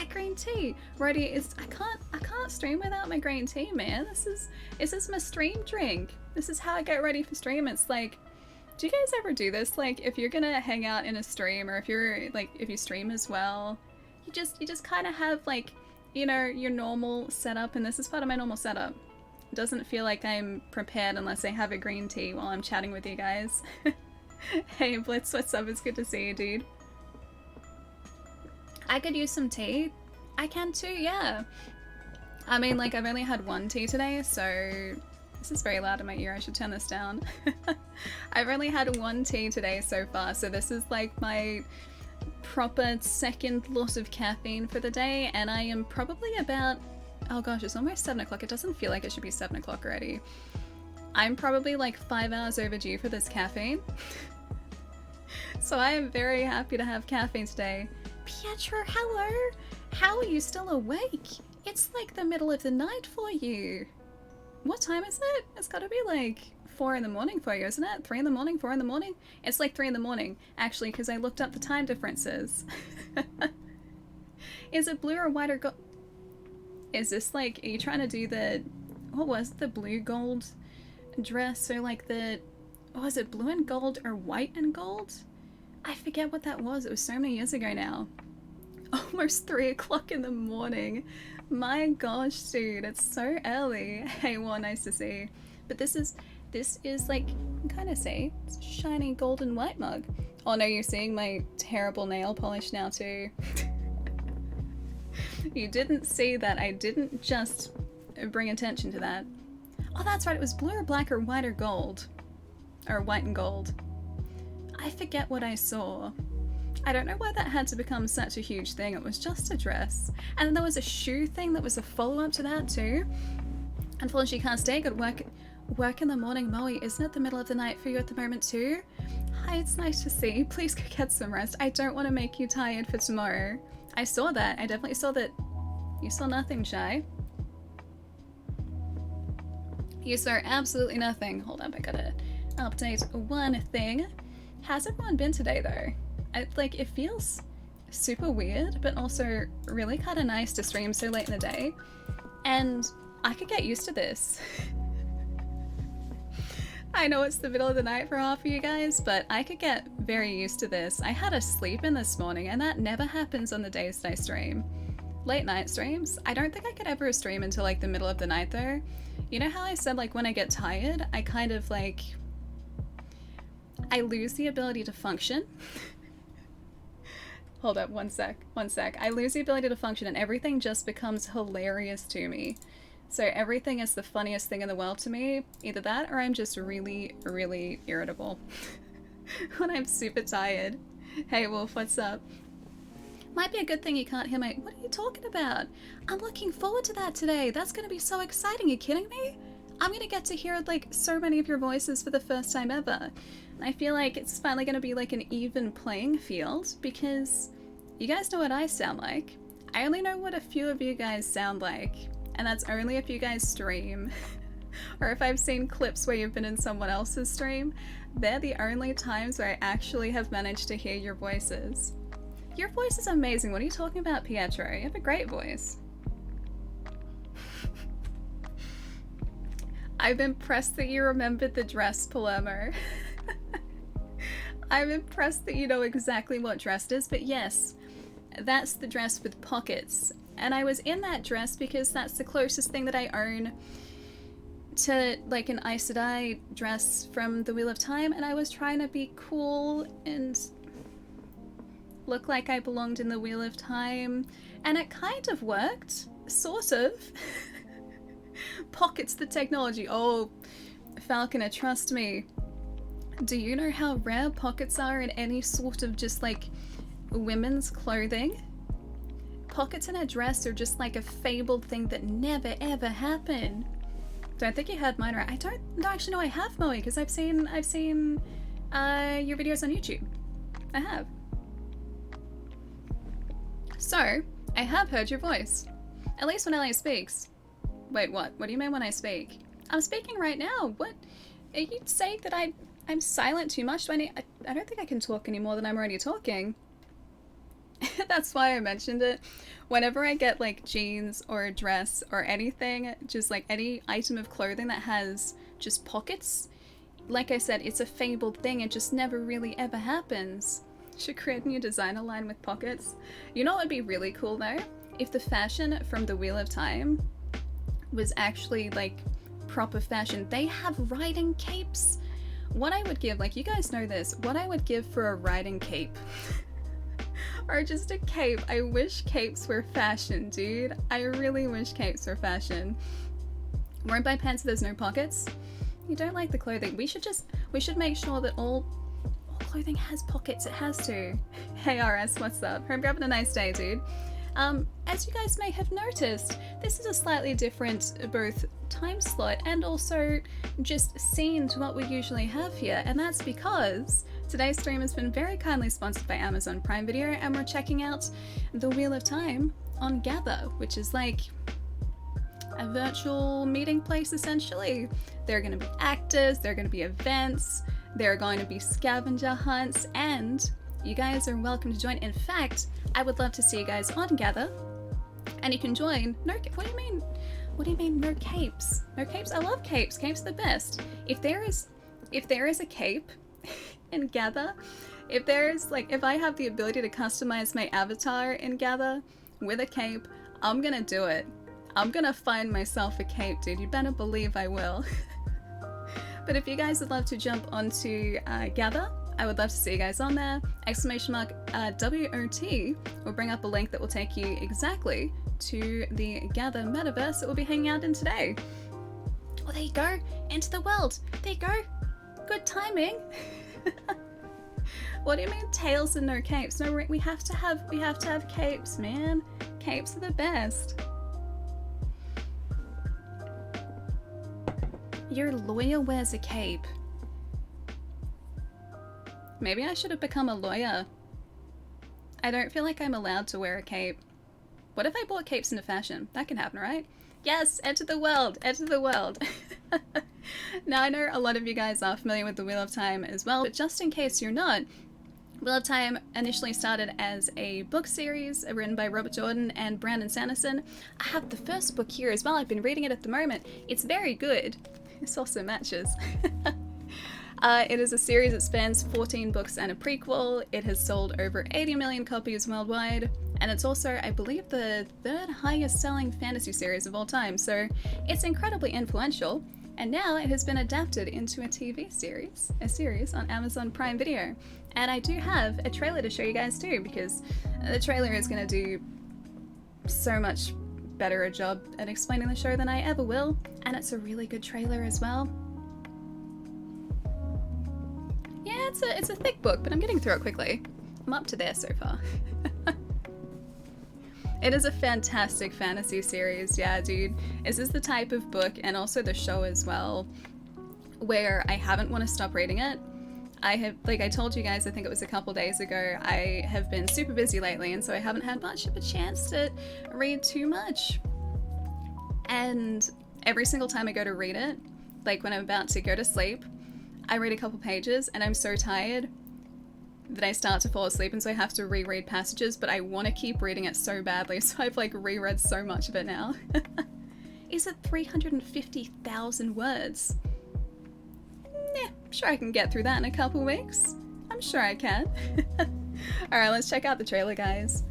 green tea. Righty, I can't stream without my green tea, man. This is my stream drink. This is how I get ready for stream. It's like, do you guys ever do this? Like, if you're gonna hang out in a stream, or if you're like, if you stream as well, you just kind of have like, you know, your normal setup, and this is part of my normal setup. It doesn't feel like I'm prepared unless I have a green tea while I'm chatting with you guys. Hey Blitz, what's up? It's good to see you, dude. I could use some tea. I can too, yeah. I mean, like, I've only had one tea today, so this is very loud in my ear. I should turn this down. I've only had one tea today so far, so this is like my proper second lot of caffeine for the day, and I am probably about, oh gosh, it's almost 7 o'clock. It doesn't feel like it should be 7 o'clock already. I'm probably like 5 hours overdue for this caffeine. So I am very happy to have caffeine today. Pietro, hello! How are you still awake? It's like the middle of the night for you. What time is it? It's gotta be like 4 in the morning for you, isn't it? 3 in the morning, 4 in the morning? It's like 3 in the morning, actually, because I looked up the time differences. Is it blue or white or gold? Is this like, are you trying to do the, what was it, the blue gold dress, or like the, was it blue and gold or white and gold? I forget what that was. It was so many years ago now. Almost 3 o'clock in the morning. My gosh, dude, it's so early. Hey, well, nice to see. But this is like, you can kind of see, it's a shiny golden white mug. Oh no, you're seeing my terrible nail polish now too. You didn't see that. I didn't just bring attention to that. Oh, that's right. It was blue or black or white or gold. Or white and gold. I forget what I saw. I don't know why that had to become such a huge thing. It was just a dress. And then there was a shoe thing that was a follow-up to that too. Unfortunately, you can't stay. Good work in the morning, Moe. Isn't it the middle of the night for you at the moment too? Hi, it's nice to see. Please go get some rest. I don't want to make you tired for tomorrow. I saw that. I definitely saw that. You saw nothing, Shy. You saw absolutely nothing. Hold up, I gotta update one thing. How's everyone been today, though? Like, it feels super weird, but also really kind of nice to stream so late in the day. And I could get used to this. I know it's the middle of the night for half of you guys, but I could get very used to this. I had a sleep in this morning, and that never happens on the days that I stream. Late night streams, I don't think I could ever stream until like the middle of the night though. You know how I said like when I get tired, I kind of like, I lose the ability to function. Hold up, one sec. I lose the ability to function and everything just becomes hilarious to me. So everything is the funniest thing in the world to me. Either that or I'm just really, really irritable when I'm super tired. Hey Wolf, what's up? Might be a good thing you can't hear my... What are you talking about? I'm looking forward to that today. That's going to be so exciting. Are you kidding me? I'm going to get to hear like so many of your voices for the first time ever. And I feel like it's finally going to be like an even playing field because you guys know what I sound like. I only know what a few of you guys sound like. And that's only if you guys stream. Or if I've seen clips where you've been in someone else's stream. They're the only times where I actually have managed to hear your voices. Your voice is amazing. What are you talking about, Pietro? You have a great voice. I'm impressed that you remembered the dress, Palermo. I'm impressed that you know exactly what dress is, but yes, that's the dress with pockets. And I was in that dress because that's the closest thing that I own to like an Aes Sedai dress from the Wheel of Time, and I was trying to be cool and look like I belonged in the Wheel of Time, and it kind of worked, sort of. Pockets the technology. Oh, Falconer, trust me. Do you know how rare pockets are in any sort of just like women's clothing? Pockets in a dress are just like a fabled thing that never ever happened. Don't think you heard mine right. I don't actually know I have, Moe, because I've seen your videos on YouTube. I have. So, I have heard your voice. At least when Ellie speaks. Wait, what? What do you mean when I speak? I'm speaking right now. What? Are you saying that I'm silent too much? I don't think I can talk any more than I'm already talking. That's why I mentioned it. Whenever I get like jeans or a dress or anything, just like any item of clothing that has just pockets, like I said, it's a fabled thing. It just never really ever happens. Should create a new designer line with pockets. You know what would be really cool though? If the fashion from the Wheel of Time was actually like proper fashion. They have riding capes. What I would give, like you guys know this, what I would give for a riding cape. Or just a cape. I wish capes were fashion, dude. I really wish capes were fashion. Won't buy pants if there's no pockets. You don't like the clothing. We should make sure that all clothing has pockets. It has to. Hey RS, what's up? Hope you're having a nice day, dude. As you guys may have noticed, this is a slightly different both time slot and also just scene to what we usually have here, and that's because today's stream has been very kindly sponsored by Amazon Prime Video, and we're checking out The Wheel of Time on Gather, which is like a virtual meeting place essentially. There are going to be actors, there are going to be events, there are going to be scavenger hunts, and you guys are welcome to join. In fact, I would love to see you guys on Gather, and you can join. No, what do you mean? What do you mean no capes? No capes? I love capes. Capes are the best. If there is a cape in Gather, if I have the ability to customize my avatar in Gather with a cape, I'm gonna do it. I'm gonna find myself a cape, dude. You better believe I will. But if you guys would love to jump onto Gather, I would love to see you guys on there. !WOT will bring up a link that will take you exactly to the Gather metaverse that we'll be hanging out in today. Oh, there you go. Enter the world. There you go. Good timing. What do you mean tails and no capes? No, we have to have capes, man. Capes are the best. Your lawyer wears a cape. Maybe I should have become a lawyer. I don't feel like I'm allowed to wear a cape. What if I brought capes into fashion? That can happen, right? Yes, enter the world, enter the world. Now I know a lot of you guys are familiar with the Wheel of Time as well, but just in case you're not, Wheel of Time initially started as a book series written by Robert Jordan and Brandon Sanderson. I have the first book here as well. I've been reading it at the moment. It's very good. This also matches. It is a series that spans 14 books and a prequel. It has sold over 80 million copies worldwide, and it's also, I believe, the third highest selling fantasy series of all time, so it's incredibly influential, and now it has been adapted into a TV series, on Amazon Prime Video. And I do have a trailer to show you guys too, because the trailer is going to do so much better a job at explaining the show than I ever will, and it's a really good trailer as well. Yeah, it's a thick book, but I'm getting through it quickly. I'm up to there so far. It is a fantastic fantasy series, yeah, dude. This is the type of book, and also the show as well, where I haven't want to stop reading it. I have, like I told you guys, I think it was a couple days ago, I have been super busy lately, and so I haven't had much of a chance to read too much. And every single time I go to read it, like when I'm about to go to sleep, I read a couple pages and I'm so tired that I start to fall asleep, and so I have to reread passages, but I want to keep reading it so badly, so I've like reread so much of it now. Is it 350,000 words? Nah, I'm sure I can get through that in a couple weeks. I'm sure I can. Alright, let's check out the trailer, guys.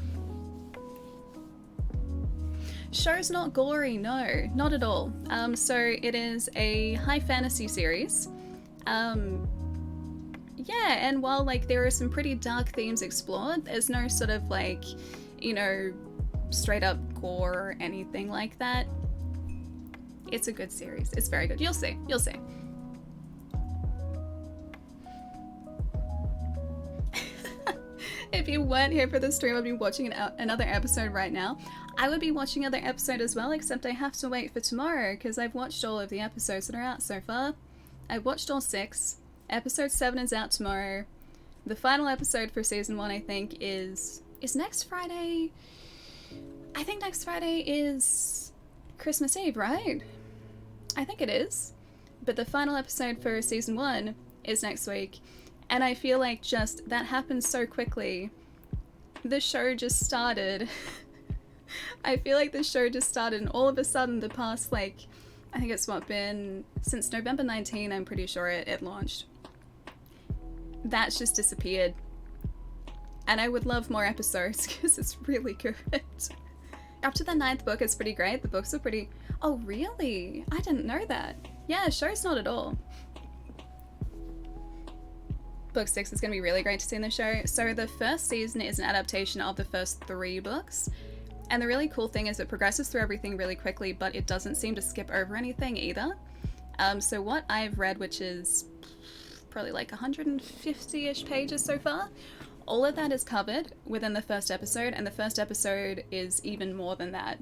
Show's not gory, no, not at all. So it is a high fantasy series. Yeah, and while like there are some pretty dark themes explored, there's no sort of like, you know, straight up gore or anything like that. It's a good series. It's very good. You'll see. You'll see. If you weren't here for the stream, I'd be watching another episode right now. I would be watching another episode as well, except I have to wait for tomorrow because I've watched all of the episodes that are out so far. I've watched all 6. Episode 7 is out tomorrow. The final episode for season 1, I think, is next Friday. I think next Friday is Christmas Eve, right? I think it is. But the final episode for season 1 is next week. And I feel like just that happened so quickly the show just started. I feel like the show just started, and all of a sudden, the past, like, I think it's been since November 19, I'm pretty sure it launched. That's just disappeared. And I would love more episodes because it's really good. Up to the 9th book, it's pretty great. The books are pretty... Oh, really? I didn't know that. Yeah, show's not at all. Book 6 is going to be really great to see in the show. So the first season is an adaptation of the first 3 books. And the really cool thing is it progresses through everything really quickly, but it doesn't seem to skip over anything either. So what I've read, which is probably like 150-ish pages so far, all of that is covered within the first episode, and the first episode is even more than that.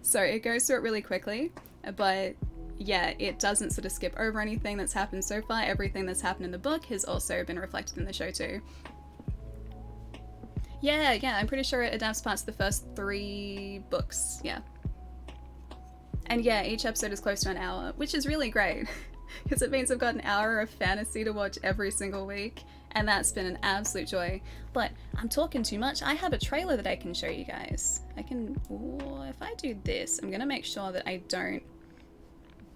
So it goes through it really quickly, but yeah, it doesn't sort of skip over anything that's happened so far. Everything that's happened in the book has also been reflected in the show too. Yeah, I'm pretty sure it adapts parts of the first 3 books, yeah. And yeah, each episode is close to an hour, which is really great, because it means I've got an hour of fantasy to watch every single week, and that's been an absolute joy. But I'm talking too much. I have a trailer that I can show you guys. If I do this, I'm gonna make sure that I don't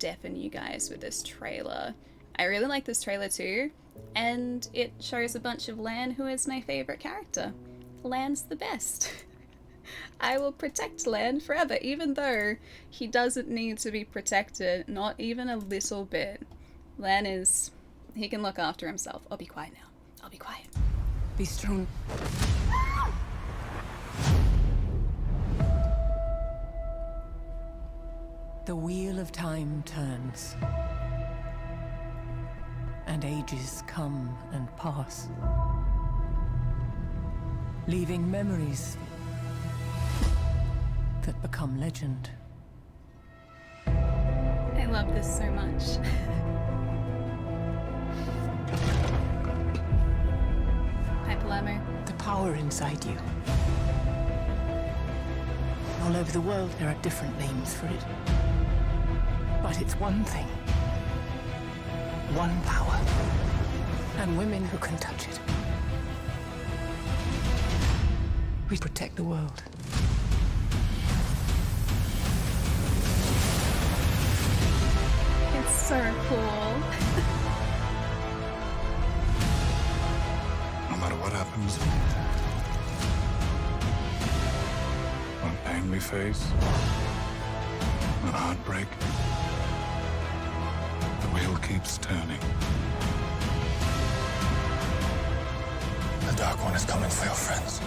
deafen you guys with this trailer. I really like this trailer too, and it shows a bunch of Lan, who is my favorite character. Lan's the best. I will protect Lan forever, even though he doesn't need to be protected, not even a little bit. Lan he can look after himself. I'll be quiet now. I'll be quiet. Be strong. The wheel of time turns, and ages come and pass, leaving memories that become legend. I love this so much. Hi, Palermo. The power inside you. All over the world, there are different names for it. But it's one thing. One power. And women who can touch it. We protect the world. It's so cool. No matter what happens, what pain we face, what heartbreak, the wheel keeps turning. The Dark One is coming for your friends.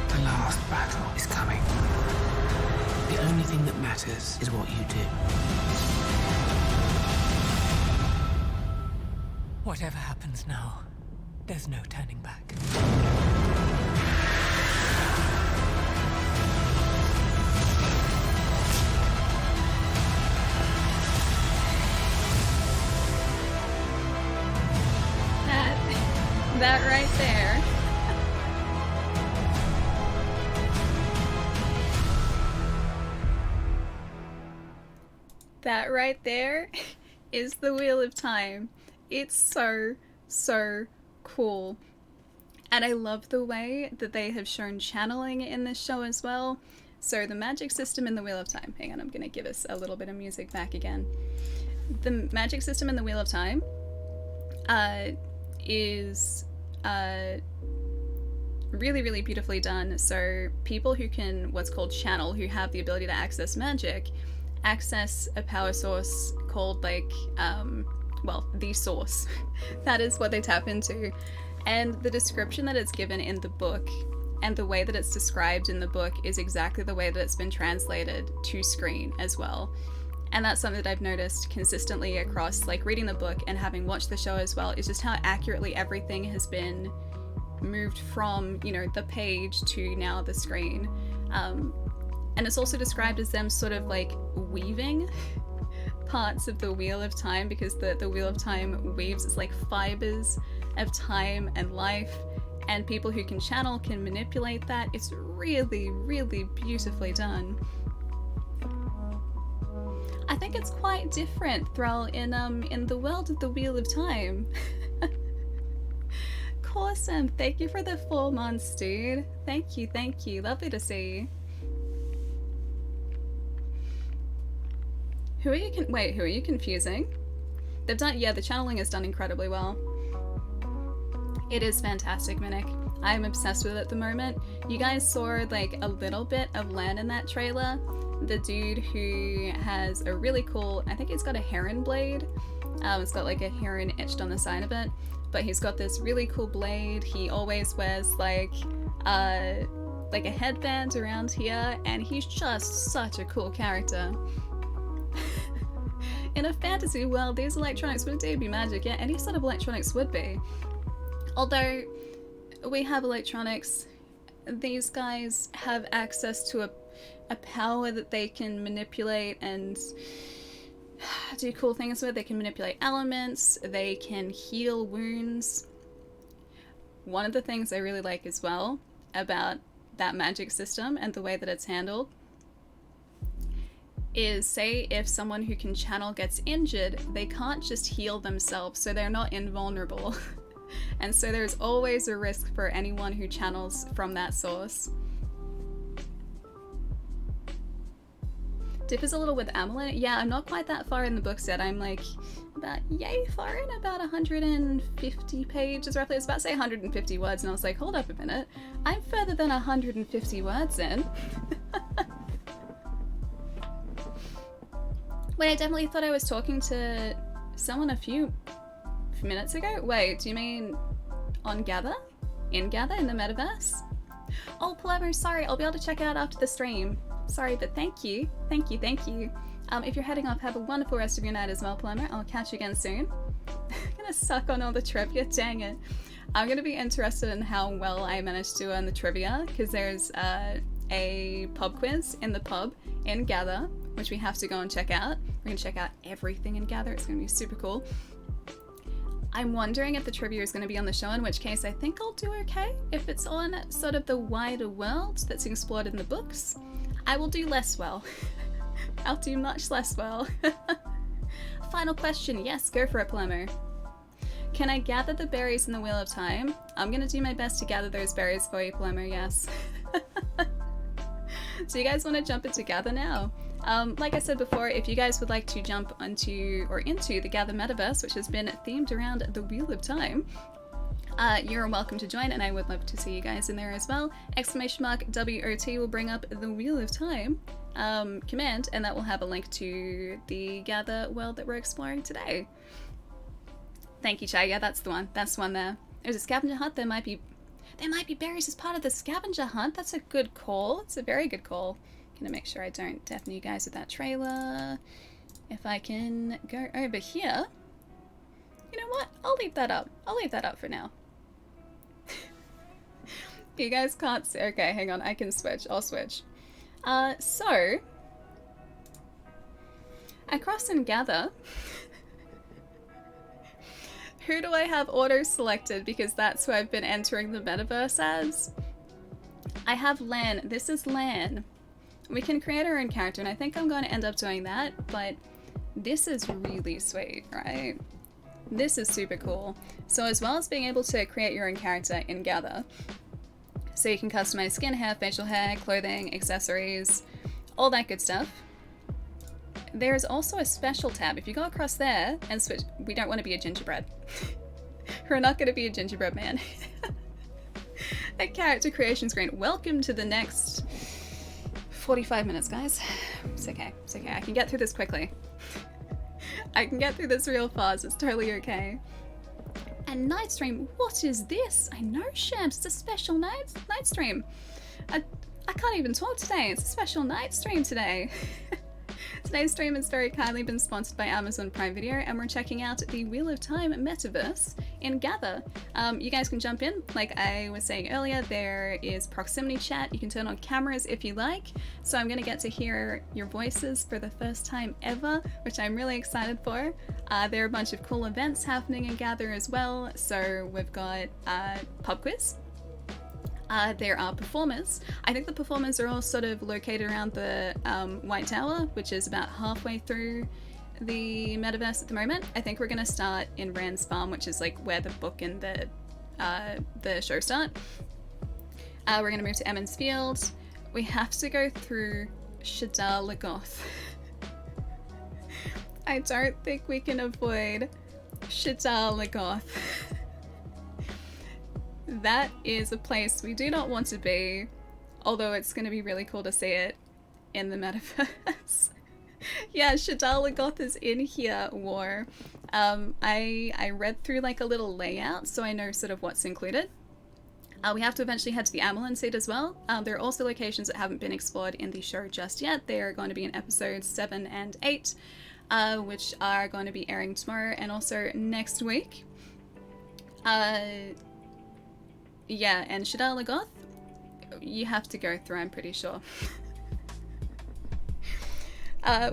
The last battle is coming. The only thing that matters is what you do. Whatever happens now, there's no turning back. That right there. That right there is the Wheel of Time. It's so, so cool. And I love the way that they have shown channeling in this show as well. So the magic system in the Wheel of Time. Hang on, I'm going to give us a little bit of music back again. The magic system in the Wheel of Time is really, really beautifully done. So people who can what's called channel, who have the ability to access magic, access a power source called the source. That is what they tap into. And the description that it's given in the book and the way that it's described in the book is exactly the way that it's been translated to screen as well. And that's something that I've noticed consistently across reading the book and having watched the show as well, is just how accurately everything has been moved from, the page to now the screen. And it's also described as them sort of weaving parts of the Wheel of Time, because the Wheel of Time weaves, it's like fibers of time and life, and people who can channel can manipulate that. It's really, really beautifully done. I think it's quite different, Thrall, in the world of the Wheel of Time. Awesome, thank you for the 4 months, dude. Thank you, thank you. Lovely to see you. Who are you confusing? They've done, yeah, the channeling is done incredibly well. It is fantastic, Minnick. I'm obsessed with it at the moment. You guys saw like a little bit of Lan in that trailer. The dude who has a really cool, I think he's got a heron blade. It's got like a heron etched on the side of it. But he's got this really cool blade. He always wears like a headband around here, and he's just such a cool character. In a fantasy world, these electronics would indeed be magic. Yeah, any sort of electronics would be. Although we have electronics, these guys have access to a power that they can manipulate and do cool things with. They can manipulate elements, they can heal wounds. One of the things I really like as well about that magic system and the way that it's handled is, say if someone who can channel gets injured, they can't just heal themselves, so they're not invulnerable. And so there's always a risk for anyone who channels from that source. Differs a little with Amelin. Yeah, I'm not quite that far in the books yet. I'm like about yay far in, about 150 pages roughly. I was about to say 150 words and I was like, hold up a minute. I'm further than 150 words in. Wait, I definitely thought I was talking to someone a few minutes ago. Wait, do you mean on Gather? In Gather, in the metaverse? Oh, Palermo, sorry, I'll be able to check it out after the stream. Sorry, but thank you. Thank you, thank you. If you're heading off, have a wonderful rest of your night as well, Palermo. I'll catch you again soon. I'm gonna suck on all the trivia, dang it. I'm gonna be interested in how well I managed to earn the trivia, because there's a pub quiz in the pub in Gather, which we have to go and check out. We're gonna check out everything in Gather. It's gonna be super cool. I'm wondering if the trivia is going to be on the show, in which case I think I'll do okay. If it's on sort of the wider world that's explored in the books, I will do less well. I'll do much less well. Final question. Yes, go for it, Palermo. Can I gather the berries in the Wheel of Time? I'm going to do my best to gather those berries for you, Palermo, yes. So you guys want to jump into Gather now? Like I said before, if you guys would like to jump into the Gather metaverse, which has been themed around the Wheel of Time, you're welcome to join, and I would love to see you guys in there as well. !WOT will bring up the Wheel of Time command, and that will have a link to the Gather world that we're exploring today. Thank you, Chai. Yeah, that's the one. That's the one there. There's a scavenger hunt. There might be berries as part of the scavenger hunt. That's a good call. It's a very good call. Gonna make sure I don't deafen you guys with that trailer. If I can go over here. You know what? I'll leave that up. I'll leave that up for now. You guys can't see. Okay, hang on. I can switch. I'll switch. So across and Gather. Who do I have auto selected? Because that's who I've been entering the metaverse as. I have Lan. This is Lan. We can create our own character, and I think I'm going to end up doing that, but this is really sweet, right? This is super cool. So as well as being able to create your own character in Gather, so you can customize skin, hair, facial hair, clothing, accessories, all that good stuff. There's also a special tab. If you go across there and switch, we don't want to be a gingerbread. We're not going to be a gingerbread man. A character creation screen. Welcome to the next 45 minutes, guys. It's okay. It's okay. I can get through this quickly. I can get through this real fast. It's totally okay. And night stream. What is this? I know, Shams. It's a special night stream. I can't even talk today. It's a special night stream today. Today's stream has very kindly been sponsored by Amazon Prime Video, and we're checking out the Wheel of Time metaverse in Gather. You guys can jump in. Like I was saying earlier, there is proximity chat. You can turn on cameras if you like. So I'm going to get to hear your voices for the first time ever, which I'm really excited for. There are a bunch of cool events happening in Gather as well. So we've got pub quiz. There are performers. I think the performers are all sort of located around the White Tower, which is about halfway through the metaverse at the moment. I think we're going to start in Rand's Farm, which is like where the book and the show start. We're going to move to Emmons Field. We have to go through Shadar Lagoth. I don't think we can avoid Shadar Lagoth. That is a place we do not want to be, although it's going to be really cool to see it in the metaverse. Yeah, Shadar Lagoth is in here, War. I read through like a little layout, so I know sort of what's included. We have to eventually head to the Amelin Seat as well. There are also locations that haven't been explored in the show just yet. They are going to be in episodes 7 and 8, which are going to be airing tomorrow and also next week. Yeah, and Shadar Lagoth, you have to go through, I'm pretty sure.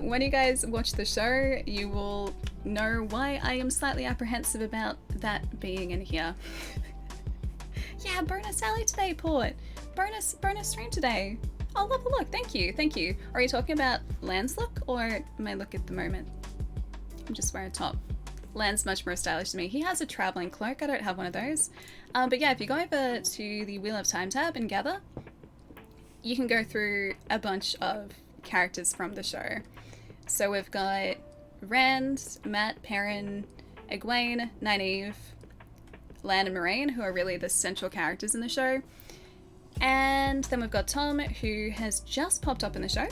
When you guys watch the show, you will know why I am slightly apprehensive about that being in here. Yeah, bonus Sally today, Port. Bonus stream today. Oh, love a look. Thank you, thank you. Are you talking about Land's look or my look at the moment? I'm just wearing a top. Land's much more stylish than me. He has a traveling cloak. I don't have one of those. But yeah, if you go over to the Wheel of Time tab and gather, you can go through a bunch of characters from the show. So we've got Rand, Matt, Perrin, Egwene, Nynaeve, Lan and Moraine, who are really the central characters in the show. And then we've got Tom, who has just popped up in the show.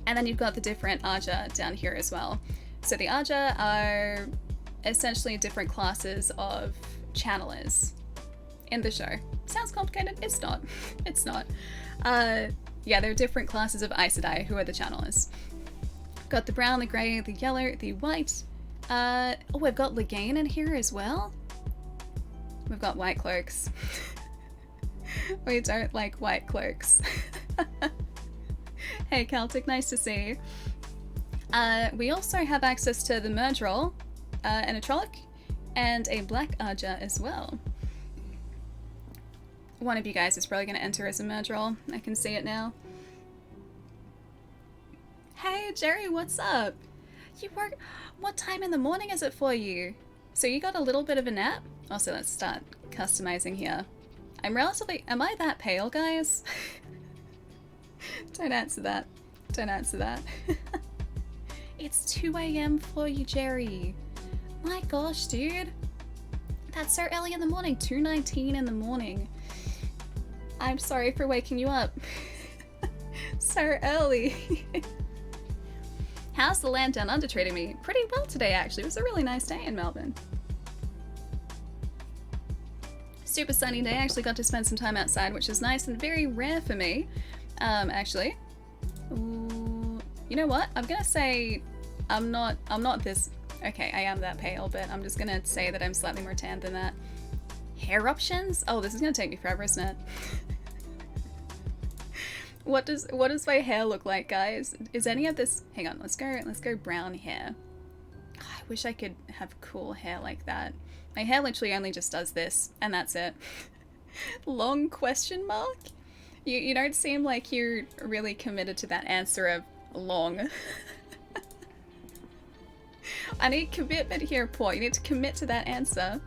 And then you've got the different Aja down here as well. So the Aja are essentially different classes of channelers in the show. Sounds complicated? It's not. It's not. Yeah, there are different classes of Aes Sedai who are the channelers. Got the brown, the grey, the yellow, the white. Oh, we've got Legane in here as well. We've got white cloaks. We don't like white cloaks. Hey Celtic, nice to see you. We also have access to the Merge Roll, and a Trolloc, and a Black Aja as well. One of you guys is probably going to enter as a Merge Roll. I can see it now. Hey Jerry, what's up? You work... What time in the morning is it for you? So you got a little bit of a nap? Also, let's start customizing here. I'm relatively... Am I that pale, guys? Don't answer that. Don't answer that. It's 2 AM for you, Jerry. My gosh, dude. That's so early in the morning. 2:19 in the morning. I'm sorry for waking you up. So early. How's the land down under treating me? Pretty well today, actually. It was a really nice day in Melbourne. Super sunny day. I actually got to spend some time outside, which is nice and very rare for me, actually. Ooh, you know what? I'm gonna say I'm not this... Okay, I am that pale, but I'm just gonna say that I'm slightly more tan than that. Hair options? Oh, this is gonna take me forever, isn't it? What does my hair look like, guys? Is any of this... Hang on, let's go brown hair. Oh, I wish I could have cool hair like that. My hair literally only just does this, and that's it. Long question mark? You don't seem like you're really committed to that answer of long. I need commitment here, Paul. You need to commit to that answer.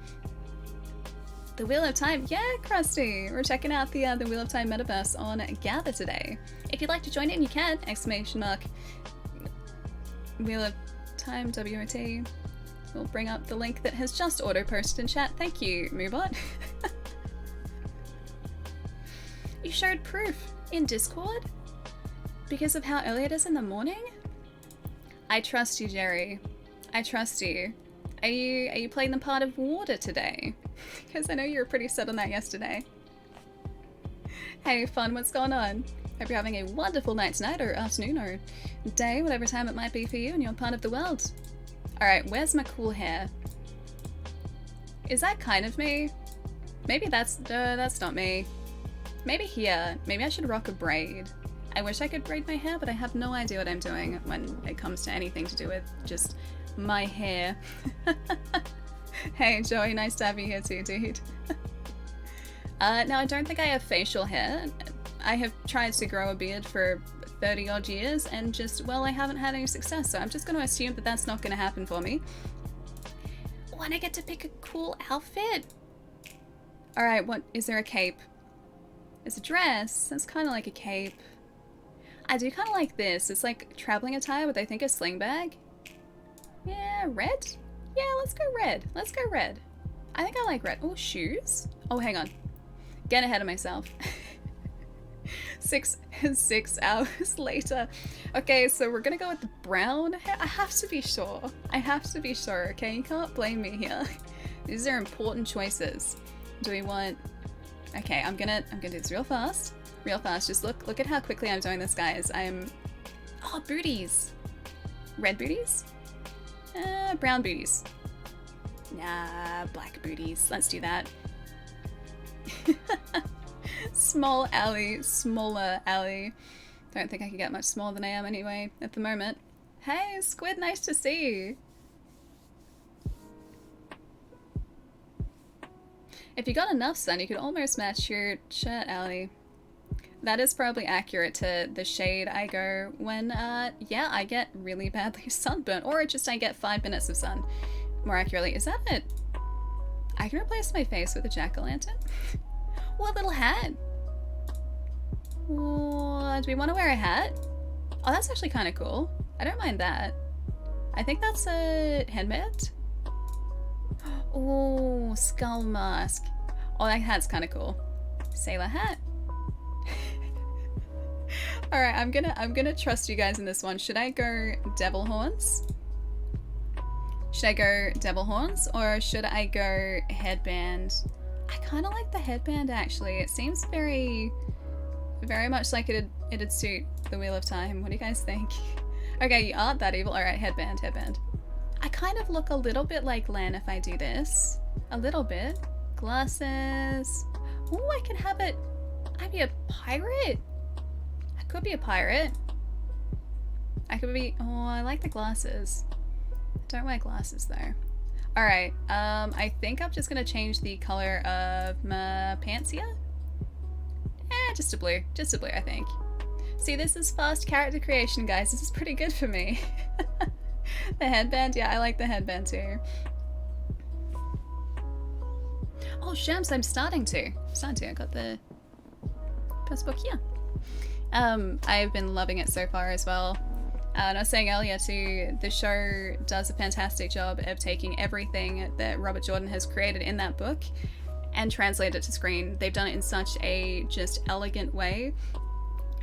The Wheel of Time. Yeah, Krusty. We're checking out the Wheel of Time metaverse on Gather today. If you'd like to join in, you can. Exclamation mark. Wheel of Time, WOT. We'll bring up the link that has just auto-posted in chat. Thank you, Moobot. You showed proof in Discord? Because of how early it is in the morning? I trust you, Jerry. I trust you. Are you playing the part of water today? Because I know you were pretty set on that yesterday. Hey, fun, what's going on? Hope you're having a wonderful night tonight, or afternoon, or day, whatever time it might be for you in your part of the world. Alright, where's my cool hair? Is that kind of me? Maybe that's not me. Maybe here. Maybe I should rock a braid. I wish I could braid my hair, but I have no idea what I'm doing when it comes to anything to do with just my hair. Hey Joey, nice to have you here too, dude. Now, I don't think I have facial hair. I have tried to grow a beard for 30 odd years and just, well, I haven't had any success, so I'm just going to assume that that's not going to happen for me. Oh, and I get to pick a cool outfit. Alright, what, is there a cape? It's a dress. That's kind of like a cape. I do kind of like this. It's like traveling attire with, I think, a sling bag. Yeah, red? Yeah, let's go red. Let's go red. I think I like red. Oh, shoes? Oh, hang on. Getting ahead of myself. 6 hours later. Okay, so we're gonna go with the brown hair. I have to be sure. I have to be sure, okay? You can't blame me here. These are important choices. Do we want... Okay, I'm gonna do this real fast. Real fast. Just look at how quickly I'm doing this, guys. Oh, booties. Red booties? Brown booties. Nah, black booties. Let's do that. Small alley, smaller alley. Don't think I can get much smaller than I am anyway at the moment. Hey, Squid, nice to see you. If you got enough sun, you could almost match your shirt, Allie. That is probably accurate to the shade I go when, yeah, I get really badly sunburnt, or just I get 5 minutes of sun, more accurately. Is that it? I can replace my face with a jack-o'-lantern? What little hat? Oh, do we want to wear a hat? Oh, that's actually kind of cool. I don't mind that. I think that's a headband. Oh, skull mask. Oh, that hat's kind of cool. Sailor hat. All right, I'm gonna trust you guys in this one. Should I go devil horns? Should I go devil horns or should I go headband? I kind of like the headband actually. It seems very much like it'd suit the Wheel of Time. What do you guys think? Okay, you aren't that evil. All right, headband. I kind of look a little bit like Lan if I do this. A little bit. Glasses. Oh, I can have it. I'd be a pirate. I could be a pirate. I could be. Oh, I like the glasses. Don't wear glasses though. Alright, I think I'm just gonna change the color of my pants here. Just a blue, I think. See, this is fast character creation, guys. This is pretty good for me. The headband, yeah, I like the headband too. Oh, Shams, I'm starting to. I got the first book here. I've been loving it so far as well. And I was saying earlier too, the show does a fantastic job of taking everything that Robert Jordan has created in that book and translate it to screen. They've done it in such a just elegant way.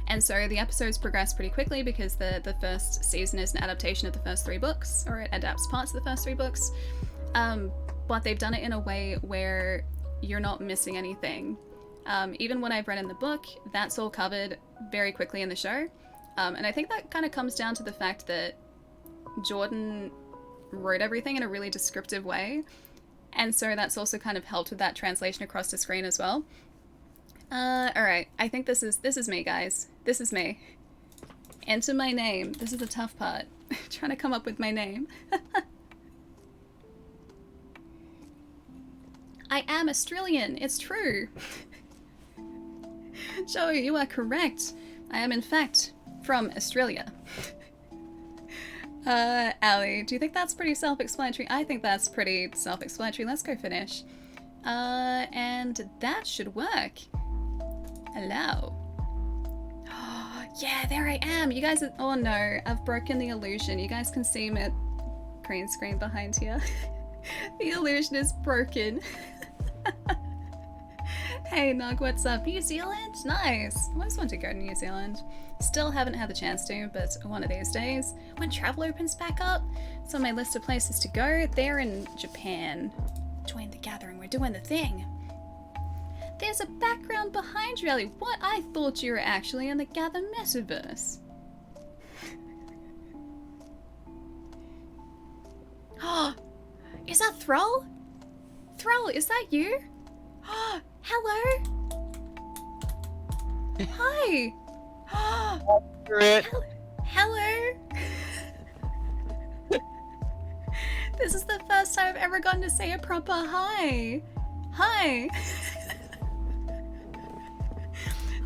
And so the episodes progress pretty quickly because the first season is an adaptation of the first 3 books, or it adapts parts of the first 3 books. But they've done it in a way where you're not missing anything. Even when I've read in the book, that's all covered very quickly in the show. And I think that kind of comes down to the fact that Jordan wrote everything in a really descriptive way. And so that's also kind of helped with that translation across the screen as well. Alright, I think this is me, guys. This is me. Enter my name. This is the tough part. Trying to come up with my name. I am Australian. It's true. Joey, you are correct. I am in fact from Australia. Allie, do you think that's pretty self-explanatory? I think that's pretty self-explanatory. Let's go finish. And that should work. Hello. Yeah, there I am. You guys are... Oh no, I've broken the illusion. You guys can see my green screen behind here. The illusion is broken. Hey Nog, what's up? New Zealand? Nice. I always wanted to go to New Zealand. Still haven't had the chance to, but one of these days, when travel opens back up, it's on my list of places to go. They're in Japan. Join the gathering, we're doing the thing. There's a background behind you, Ellie. What? I thought you were actually in the Gather Metaverse. Oh, is that Thrall? Thrall, is that you? Oh, hello. Hi. Hello. This is the first time I've ever gotten to say a proper hi. Hi.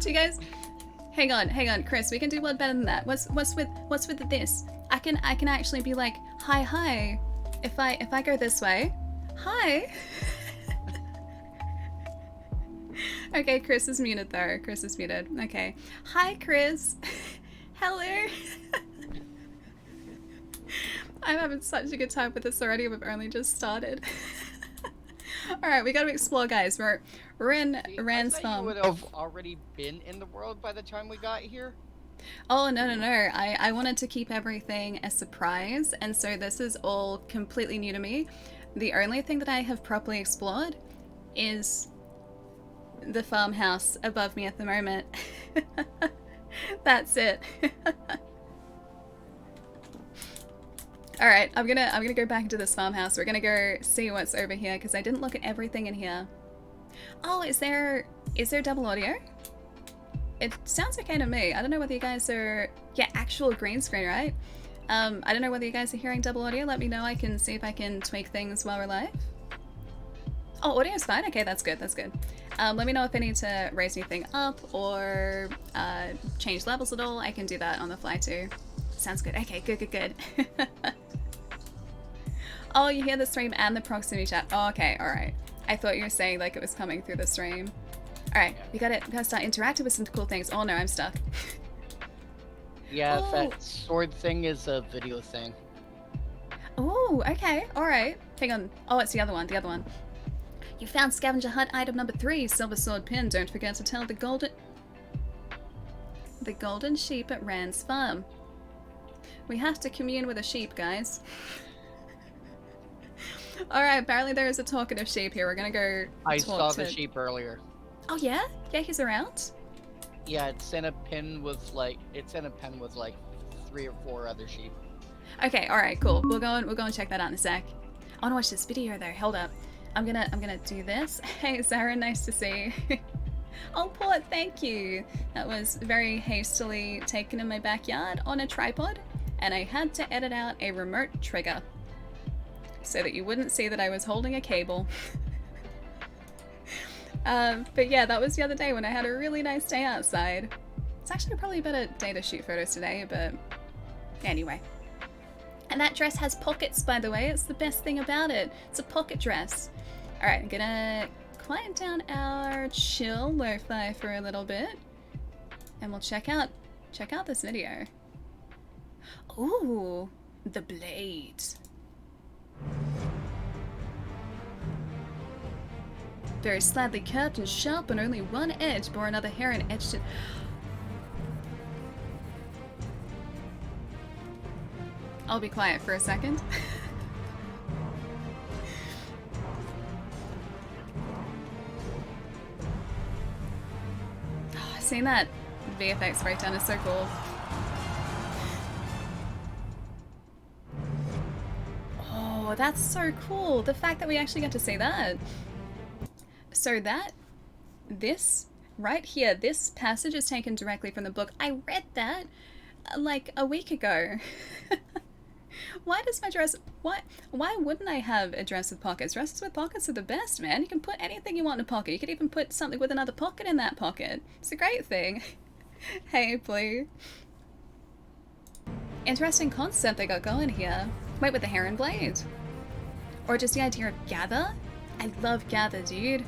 Do you guys? Hang on, Chris. We can do one better than that. What's with this? I can actually be like, hi. If I go this way, hi. Okay, Chris is muted though. Chris is muted. Okay. Hi, Chris. Hello. I'm having such a good time with this already. We've only just started. All right, we got to explore, guys. We're in Rand's farm. You would have already been in the world by the time we got here. Oh, no. I wanted to keep everything a surprise, and so this is all completely new to me. The only thing that I have properly explored is the farmhouse above me at the moment. That's it. All right, I'm gonna go back into this farmhouse. We're gonna go see what's over here because I didn't look at everything in here. Oh, is there double audio? It sounds okay to me. I don't know whether you guys are... Yeah, actual green screen, right? I don't know whether you guys are hearing double audio. Let me know. I can see if I can tweak things while we're live. Oh, audio's fine. Okay, that's good. Let me know if I need to raise anything up or change levels at all. I can do that on the fly too. Sounds good. Okay, good. Oh, you hear the stream and the proximity chat. Oh, okay, alright. I thought you were saying like it was coming through the stream. Alright, we gotta start interacting with some cool things. Oh no, I'm stuck. Yeah, that sword thing is a video thing. Oh, okay, alright. Hang on. Oh, it's the other one. You found scavenger hunt item number 3, silver sword pin. Don't forget to tell the golden sheep at Rand's farm. We have to commune with a sheep, guys. Alright, apparently there is a talkative sheep here. We're gonna go I saw the sheep earlier. Oh yeah? Yeah, he's around? Yeah, it's in a pen with like 3 or 4 other sheep. Okay, alright, cool. We'll go and check that out in a sec. I wanna watch this video though. Hold up. I'm gonna do this. Hey Sarah, nice to see you. Oh Port, thank you. That was very hastily taken in my backyard on a tripod, and I had to edit out a remote trigger so that you wouldn't see that I was holding a cable. But yeah, that was the other day when I had a really nice day outside. It's actually probably a better day to shoot photos today, but anyway. And that dress has pockets, by the way. It's the best thing about it. It's a pocket dress. Alright, I'm gonna quiet down our chill lo-fi for a little bit, and we'll check out this video. Ooh, the blade. Very slightly curved and sharp, and only one edge bore another hair and etched it. I'll be quiet for a second. Seeing that VFX breakdown is so cool. Oh, that's so cool. The fact that we actually get to see that. So this right here, this passage is taken directly from the book. I read that like a week ago. Why does my dress, why wouldn't I have a dress with pockets? Dresses with pockets are the best, man. You can put anything you want in a pocket. You could even put something with another pocket in that pocket. It's a great thing. Hey, Blue. Interesting concept they got going here. Wait, with the hair and blade? Or just the idea of gather? I love gather, dude.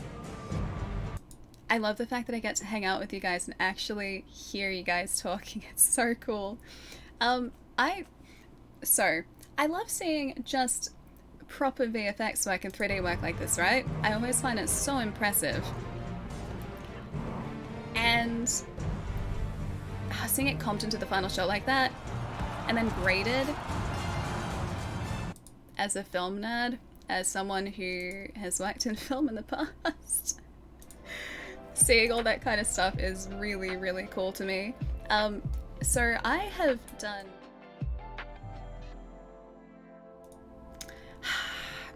I love the fact that I get to hang out with you guys and actually hear you guys talking. It's so cool. I love seeing just proper VFX work and 3D work like this, right? I always find it so impressive. And seeing it comped into the final shot like that, and then graded as a film nerd, as someone who has worked in film in the past, seeing all that kind of stuff is really, really cool to me. So I have done...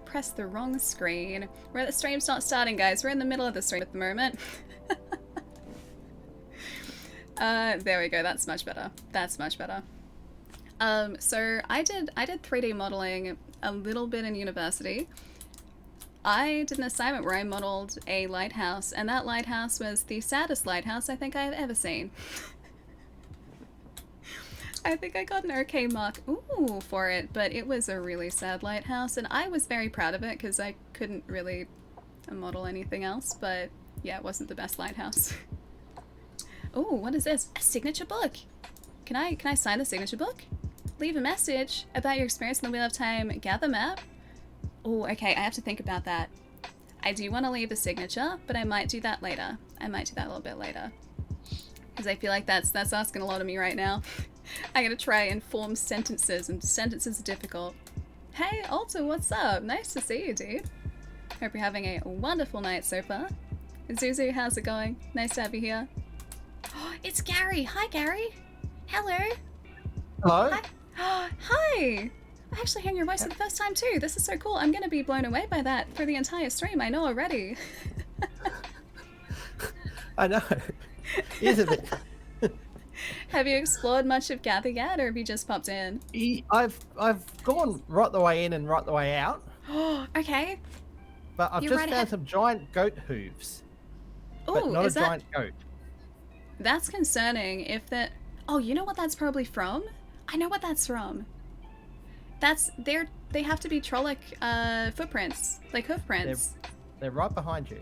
Press the wrong screen. The stream's not starting, guys. We're in the middle of the stream at the moment. There we go. That's much better. That's much better. So I did 3D modeling a little bit in university. I did an assignment where I modeled a lighthouse, and that lighthouse was the saddest lighthouse I think I've ever seen. I think I got an okay mark for it, but it was a really sad lighthouse, and I was very proud of it because I couldn't really model anything else, but yeah, it wasn't the best lighthouse. Ooh, what is this? A signature book! Can I sign the signature book? Leave a message about your experience in the Wheel of Time gather map. Oh, okay, I have to think about that. I do want to leave a signature, but I might do that later. I might do that a little bit later. Because I feel like that's asking a lot of me right now. I gotta try and form sentences, and sentences are difficult. Hey, Alta, what's up? Nice to see you, dude. Hope you're having a wonderful night so far. Zuzu, how's it going? Nice to have you here. Oh, it's Gary! Hi, Gary! Hello! Hello? Hi! Hi! I'm actually hearing your voice for the first time too. This is so cool. I'm gonna be blown away by that for the entire stream. I know already. I know. Isn't it? Have you explored much of Gather yet, or have you just popped in? I've gone right the way in and right the way out, Oh, okay. but I've You're just right found ahead. some giant goat hooves, but Oh, not a is that... giant goat. That's concerning if that... Oh, you know what that's probably from? I know what that's from. They have to be Trolloc footprints, like hoof prints. They're right behind you.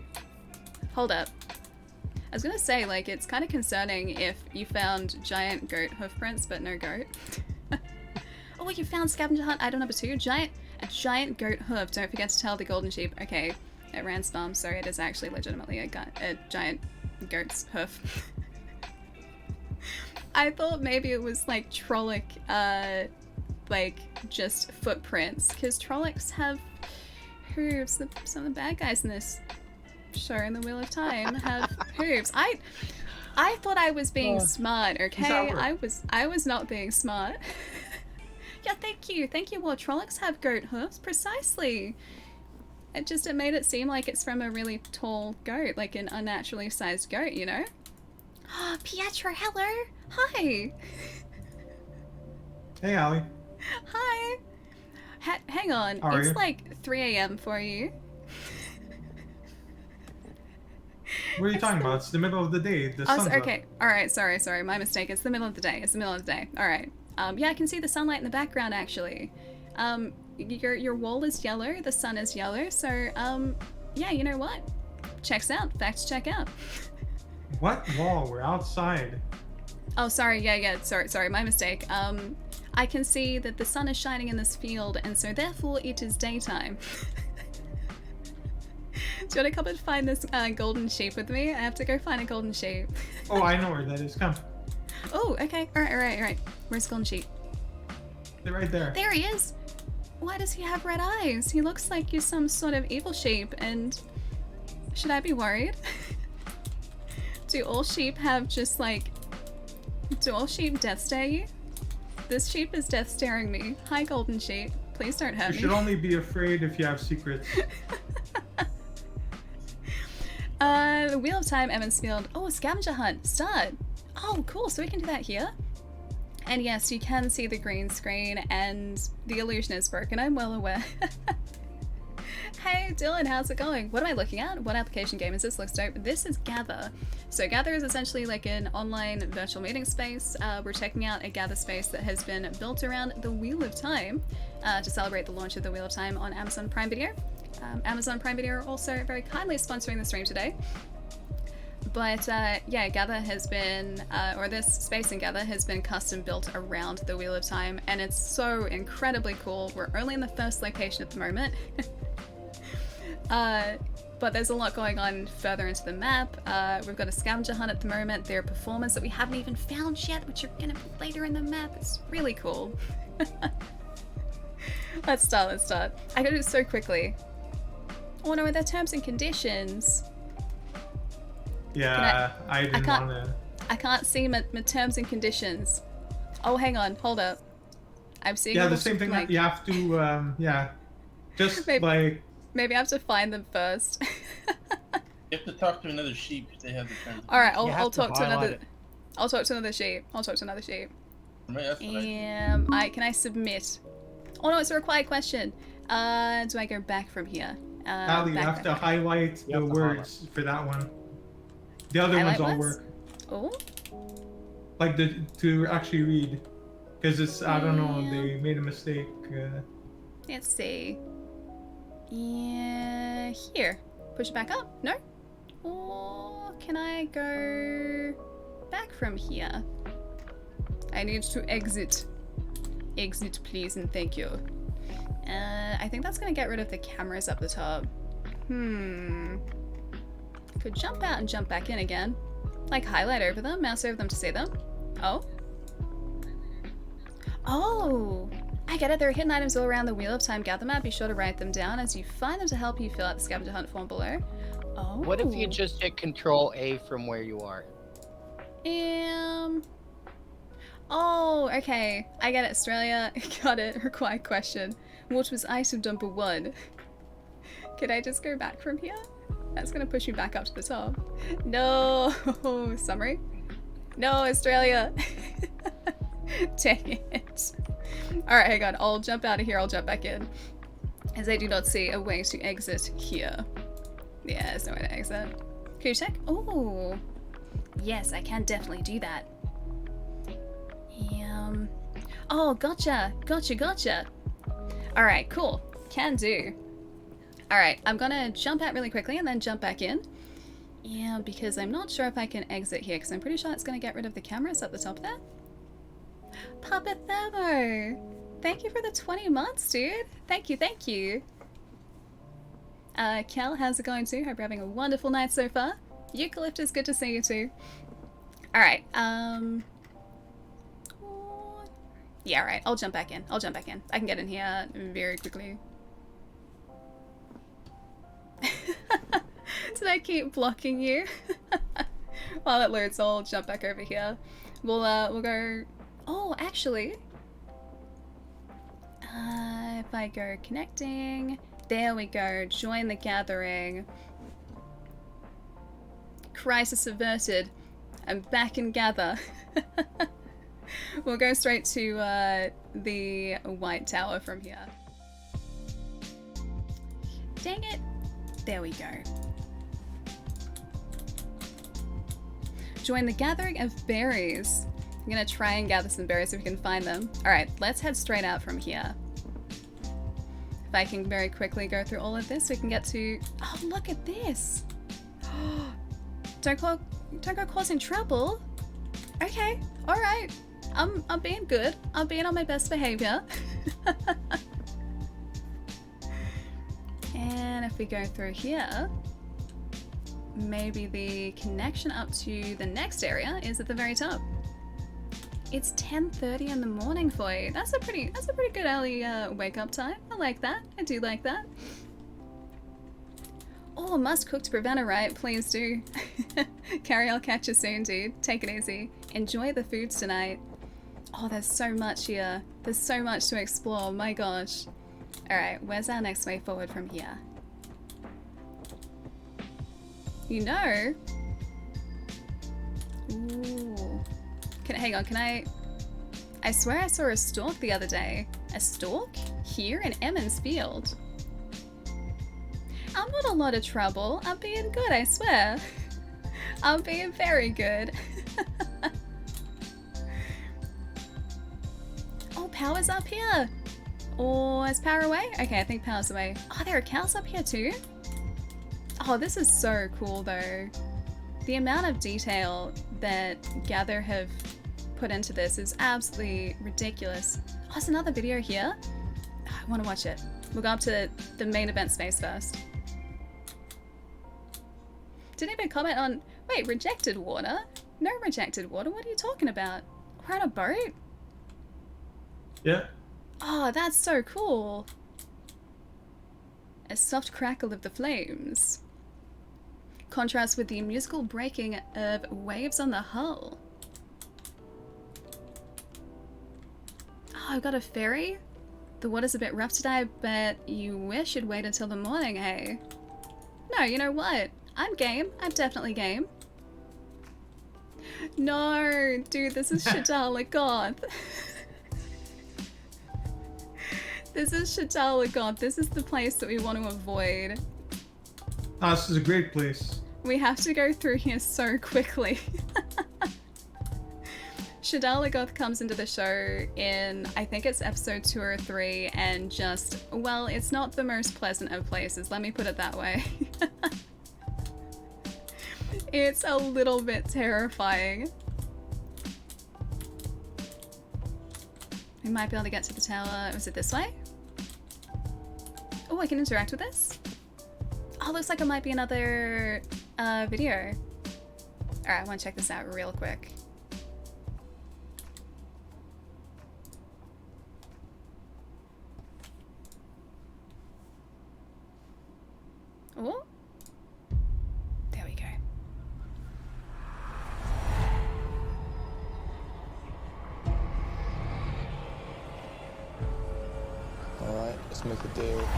Hold up. I was gonna say, like, it's kind of concerning if you found giant goat hoof prints, but no goat. Oh, you found scavenger hunt item number 2, a giant goat hoof. Don't forget to tell the golden sheep. Okay, it ran spam, so it is actually legitimately a giant goat's hoof. I thought maybe it was like Trolloc, like just footprints, because Trollocs have hooves. Some of the bad guys in this show in the Wheel of Time have hooves. I thought I was being smart, okay? I was not being smart. Yeah, thank you. Well, Trollocs have goat hooves, precisely. It made it seem like it's from a really tall goat, like an unnaturally sized goat, you know? Oh, Pietro, hello! Hi! Hey, Allie. Hi! Hang on, How are it's you? like 3 a.m. for you. What are you talking about? It's the middle of the day. The Oh, sun's up. okay. Alright, sorry, my mistake. It's the middle of the day. Alright. Yeah, I can see the sunlight in the background, actually. Your wall is yellow, the sun is yellow, so, yeah, you know what? Checks out. Facts check out. What wall? We're outside. Oh, sorry, yeah, sorry, my mistake. I can see that the sun is shining in this field, and so therefore it is daytime. Do you want to come and find this golden sheep with me? I have to go find a golden sheep. Oh, I know where that is. Come. Oh, okay. Alright. Where's the golden sheep? They're right there. There he is! Why does he have red eyes? He looks like he's some sort of evil sheep, and... Should I be worried? Do all sheep have just like... Do all sheep death stare you? This sheep is death staring me. Hi, golden sheep. Please don't hurt You me. should only be afraid if you have secrets. The Wheel of Time, Emmonsfield. Oh, a scavenger hunt. Start. Oh, cool. So we can do that here. And yes, you can see the green screen and the illusion is broken. I'm well aware. Hey, Dylan, how's it going? What am I looking at? What application game is this? Looks dope. This is Gather. So Gather is essentially like an online virtual meeting space. We're checking out a Gather space that has been built around the Wheel of Time to celebrate the launch of the Wheel of Time on Amazon Prime Video. Amazon Prime Video are also very kindly sponsoring the stream today. But yeah, Gather has been, or this space in Gather has been custom built around the Wheel of Time, and it's so incredibly cool. We're only in the first location at the moment. But there's a lot going on further into the map. We've got a scavenger hunt at the moment. There are performers that we haven't even found yet, which are gonna be later in the map. It's really cool. Let's start. I gotta do it so quickly. Oh no, they're terms and conditions. Yeah, I didn't can't- want to. I can't see my terms and conditions. Oh, hang on, hold up. I'm seeing Yeah, a the little same thing. like, You have to, yeah, just Maybe- like maybe I have to find them first. You have to talk to another sheep. They have the terms. All right, You have I'll to talk to highlight another. it. I'll talk to another sheep. Right, that's what Can I submit? Oh no, it's a required question. Do I go back from here? Ali, you have to highlight You the have to words for that one. The other Highlight ones all words? work. Oh, Like to actually read. Because it's, I don't know, Yeah. they made a mistake. let's see. Yeah, here. Push it back up. No? Or can I go back from here? I need to exit. Exit, please, and thank you. I think that's gonna get rid of the cameras up the top. Could jump out and jump back in again. Like highlight over them, mouse over them to see them. Oh. Oh! I get it, there are hidden items all around the Wheel of Time gather map. Be sure to write them down as you find them to help you fill out the scavenger hunt form below. Oh. What if you just hit Control A from where you are? Oh, okay. I get it, Australia. Got it. Required question. What was item number 1? Could I just go back from here? That's gonna push me back up to the top. No! Summary? No, Australia! Dang it. Alright, hang on. I'll jump out of here. I'll jump back in. As I do not see a way to exit here. Yeah, there's no way to exit. Can you check? Oh! Yes, I can definitely do that. Oh, gotcha! Gotcha! Alright, cool. Can do. Alright, I'm gonna jump out really quickly and then jump back in. Yeah, because I'm not sure if I can exit here, because I'm pretty sure it's gonna get rid of the cameras up the top there. Papa Thermo! Thank you for the 20 months, dude! Thank you! Kel, how's it going too? Hope you're having a wonderful night so far. Eucalyptus, good to see you too. Alright, yeah, alright, I'll jump back in. I can get in here very quickly. Did I keep blocking you? While it loads, I'll jump back over here. We'll go... Oh, actually... if I go connecting... There we go, join the gathering. Crisis averted. I'm back in gather. We'll go straight to the White Tower from here. Dang it. There we go. Join the gathering of berries. I'm gonna try and gather some berries if we can find them. Alright, let's head straight out from here. If I can very quickly go through all of this, we can get to... Oh, look at this! Don't go causing trouble. Okay, alright. I'm being good. I'm being on my best behavior. And if we go through here, maybe the connection up to the next area is at the very top. It's 10:30 in the morning for you. That's a pretty good early wake up time. I like that. I do like that. Oh, must cook to prevent a riot. Please do. Carrie, I'll catch you soon, dude. Take it easy. Enjoy the foods tonight. Oh, there's so much here. There's so much to explore. My gosh. Alright, where's our next way forward from here? You know... Ooh. Hang on, can I swear I saw a stork the other day. A stork? Here in Emmons Field. I'm not a lot of trouble. I'm being good, I swear. I'm being very good. Oh, power's up here. Or is power away? Okay, I think power's away. Oh, there are cows up here too? Oh, this is so cool though. The amount of detail that Gather have put into this is absolutely ridiculous. Oh, there's another video here. Oh, I want to watch it. We'll go up to the main event space first. Didn't even comment on... Wait, rejected water? No rejected water? What are you talking about? We're on a boat? Yeah. Oh, that's so cool. A soft crackle of the flames. Contrasts with the musical breaking of waves on the hull. Oh, I've got a ferry? The water's a bit rough today, but you wish you'd wait until the morning, hey? No, you know what? I'm game. I'm definitely game. No, dude, this is Shatala Goth. This is Shatala Goth. This is the place that we want to avoid. Ah, this is a great place. We have to go through here so quickly. Shadal Lagoth comes into the show in, I think it's episode 2 or 3, and just, well, it's not the most pleasant of places, let me put it that way. It's a little bit terrifying. We might be able to get to the tower. Was it this way? Oh, I can interact with this? Oh, looks like it might be another video. Alright, I want to check this out real quick. Oh, there we go. Alright, let's make a deal.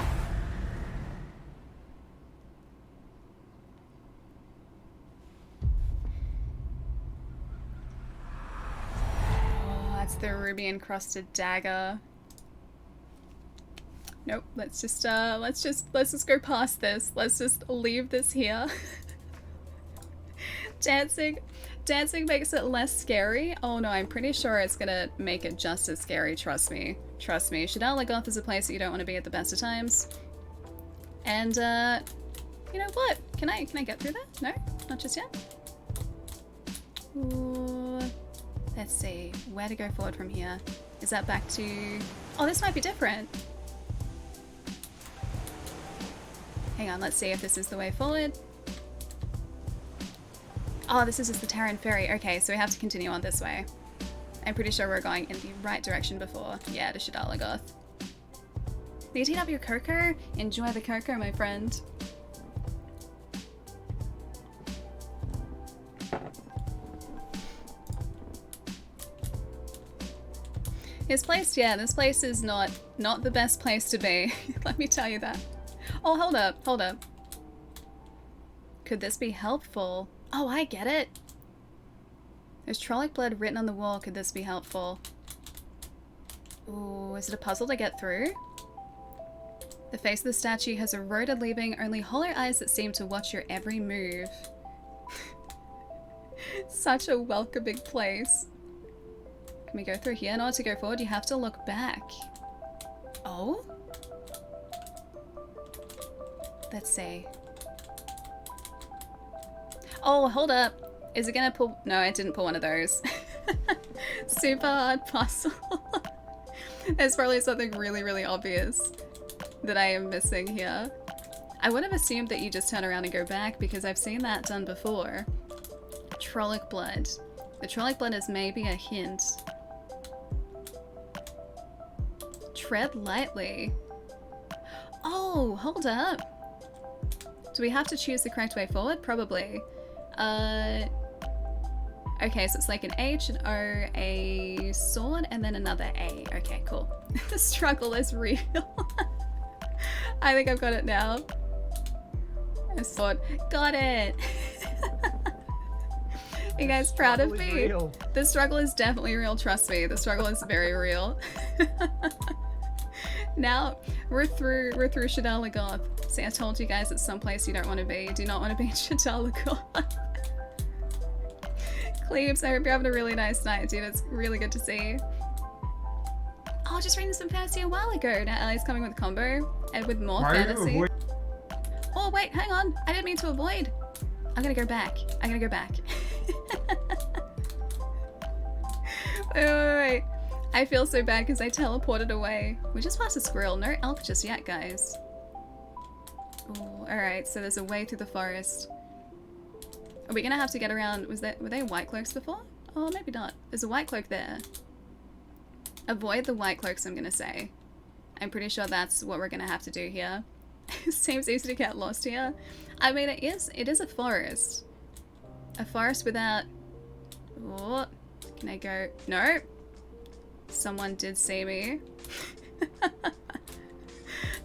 Oh, that's the ruby encrusted dagger. Nope, let's just go past this. Let's just leave this here. Dancing makes it less scary. Oh no, I'm pretty sure it's gonna make it just as scary, trust me. Trust me. Shadal Lagoth is a place that you don't want to be at the best of times. And you know what? Can I get through that? No? Not just yet? Ooh, let's see. Where to go forward from here? Is that back to... Oh, this might be different. Hang on, let's see if this is the way forward. Oh, this is just the Terran Ferry. Okay, so we have to continue on this way. I'm pretty sure we're going in the right direction before. Yeah, to Shadal Lagoth. Need to heat up your cocoa? Enjoy the cocoa, my friend. This place, yeah, this place is not the best place to be. Let me tell you that. Oh, hold up. Could this be helpful? Oh, I get it. There's Trolloc blood written on the wall. Could this be helpful? Ooh, is it a puzzle to get through? The face of the statue has eroded, leaving only hollow eyes that seem to watch your every move. Such a welcoming place. Can we go through here? In order to go forward, you have to look back. Oh? Let's see. Oh, hold up. Is it gonna pull? No, it didn't pull one of those. Super hard puzzle. There's probably something really, really obvious that I am missing here. I would have assumed that you just turn around and go back because I've seen that done before. Trolloc blood. The Trolloc blood is maybe a hint. Tread lightly. Oh, hold up. Do we have to choose the correct way forward? Probably. Okay, so it's like an H, an O, a sword, and then another A. Okay, cool. The struggle is real. I think I've got it now. A sword. Got it! You guys proud of me? Real. The struggle is definitely real, trust me. The struggle is very real. Now, we're through Shadal Lagoth. See, I told you guys it's someplace you don't want to be. You do not want to be in Shadal Lagoth. Cleaves, I hope you're having a really nice night, dude. It's really good to see. Oh, just reading some fantasy a while ago. Now Ellie's coming with a combo and with more Why are you fantasy. avoiding? Oh, wait, hang on. I didn't mean to avoid. I'm gonna go back. Wait. I feel so bad because I teleported away. We just passed a squirrel. No elk just yet, guys. Ooh, alright, so there's a way through the forest. Are we gonna have to get around? Were they white cloaks before? Oh, maybe not. There's a white cloak there. Avoid the white cloaks, I'm gonna say. I'm pretty sure that's what we're gonna have to do here. Seems easy to get lost here. I mean, it is a forest. A forest without... Oh, can I go? No. Someone did see me.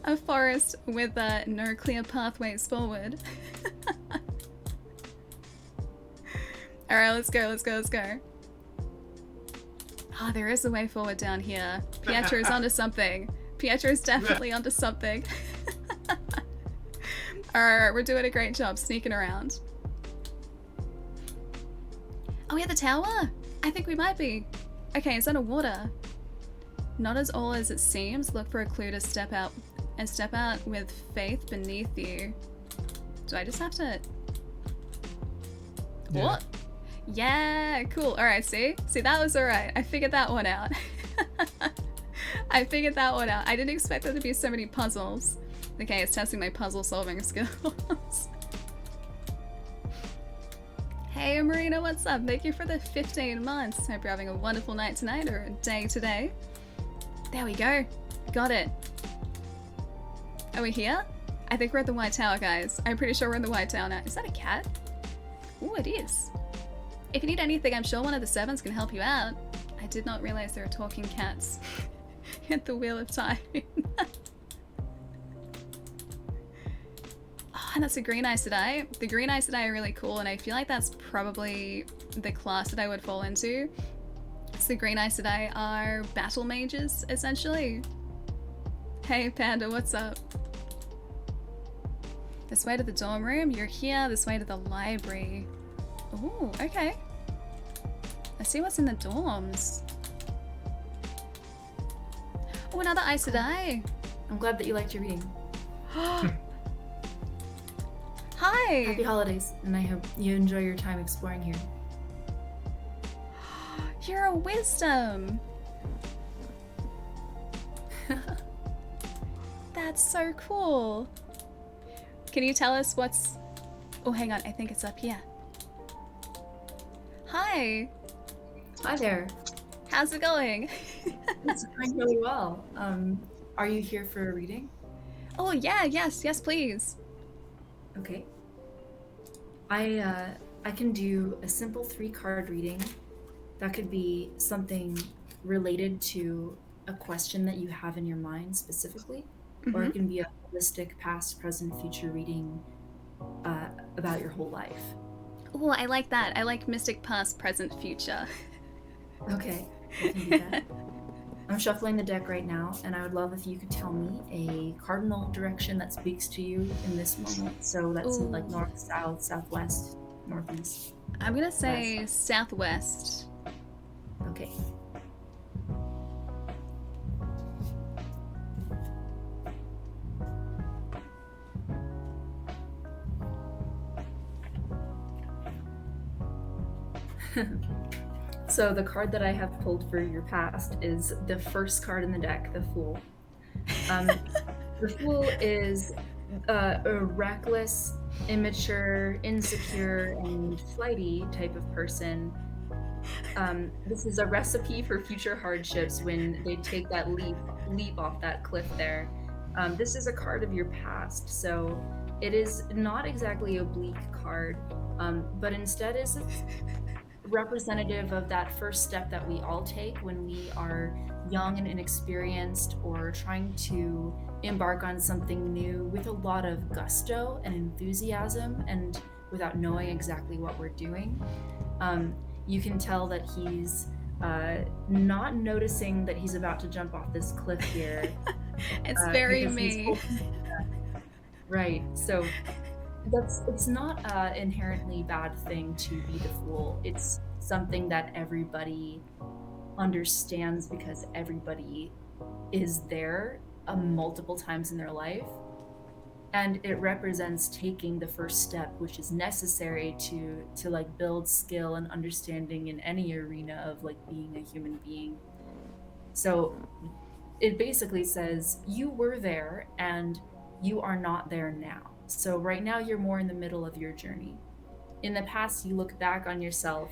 A forest with no clear pathways forward. Alright, let's go. Oh, there is a way forward down here. Pietro's onto something. Pietro's definitely onto something. Alright, we're doing a great job sneaking around. Oh, yeah, the tower? I think we might be. Okay, it's underwater. Not as all as it seems. Look for a clue to step out with faith beneath you. Do I just have to... Yeah. What? Yeah, cool. Alright, see? See, that was alright. I figured that one out. I figured that one out. I didn't expect there to be so many puzzles. Okay, it's testing my puzzle solving skills. Hey Marina, what's up? Thank you for the 15 months. Hope you're having a wonderful night tonight or a day today. There we go. Got it. Are we here? I think we're at the White Tower, guys. I'm pretty sure we're in the White Tower now. Is that a cat? Ooh, it is. If you need anything, I'm sure one of the servants can help you out. I did not realize there are talking cats at the Wheel of Time. Oh, and that's a Green Aes Sedai. The Green Aes Sedai are really cool, and I feel like that's probably the class that I would fall into. So the Green Aes Sedai are battle mages, essentially. Hey Panda, what's up? This way to the dorm room, you're here. This way to the library. Ooh, okay. Let's see what's in the dorms. Oh, another Aes Sedai. I'm glad that you liked your reading. Hi! Happy holidays, and I hope you enjoy your time exploring here. You're a wisdom! That's so cool. Can you tell us what's... Oh, hang on, I think it's up here. Hi! Hi there. How's it going? It's going really well. Are you here for a reading? Oh, yeah, yes, please. Okay. I can do a simple 3-card reading. That could be something related to a question that you have in your mind specifically, or it can be a holistic past, present, future reading about your whole life. Oh, I like that. I like mystic past, present, future. Okay, I can do that. I'm shuffling the deck right now, and I would love if you could tell me a cardinal direction that speaks to you in this moment. So that's Ooh. like north, south, southwest, northeast. I'm gonna say southwest. Okay. So the card that I have pulled for your past is the first card in the deck, the Fool. The Fool is a reckless, immature, insecure, and flighty type of person. This is a recipe for future hardships when they take that leap off that cliff there. This is a card of your past, so it is not exactly a bleak card, but instead is representative of that first step that we all take when we are young and inexperienced or trying to embark on something new with a lot of gusto and enthusiasm and without knowing exactly what we're doing. You can tell that he's not noticing that he's about to jump off this cliff here. It's very because me. Right, so it's not an inherently bad thing to be the Fool. It's something that everybody understands because everybody is there multiple times in their life, and it represents taking the first step, which is necessary to like build skill and understanding in any arena of like being a human being. So it basically says you were there and you are not there now. So right now you're more in the middle of your journey. In the past, you look back on yourself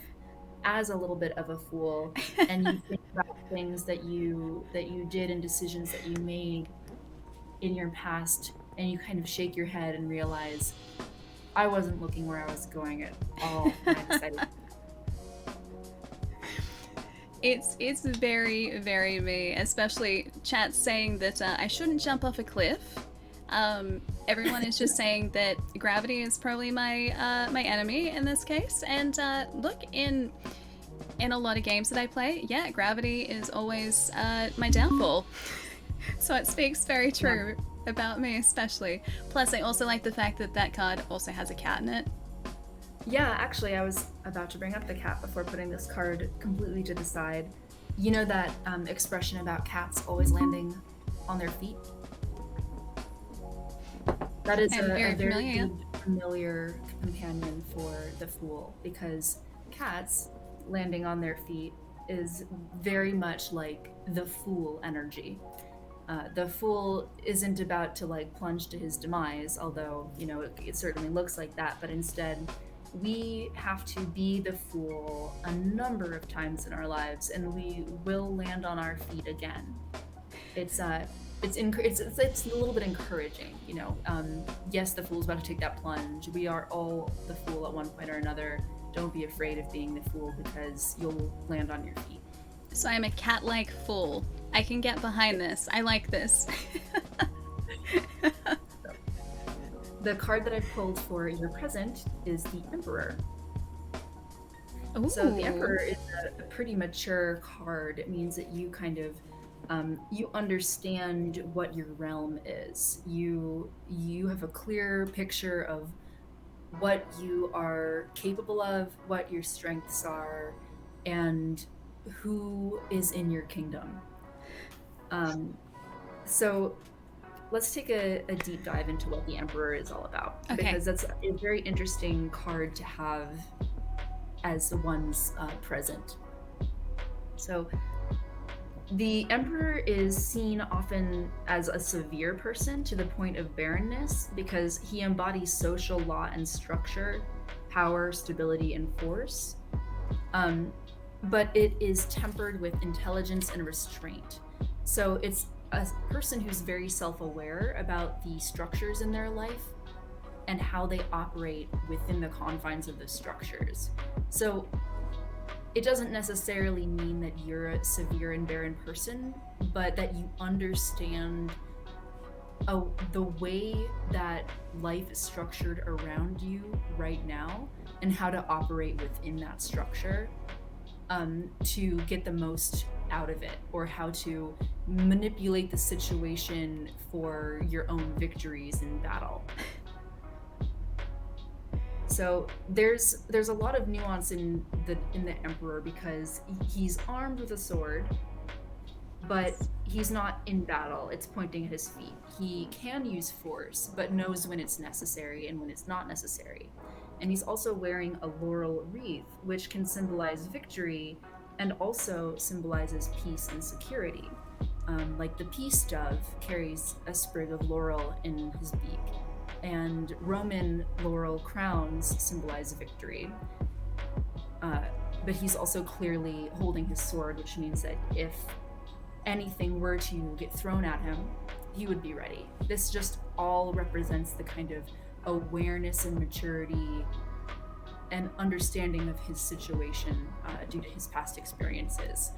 as a little bit of a fool, and you think about things that you did and decisions that you made in your past, and you kind of shake your head and realize, I wasn't looking where I was going at all when I decided. It's very, very me, especially chat saying that I shouldn't jump off a cliff. Everyone is just saying that gravity is probably my my enemy in this case, and look, in a lot of games that I play, yeah, gravity is always my downfall. So it speaks very true about me, especially. Plus, I also like the fact that that card also has a cat in it. Yeah, actually, I was about to bring up the cat before putting this card completely to the side. You know that expression about cats always landing on their feet? That is I'm a very very familiar, yeah. good, familiar companion for the Fool, because cats landing on their feet is very much like the Fool energy. The Fool isn't about to like plunge to his demise, although, you know, it certainly looks like that, but instead we have to be the Fool a number of times in our lives, and we will land on our feet again. It's a little bit encouraging, you know. Yes, the Fool's about to take that plunge. We are all the Fool at one point or another. Don't be afraid of being the Fool, because you'll land on your feet. So I'm a cat-like fool. I can get behind this. I like this. The card that I pulled for your present is the Emperor. Ooh. So the Emperor is a pretty mature card. It means that you kind of you understand what your realm is. You have a clear picture of what you are capable of, what your strengths are, and who is in your kingdom. So let's take a deep dive into what the Emperor is all about, Okay. because that's a very interesting card to have as the one's present. So the Emperor is seen often as a severe person to the point of barrenness, because he embodies social law and structure, power, stability, and force. But it is tempered with intelligence and restraint. So it's a person who's very self-aware about the structures in their life and how they operate within the confines of the structures. So it doesn't necessarily mean that you're a severe and barren person, but that you understand the way that life is structured around you right now and how to operate within that structure to get the most out of it, or how to manipulate the situation for your own victories in battle. So there's a lot of nuance in the Emperor, because he's armed with a sword, but he's not in battle. It's pointing at his feet. He can use force, but knows when it's necessary and when it's not necessary. And he's also wearing a laurel wreath, which can symbolize victory and also symbolizes peace and security. Like the peace dove carries a sprig of laurel in his beak, and Roman laurel crowns symbolize victory. But he's also clearly holding his sword, which means that if anything were to get thrown at him, he would be ready. This just all represents the kind of awareness and maturity and understanding of his situation due to his past experiences.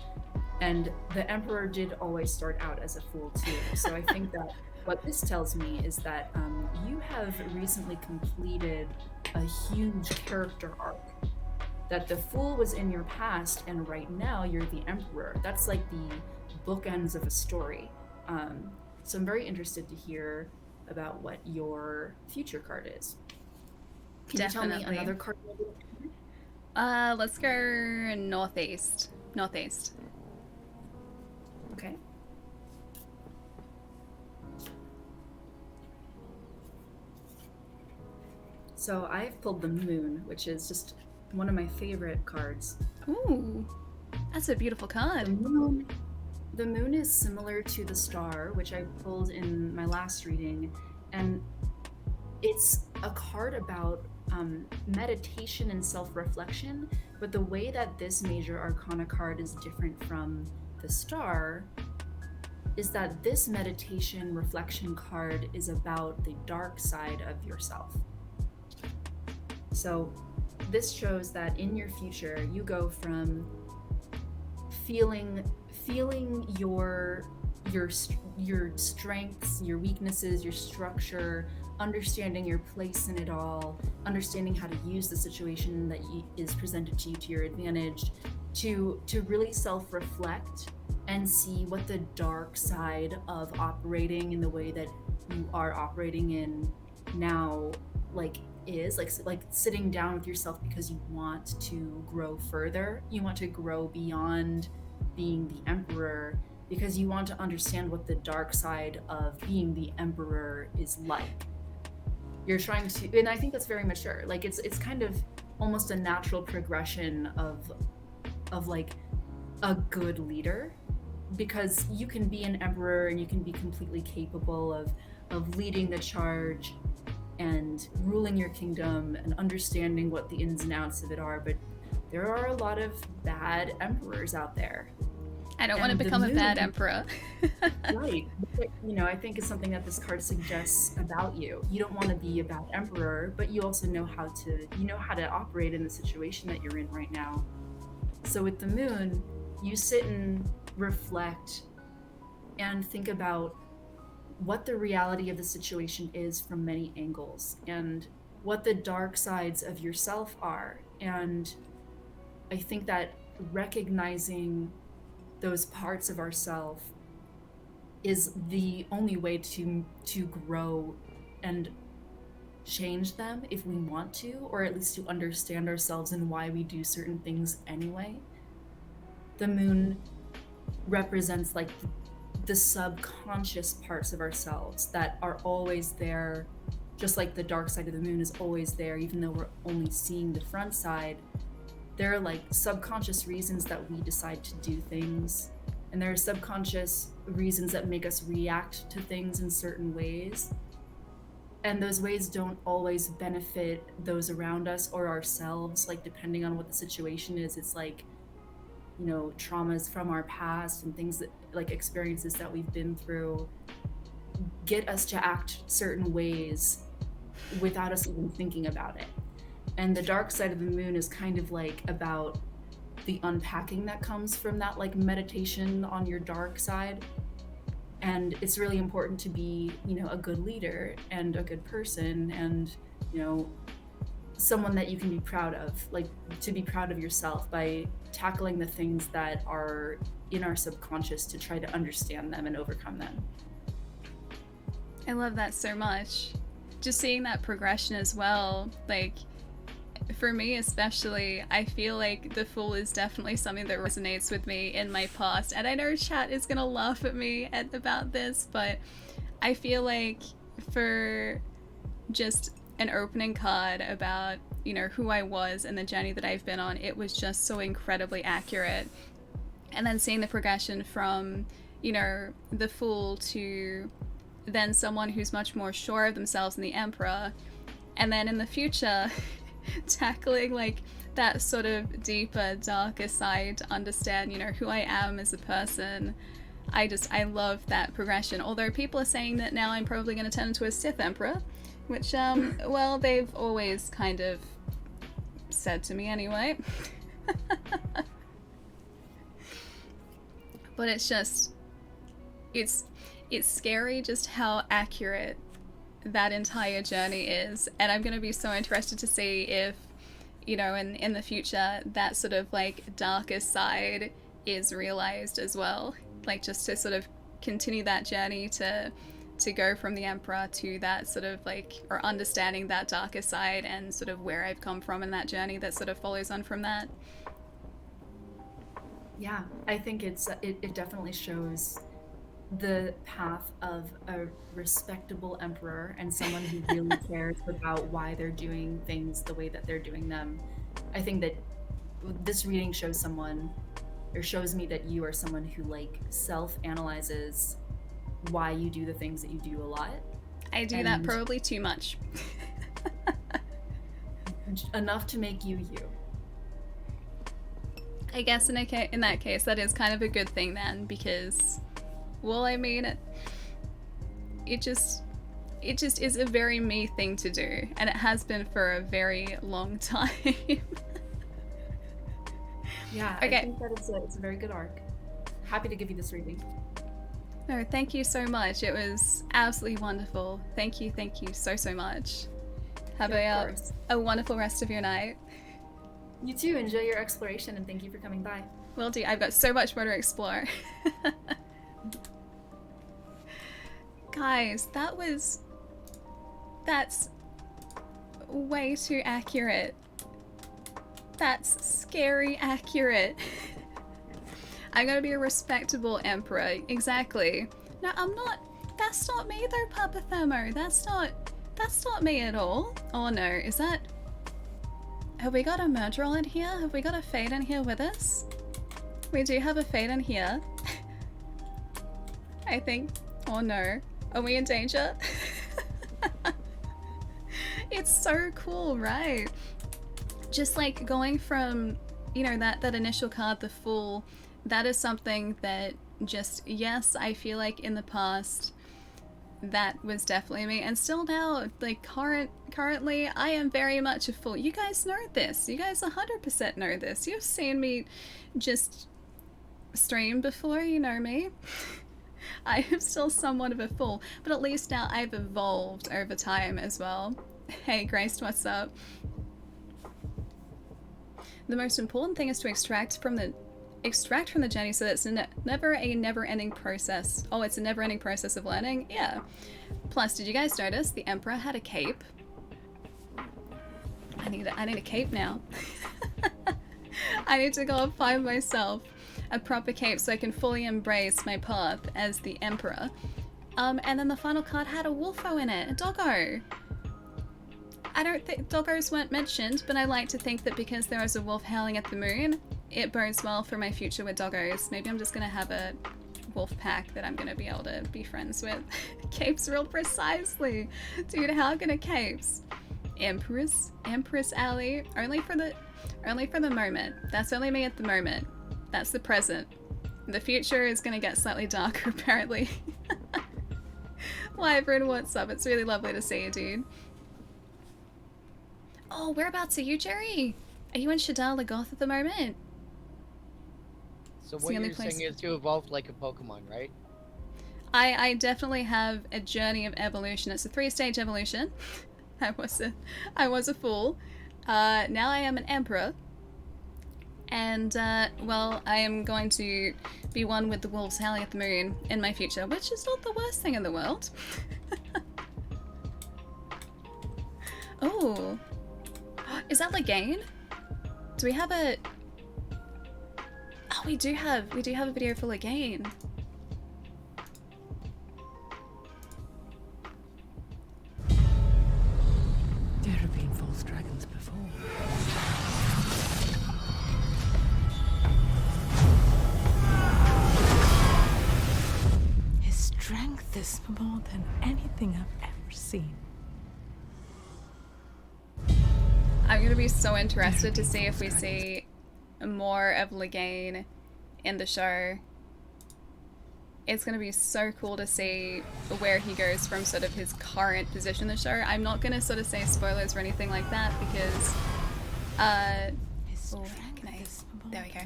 And the Emperor did always start out as a fool too. So I think that what this tells me is that you have recently completed a huge character arc. That the Fool was in your past, and right now you're the Emperor. That's like the bookends of a story. So I'm very interested to hear about what your future card is. Can you tell me Definitely. another card? Let's go northeast. Northeast. Okay. So I've pulled the Moon, which is just one of my favorite cards. Ooh, that's a beautiful card. The moon is similar to the star, which I pulled in my last reading, and it's a card about meditation and self-reflection, but the way that this major arcana card is different from the star is that this meditation reflection card is about the dark side of yourself. So this shows that in your future, you go from feeling your strengths, your weaknesses, your structure, understanding your place in it all, understanding how to use the situation that is presented to you to your advantage, to really self-reflect and see what the dark side of operating in the way that you are operating in now is like sitting down with yourself because you want to grow further. You want to grow beyond being the emperor because you want to understand what the dark side of being the emperor is like. You're trying to, and I think that's very mature. Like it's kind of almost a natural progression of like a good leader, because you can be an emperor and you can be completely capable of leading the charge and ruling your kingdom and understanding what the ins and outs of it are, but there are a lot of bad emperors out there. I don't want to become a bad emperor. Right. You know, I think it's something that this card suggests about you. You don't want to be a bad emperor, but you also know how to operate in the situation that you're in right now. So with the moon, you sit and reflect and think about what the reality of the situation is from many angles and what the dark sides of yourself are. And I think that recognizing those parts of ourselves is the only way to grow and change them if we want to, or at least to understand ourselves and why we do certain things anyway. The moon represents like the subconscious parts of ourselves that are always there, just like the dark side of the moon is always there, even though we're only seeing the front side. There are like subconscious reasons that we decide to do things, and there are subconscious reasons that make us react to things in certain ways. And those ways don't always benefit those around us or ourselves, like depending on what the situation is. It's like, you know, traumas from our past and things that, like experiences that we've been through, get us to act certain ways without us even thinking about it. And the dark side of the moon is kind of like about the unpacking that comes from that, like meditation on your dark side. And it's really important to be, you know, a good leader and a good person and, you know, someone that you can be proud of, like to be proud of yourself by tackling the things that are in our subconscious to try to understand them and overcome them. I love that so much. Just seeing that progression as well, like for me especially, I feel like the Fool is definitely something that resonates with me in my past, and I know chat is gonna laugh at me about this, but I feel like for just an opening card about, you know, who I was and the journey that I've been on, it was just so incredibly accurate. And then seeing the progression from, you know, the Fool to then someone who's much more sure of themselves in the Emperor, and then in the future tackling like that sort of deeper, darker side to understand, you know, who I am as a person. I love that progression. Although people are saying that now I'm probably going to turn into a Sith Emperor, which, well, they've always kind of said to me anyway. But it's just, it's scary just how accurate that entire journey is, and I'm going to be so interested to see if, you know, in the future that sort of like darker side is realized as well, like just to sort of continue that journey to go from the Emperor to that sort of like, or understanding that darker side and sort of where I've come from in that journey that sort of follows on from that. Yeah, I think it definitely shows the path of a respectable emperor and someone who really cares about why they're doing things the way that they're doing them. I think that this reading shows me that you are someone who like self-analyzes why you do the things that you do a lot. I do that probably too much. Enough to make you you. I guess in that case that is kind of a good thing then, because, well, I mean, it just is a very me thing to do, and it has been for a very long time. Yeah, okay. I think that it's a very good arc. Happy to give you this reading. No, thank you so much. It was absolutely wonderful. Thank you so much. Have a wonderful rest of your night. You too. Enjoy your exploration, and thank you for coming by. Will do. I've got so much more to explore. Guys, that's way too accurate. That's scary accurate. I'm gonna be a respectable emperor. Exactly. No, I'm not. That's not me though, Papa Thermo. That's not me at all. Oh no, is that... Have we got a murderer in here? Have we got a Fade in here with us? We do have a Fade in here. I think... Oh no. Are we in danger? It's so cool, right? Just like going from, you know, that initial card, the Fool, that is something that just, yes, I feel like in the past that was definitely me, and still now, like currently I am very much a Fool. You guys know this. You guys 100% know this. You've seen me just stream before, you know me. I am still somewhat of a Fool, but at least now I've evolved over time as well. Hey Grace, what's up? The most important thing is to extract from the journey, so that it's never a never-ending process. Oh, it's a never-ending process of learning? Yeah. Plus, did you guys notice the Emperor had a cape? I need a cape now. I need to go and find myself a proper cape so I can fully embrace my path as the Emperor. And then the final card had a wolfo in it, a doggo. I don't think doggos weren't mentioned, but I like to think that because there is a wolf howling at the moon, it bodes well for my future with doggos. Maybe I'm just gonna have a wolf pack that I'm gonna be able to be friends with. Capes real precisely. Dude, how gonna capes? Empress Alley. Only for the moment. That's only me at the moment. That's the present. The future is gonna get slightly darker apparently. Wyvern, what's up? It's really lovely to see you, dude. Oh, whereabouts are you, Jerry? Are you in Shadala Goth at the moment? So what you're saying is to evolve like a Pokemon, right? I definitely have a journey of evolution. It's a 3-stage evolution. I was a Fool. Now I am an Emperor. And, well, I am going to be one with the wolves howling at the moon in my future, which is not the worst thing in the world. Oh. Is that Legane? Do we have a... Oh, we do have a video for Legane. There have been false dragons before. His strength is more than anything I've ever seen. I'm gonna be so interested to see if we see more of Legane in the show. It's gonna be so cool to see where he goes from sort of his current position in the show. I'm not gonna sort of say spoilers or anything like that because, there we go.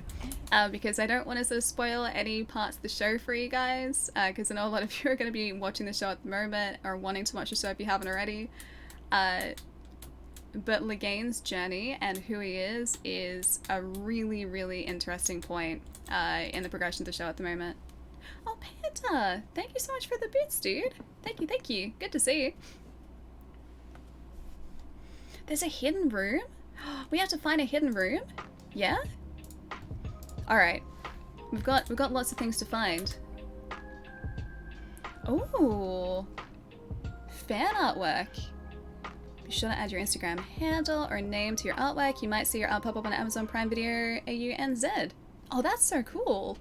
Because I don't want to sort of spoil any parts of the show for you guys, because I know a lot of you are going to be watching the show at the moment or wanting to watch the show if you haven't already. But Legane's journey and who he is a really, really interesting point in the progression of the show at the moment. Oh, Panda! Thank you so much for the bits, dude. Thank you. Good to see you. There's a hidden room? We have to find a hidden room? Yeah? Alright. We've got lots of things to find. Ooh. Fan artwork. Be sure to add your Instagram handle or name to your artwork. You might see your art pop up on Amazon Prime Video AUNZ. Oh, that's so cool.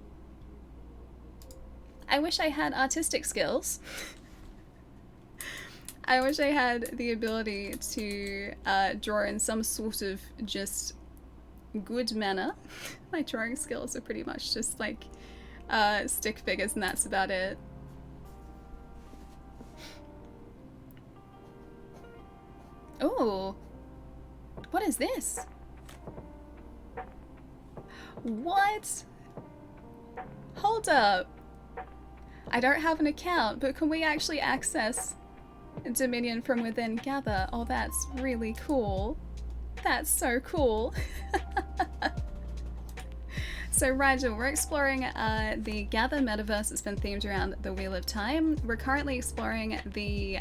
I wish I had artistic skills. I wish I had the ability to draw in some sort of just good manner. My drawing skills are pretty much just like stick figures and that's about it. Oh, what is this? What? Hold up. I don't have an account, but can we actually access Dominion from within Gather? Oh, that's really cool. That's so cool. So Rigel, we're exploring the Gather metaverse. It's been themed around the Wheel of Time. We're currently exploring the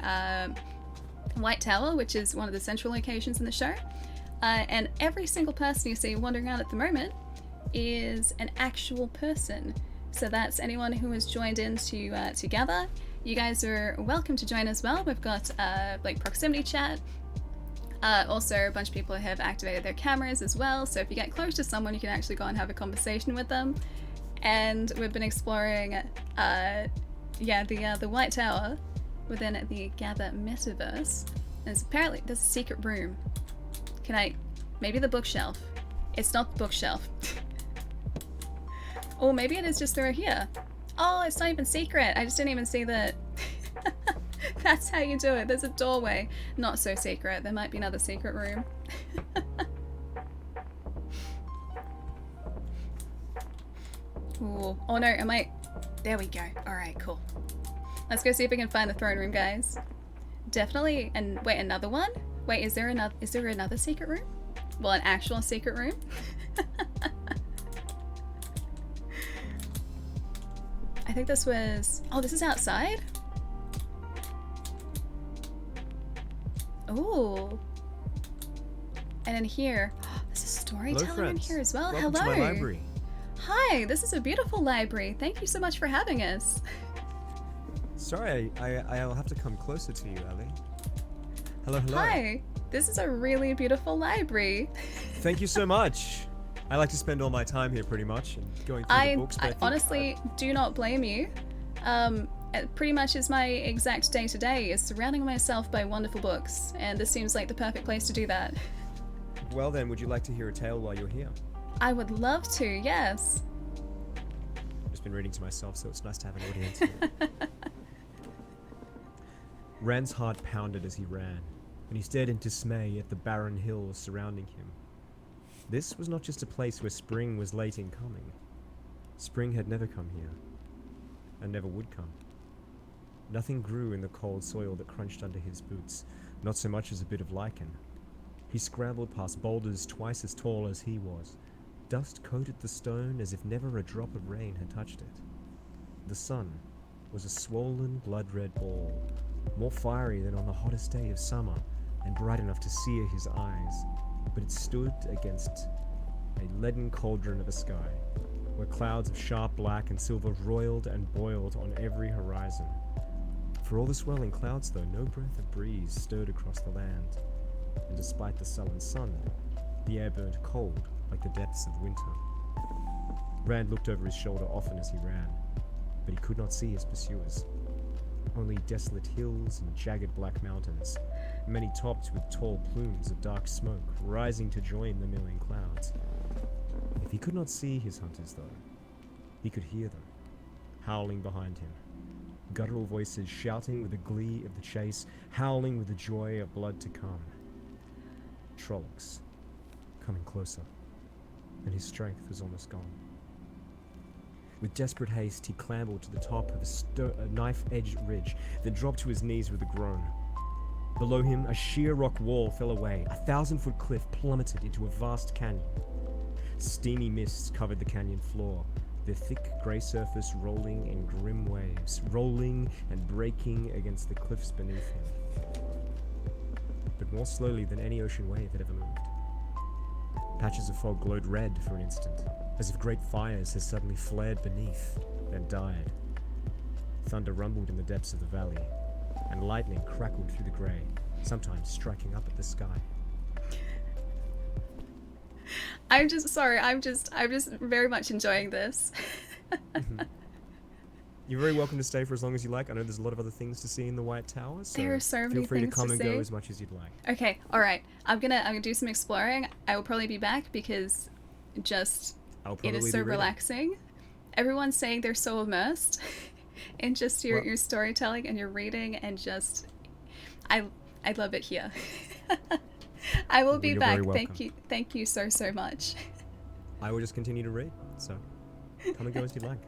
White Tower, which is one of the central locations in the show. And every single person you see wandering around at the moment is an actual person. So that's anyone who has joined in to Gather. You guys are welcome to join as well. We've got like proximity chat. Also, a bunch of people have activated their cameras as well, so if you get close to someone, you can actually go and have a conversation with them. And we've been exploring, the White Tower within the Gather metaverse. There's a secret room. Maybe the bookshelf. It's not the bookshelf. Or maybe it is just through here. Oh, it's not even secret. I just didn't even see that. That's how you do it. There's a doorway. Not so secret. There might be another secret room. Ooh. Oh no, there we go. Alright, cool. Let's go see if we can find the throne room, guys. Definitely. And wait, another one? Wait, is there another secret room? Well, an actual secret room? I think this was... Oh, this is outside? Oh. And in here, there's a storyteller in here as well. Welcome to my library. Hi, this is a beautiful library. Thank you so much for having us. Sorry, I'll have to come closer to you, Ellie. Hello. Hi, this is a really beautiful library. Thank you so much. I like to spend all my time here pretty much, and going through the books. But I honestly do not blame you. It pretty much is my exact day-to-day, is surrounding myself by wonderful books, and this seems like the perfect place to do that. Well then, would you like to hear a tale while you're here? I would love to, yes. I've just been reading to myself, so it's nice to have an audience here. Rand's heart pounded as he ran, and he stared in dismay at the barren hills surrounding him. This was not just a place where spring was late in coming. Spring had never come here, and never would come. Nothing grew in the cold soil that crunched under his boots, not so much as a bit of lichen. He scrambled past boulders twice as tall as he was. Dust coated the stone as if never a drop of rain had touched it. The sun was a swollen, blood-red ball, more fiery than on the hottest day of summer, and bright enough to sear his eyes, but it stood against a leaden cauldron of a sky, where clouds of sharp black and silver roiled and boiled on every horizon. For all the swirling clouds, though, no breath of breeze stirred across the land, and despite the sullen sun, the air burned cold like the depths of winter. Rand looked over his shoulder often as he ran, but he could not see his pursuers. Only desolate hills and jagged black mountains, many topped with tall plumes of dark smoke rising to join the milling clouds. If he could not see his hunters, though, he could hear them, howling behind him. Guttural voices shouting with the glee of the chase, howling with the joy of blood to come. Trollocs, coming closer, and his strength was almost gone. With desperate haste, he clambered to the top of a knife-edged ridge, then dropped to his knees with a groan. Below him, a sheer rock wall fell away. A 1,000-foot cliff plummeted into a vast canyon. Steamy mists covered the canyon floor, their thick grey surface rolling in grim waves, rolling and breaking against the cliffs beneath him. But more slowly than any ocean wave had ever moved. Patches of fog glowed red for an instant, as if great fires had suddenly flared beneath, then died. Thunder rumbled in the depths of the valley, and lightning crackled through the grey, sometimes striking up at the sky. I'm just very much enjoying this. You're very welcome to stay for as long as you like. I know there's a lot of other things to see in the White Tower, so there are so many feel free to things come to and see. go as much as you'd like. Okay, alright. I'm gonna do some exploring. I will probably be back because it is so relaxing. Everyone's saying they're so immersed in just your storytelling and your reading, and just I love it here. I will be back. Thank you so much. I will just continue to read, so come and go as you like.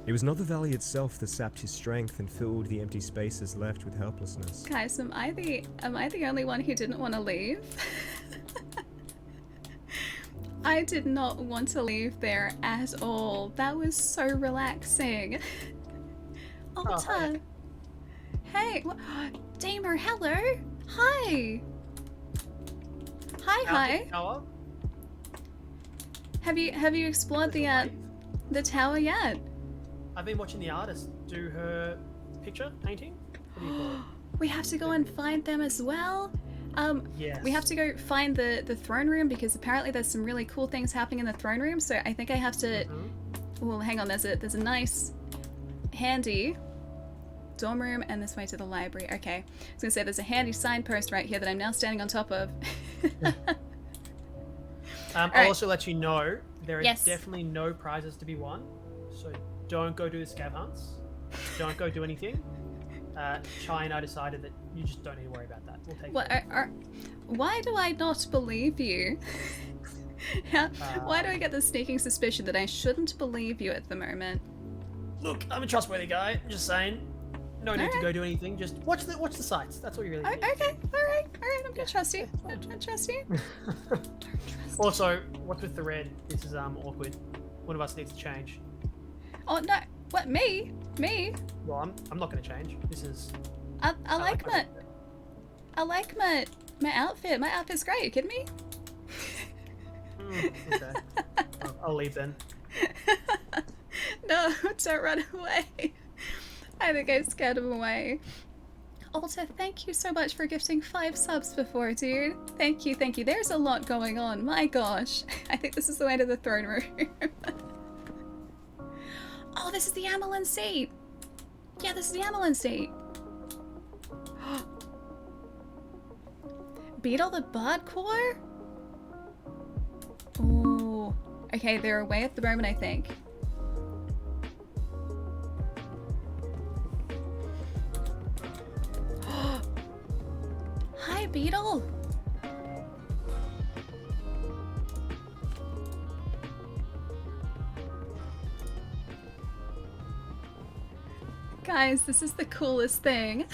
It was not the valley itself that sapped his strength and filled the empty spaces left with helplessness. Guys, am I the only one who didn't want to leave? I did not want to leave there at all. That was so relaxing. Alta. Hey. Damer, hello. Hi. Hi. Tower? Have you explored the tower yet? I've been watching the artist do her picture painting. What do you call it? We have to go and find them as well. Yes. We have to go find the throne room because apparently there's some really cool things happening in the throne room. So I think I have to. Well, hang on. There's a nice, handy dorm room and this way to the library. Okay, I was gonna say there's a handy signpost right here that I'm now standing on top of. I'll also let you know there is Yes. definitely no prizes to be won, so don't go do the scav hunts. Don't go do anything. Chai and I decided that you just don't need to worry about that. We'll take What? it. Why do I not believe you? Why do I get the sneaking suspicion that I shouldn't believe you at the moment? Look, I'm a trustworthy guy. Just saying. No need to go do anything. Just watch the sites. That's all you really need. Okay, all right. I'm gonna trust you. I trust you. Also, what's with the red? This is awkward. One of us needs to change. Oh no! What, me? Me? Well, I'm not going to change. This is. I like my outfit. My outfit's great. You kidding me? Okay. I'll leave then. No, don't run away. I think I scared him away. Alta, thank you so much for gifting 5 subs before, dude. Thank you. There's a lot going on. My gosh. I think this is the way to the throne room. Oh, this is the Amelin seat. Yeah, this is the Amelin seat. Beetle the Bud Core? Ooh. Okay, they're away at the moment, I think. Hi, Beetle. Guys, this is the coolest thing.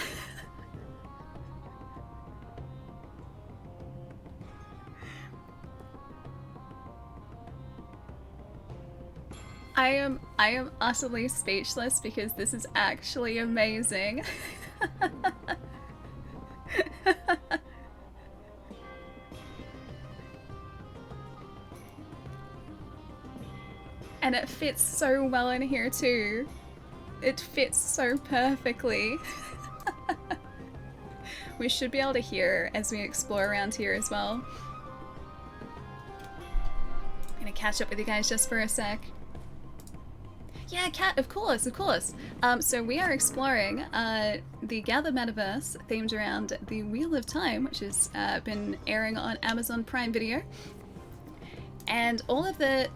I am utterly speechless because this is actually amazing. And it fits so well in here too. It fits so perfectly. We should be able to hear as we explore around here as well. I'm gonna catch up with you guys just for a sec. Yeah, Cat, of course. So we are exploring the Gather Metaverse themed around the Wheel of Time, which has been airing on Amazon Prime Video. And all of the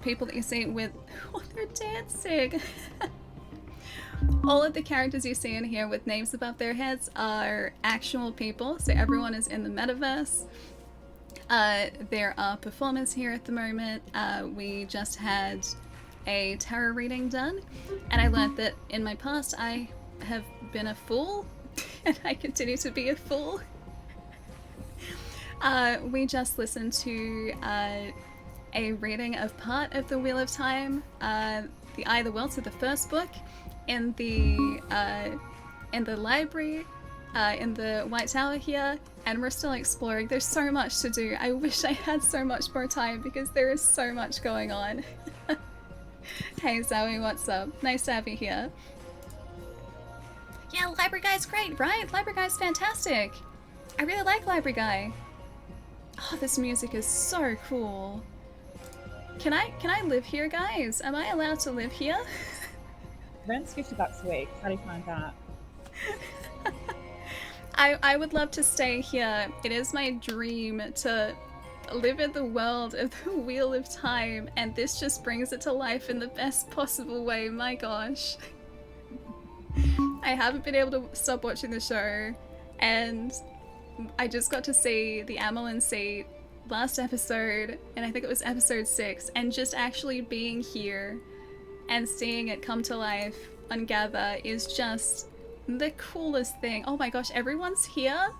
people that you see with... Oh, they're dancing! All of the characters you see in here with names above their heads are actual people, so everyone is in the metaverse. There are performers here at the moment. We just had a tarot reading done, and I learned that in my past I have been a fool, and I continue to be a fool. We just listened to a reading of part of the Wheel of Time, the Eye of the World, so the first book, in the library, in the White Tower here, and we're still exploring. There's so much to do. I wish I had so much more time because there is so much going on. Hey Zoe, what's up? Nice to have you here. Yeah, Library Guy's great, right? Library Guy's fantastic. I really like Library Guy. Oh, this music is so cool. Can I live here, guys? Am I allowed to live here? Rent's $50 a week. How do you find that? I would love to stay here. It is my dream to live in the world of the Wheel of Time, and this just brings it to life in the best possible way. My gosh. I haven't been able to stop watching the show, and I just got to see the Amelin seat last episode, and I think it was episode 6, and just actually being here and seeing it come to life on Gather is just the coolest thing. Oh my gosh, everyone's here?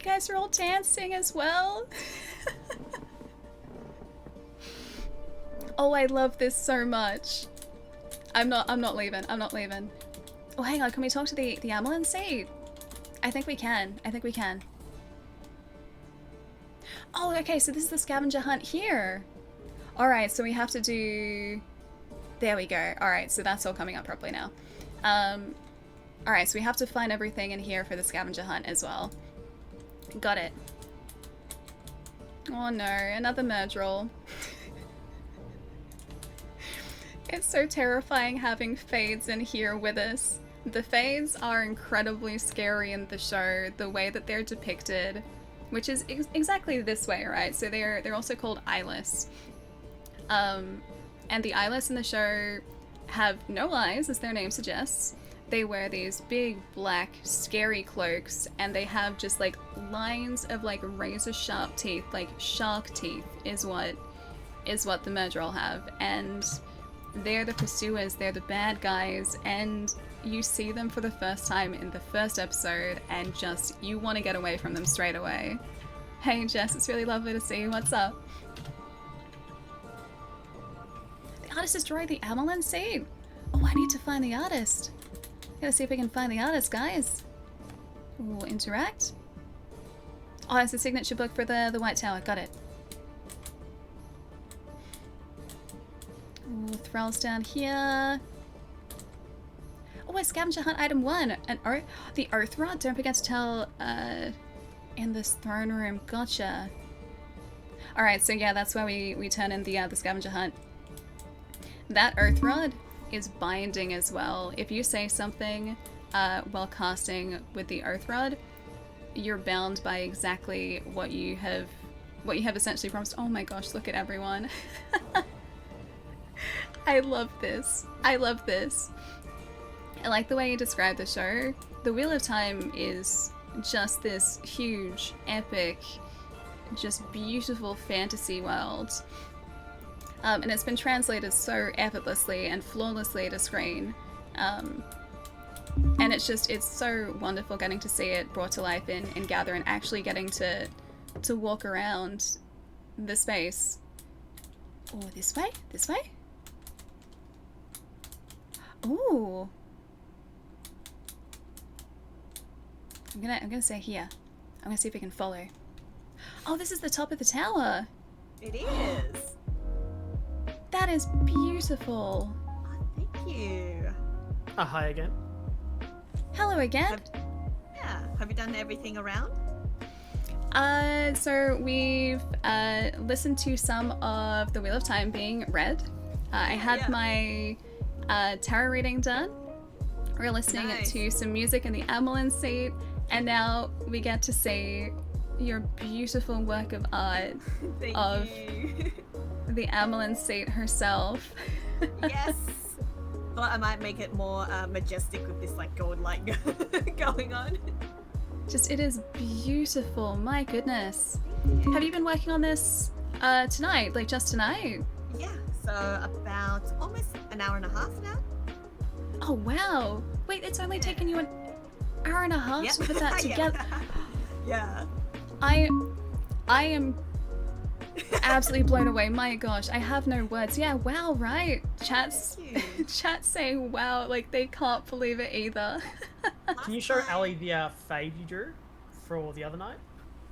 guys are all dancing as well. Oh, I love this so much. I'm not leaving. I'm not leaving. Oh, hang on. Can we talk to the Amelin Seed? I think we can. I think we can. Oh, okay. So this is the scavenger hunt here. All right. So we have to do... There we go. All right. So that's all coming up properly now. All right. So we have to find everything in here for the scavenger hunt as well. Got it. Oh no, another merge roll. It's so terrifying having Fades in here with us. The Fades are incredibly scary in the show, the way that they're depicted, which is exactly this way, right? So they're also called eyeless. And the eyeless in the show have no eyes, as their name suggests. They wear these big, black, scary cloaks, and they have just like lines of like razor sharp teeth, like shark teeth is what the Murderall have. And they're the pursuers, they're the bad guys, and you see them for the first time in the first episode, and just, you want to get away from them straight away. Hey Jess, it's really lovely to see you. What's up? The artist destroyed the Amelin Seed. Oh, I need to find the artist. Gotta see if we can find the artist, guys. Ooh, interact. Oh, it's a signature book for the White Tower. Got it. Ooh, Thrall's down here. Oh, a scavenger hunt item 1. The Oath Rod. Don't forget to tell in this throne room. Gotcha. All right, so yeah, that's where we turn in the scavenger hunt. That Oath Rod is binding as well. If you say something while casting with the Oath Rod, you're bound by exactly what you have essentially promised. Oh my gosh, look at everyone. I love this. I love this. I like the way you describe the show. The Wheel of Time is just this huge, epic, just beautiful fantasy world. And it's been translated so effortlessly and flawlessly to screen. And it's so wonderful getting to see it brought to life in Gather, and actually getting to walk around the space. Oh, this way? This way? Ooh. I'm gonna say here. I'm gonna see if we can follow. Oh, this is the top of the tower. It is. That is beautiful. Oh, thank you. Hi again. Hello again. Have you done everything around? So we've listened to some of the Wheel of Time being read. I had my tarot reading done. We're listening to some music in the Amelin Seat, and now we get to see your beautiful work of art of you. The Amelin Seat herself. Yes. Thought I might make it more majestic with this like gold light going on. Just, it is beautiful. My goodness. Have you been working on this tonight? Like just tonight? Yeah. So about almost an hour and a half now. Oh wow. Wait, it's only taken you an hour and a half to put that together. Yeah. I am absolutely blown away. My gosh, I have no words. Yeah, wow, right? Chat's saying wow, like they can't believe it either. Can you show Ali the fade you drew for the other night?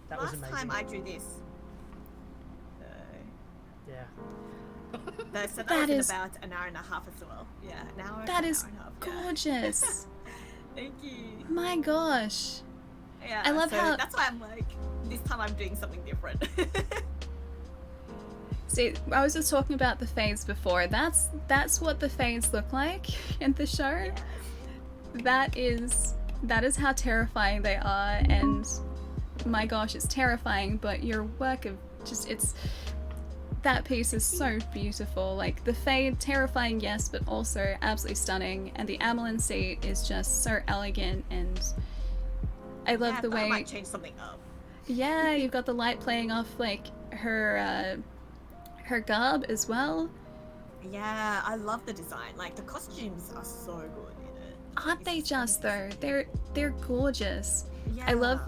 That was amazing. Last time I drew this. Yeah. So that was about an hour and a half as well. Yeah, an hour. That is hour and a half, gorgeous. Thank you. My gosh. Yeah, I love how that's why I'm like, this time I'm doing something different. See, I was just talking about the fades before. That's what the fades look like in the show. That is how terrifying they are, and my gosh, it's terrifying, but your work of that piece is so beautiful. Like the fade, terrifying, yes, but also absolutely stunning, and the Amelin Seat is just so elegant, and I love the way I might change something up. Yeah, you've got the light playing off like her garb as well. Yeah, I love the design. Like the costumes are so good in it. Aren't they just though? They're gorgeous. Yeah. I love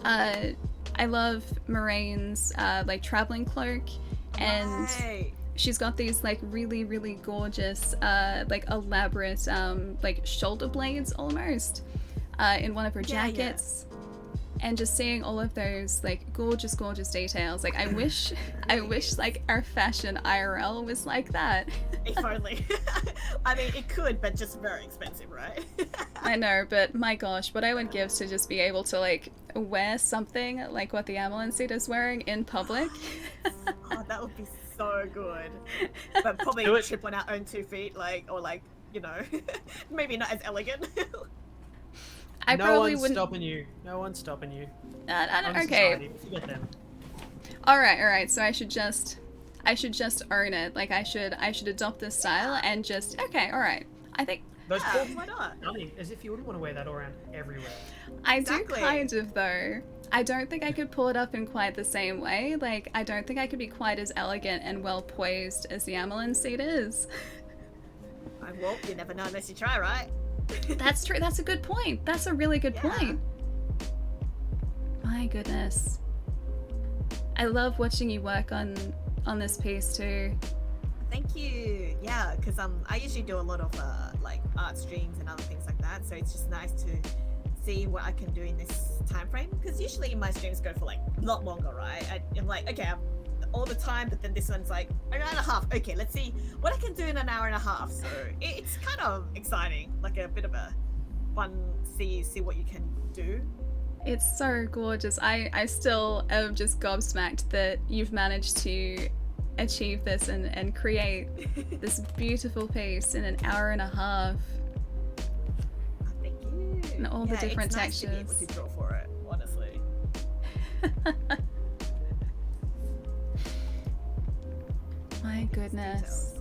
I love Moraine's like traveling cloak, and Right. she's got these like really really gorgeous like elaborate like shoulder blades almost in one of her Yeah, yeah. jackets. And just seeing all of those like gorgeous details, like I wish like our fashion IRL was like that. If only. I mean, it could, but just very expensive, right? I know, but my gosh, what I would give to just be able to like wear something like what the Amelin suit is wearing in public. Oh, that would be so good. But probably Do it. trip on our own 2 feet, like, or like, you know, maybe not as elegant. I no probably one's wouldn't. stopping you. No one's stopping you. I don't, Honor okay. society, forget them. All right. So I should just own it. Like I should adopt this style and just okay. All right. I think Those Yeah, poor why not? Dummy, as if you wouldn't want to wear that around everywhere. I Exactly. do kind of though. I don't think I could pull it up in quite the same way. Like I don't think I could be quite as elegant and well poised as the Amelin seat is. Well, you never know unless you try, right? That's true. That's a good point. That's a really good Yeah. point. My goodness. I love watching you work on this piece too. Thank you. Yeah, because I usually do a lot of like art streams and other things like that, so it's just nice to see what I can do in this time frame. Because usually my streams go for like a lot longer, right? I'm like, okay, I'm all the time, but then this one's like an hour and a half. Okay, let's see what I can do in an hour and a half. So it's kind of exciting, like a bit of a fun see what you can do. It's so gorgeous. I still am just gobsmacked that you've managed to achieve this and create this beautiful piece in an hour and a half. Thank you. And all the different it's nice to be able textures. to draw for it, honestly. My goodness.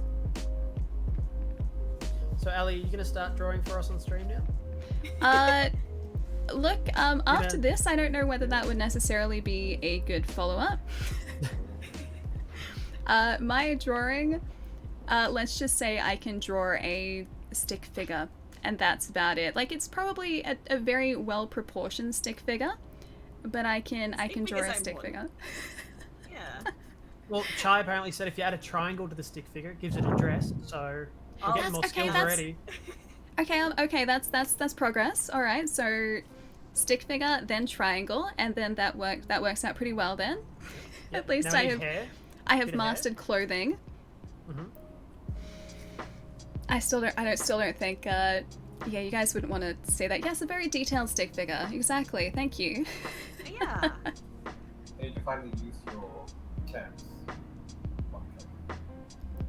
So, Ali, are you going to start drawing for us on stream now? Look, after know- this, I don't know whether that would necessarily be a good follow-up. My drawing, let's just say I can draw a stick figure, and that's about it. Like, it's probably a very well-proportioned stick figure, but I can draw figures a are stick important. figure. Yeah. Well, Chai apparently said if you add a triangle to the stick figure, it gives it a dress. So we're getting more skills already. Okay, that's progress. All right, so stick figure, then triangle, and then that works out pretty well then. Yep, At least now I we have need hair. I have Bit of hair. mastered clothing. Mhm. I still don't think yeah, you guys wouldn't want to say that. Yes, a very detailed stick figure. Exactly. Thank you. Yeah. Did you finally use your chance?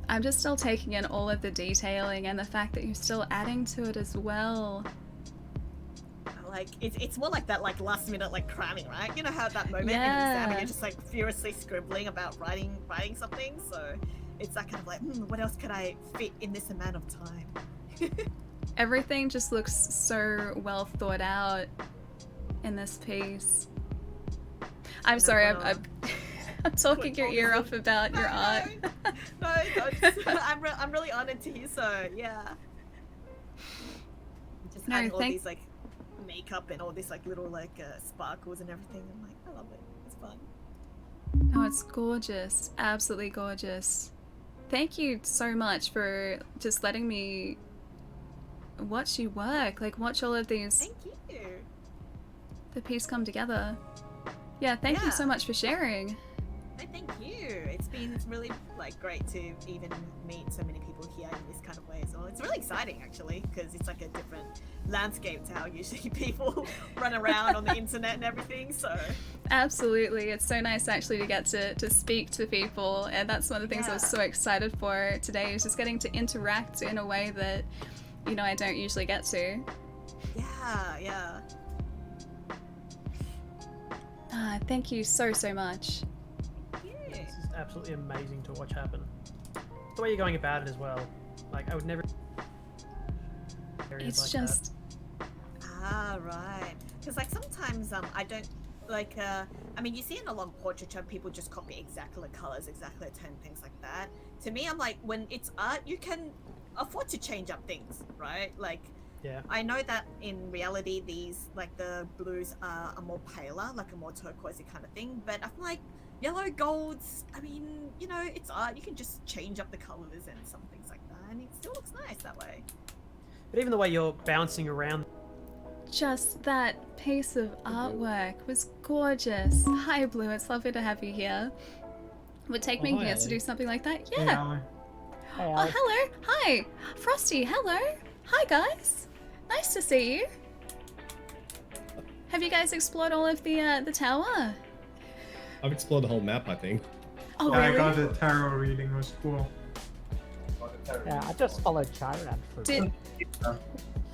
I'm just still taking in all of the detailing and the fact that you're still adding to it as well. Like it's more like that, like last minute like cramming, right? You know how at that moment in the exam Yeah. you're just like furiously scribbling about writing something. So it's that kind of like, what else could I fit in this amount of time? Everything just looks so well thought out in this piece. I'm sorry, I'm talking your ear off about your art. No, I'm really honored to hear so. Yeah. Just No, adding all thank- these like makeup and all these like little like sparkles and everything. I'm like, I love it. It's fun. Oh, it's gorgeous. Absolutely gorgeous. Thank you so much for just letting me watch you work. Like, watch all of these, Thank you. the piece come together. Yeah, thank you so Yeah. much for sharing. No, thank you. It's been really like great to even meet so many people here in this kind of way as well. It's really exciting actually because it's like a different landscape to how usually people run around on the internet and everything. So Absolutely. It's so nice actually to get to speak to people, and that's one of the things I was so excited for today, is just getting to interact in a way that, you know, I don't usually get to. yeah. Thank you so much. This is absolutely amazing to watch happen. The way you're going about it as well. Like, I would never. It's like just Right. Because like sometimes I don't like I mean you see in a lot of portraiture people just copy exactly the colors, exactly the tone, things like that. To me, I'm like, when it's art, you can afford to change up things, right? Like Yeah. I know that in reality, these like the blues are more paler, like a more turquoisey kind of thing. But I feel like yellow golds. I mean, you know, it's art. You can just change up the colors and some things like that, and it still looks nice that way. But even the way you're bouncing around. Just that piece of artwork was gorgeous. Hi, Blue. It's lovely to have you here. Would take me hi, years to Ali. do something like that. Hey, Yeah. Ali. Oh, hello. Hi. Frosty, hello. Hi, guys. Nice to see you. Have you guys explored all of the tower? I've explored the whole map, I think. Oh, Yeah, really? I got the tarot reading. It was cool. Yeah, I just followed Chai around for a Did,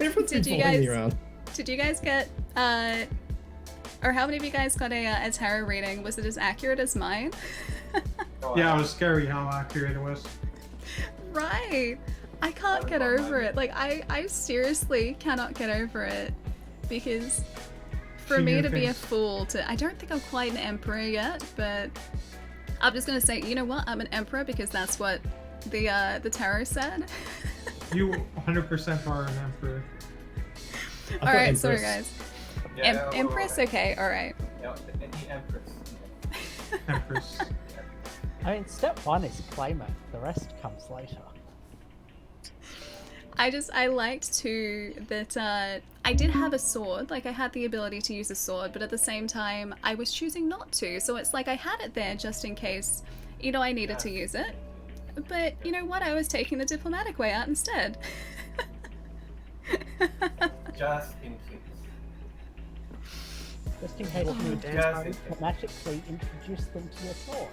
Everyone's been did you following me guys around. did you guys get or how many of you guys got a tarot reading? Was it as accurate as mine? Yeah, it was scary how accurate it was. Right. I can't get over it. Like I seriously cannot get over it because for She me knew to be a things. fool to I don't think I'm quite an emperor yet, but I'm just gonna say, you know what? I'm an emperor because that's what the tarot said. You 100% are an emperor. All right, sorry guys. Empress, okay, all right. Empress. I mean, step one is claim it. The rest comes later. I liked too that I did have a sword, like I had the ability to use a sword, but at the same time I was choosing not to, so it's like I had it there just in case, you know, I needed to use it. But you know what, I was taking the diplomatic way out instead. Just in case. Just in case you diplomatically introduce them to your sword.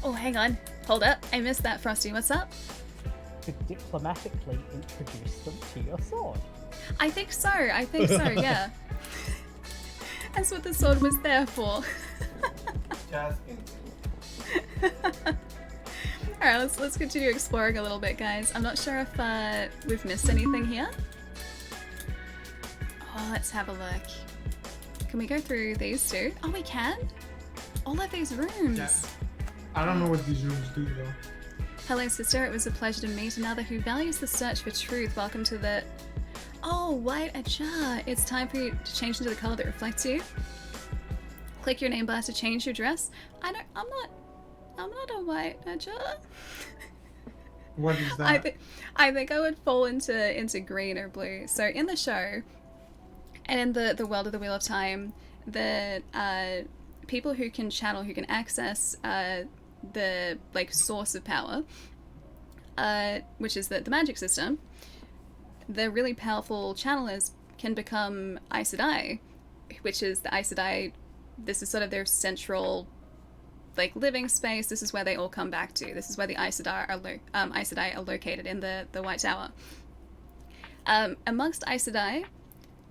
Oh, hang on. Hold up. I missed that, Frosty. What's up? To diplomatically introduce them to your sword. I think so, yeah. That's what the sword was there for. Just in case. Alright, let's continue exploring a little bit, guys. I'm not sure if we've missed anything here. Oh, let's have a look. Can we go through these two? Oh, we can? All of these rooms. Yeah. I don't know what these rooms do though. Hello, sister. It was a pleasure to meet another who values the search for truth. Welcome to the... Oh, white ajar. It's time for you to change into the color that reflects you. Click your name bar to change your dress. I'm not a white ajar. What is that? I think I would fall into green or blue. So in the show, and in the world of the Wheel of Time, the people who can channel, who can access the like source of power, which is the magic system, the really powerful channelers can become Aes Sedai, which is the Aes Sedai. This is sort of their central like living space. This is where they all come back to. This is where the Aes Sedai are located in the White Tower. Amongst Aes Sedai,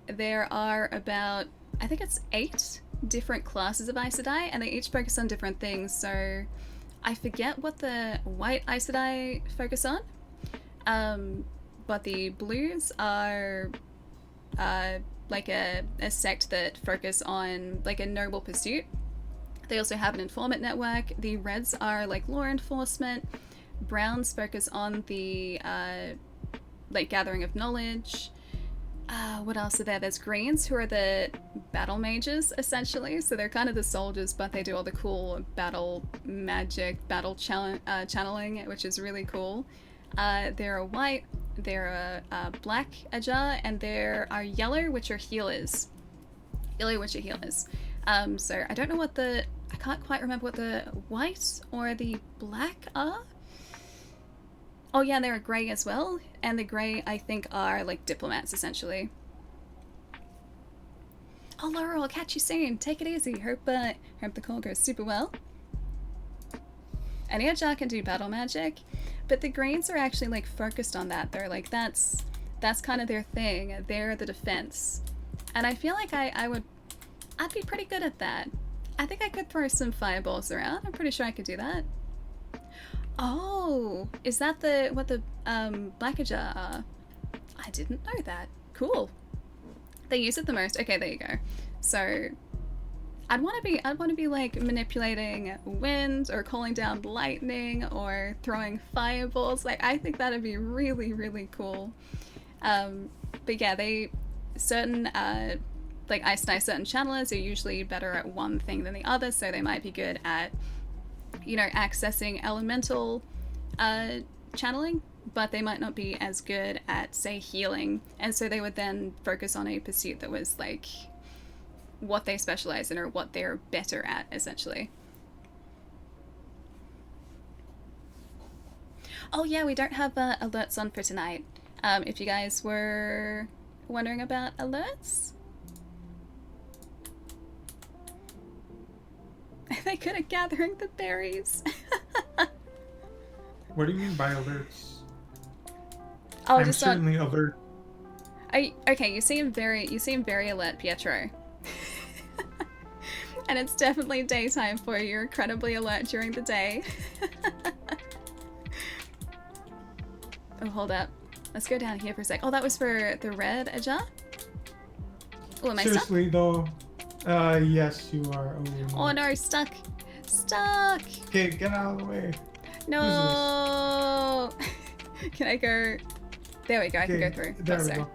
there are about, I think it's 8 different classes of Aes Sedai, and they each focus on different things. So I forget what the white Aes Sedai focus on, but the blues are like a sect that focus on like a noble pursuit. They also have an informant network. The reds are like law enforcement. Browns focus on the like gathering of knowledge. What else are there? There's greens, who are the battle mages, essentially. So they're kind of the soldiers, but they do all the cool battle magic, battle channeling, which is really cool. There are white, there are black ajar, and there are yellow, which are healers. Yellow, which are healers. So I don't know what I can't quite remember what the white or the black are. Oh yeah, there are grey as well, and the grey I think are like diplomats essentially. Oh Laura, I'll catch you soon. Take it easy. Hope the call goes super well. Any ajar can do battle magic, but the greens are actually like focused on that. They're like that's kind of their thing. They're the defense, and I feel like I'd be pretty good at that. I think I could throw some fireballs around. I'm pretty sure I could do that. Oh, is that what the black ajar are? I didn't know that. Cool. They use it the most. Okay, there you go. So I'd want to be like manipulating wind or calling down lightning or throwing fireballs. Like I think that'd be really, really cool. But yeah, certain like Ice and Ice, certain channelers are usually better at one thing than the other, so they might be good at, you know, accessing elemental channeling, but they might not be as good at, say, healing, and so they would then focus on a pursuit that was like what they specialize in or what they're better at, essentially. Oh yeah, we don't have alerts on for tonight. If you guys were wondering about alerts. They good at gathering the berries. What do you mean by alerts? Oh, I'm just certainly alert. Okay, you seem very alert, Pietro. And it's definitely daytime for you. You're incredibly alert during the day. Oh, hold up. Let's go down here for a sec. Oh, that was for the red Aja? Oh, am I stuck? Seriously though, yes you are. Oh no, stuck. Stuck. Okay, get out of the way. No. Can I go? There we go. I can go through. There we go.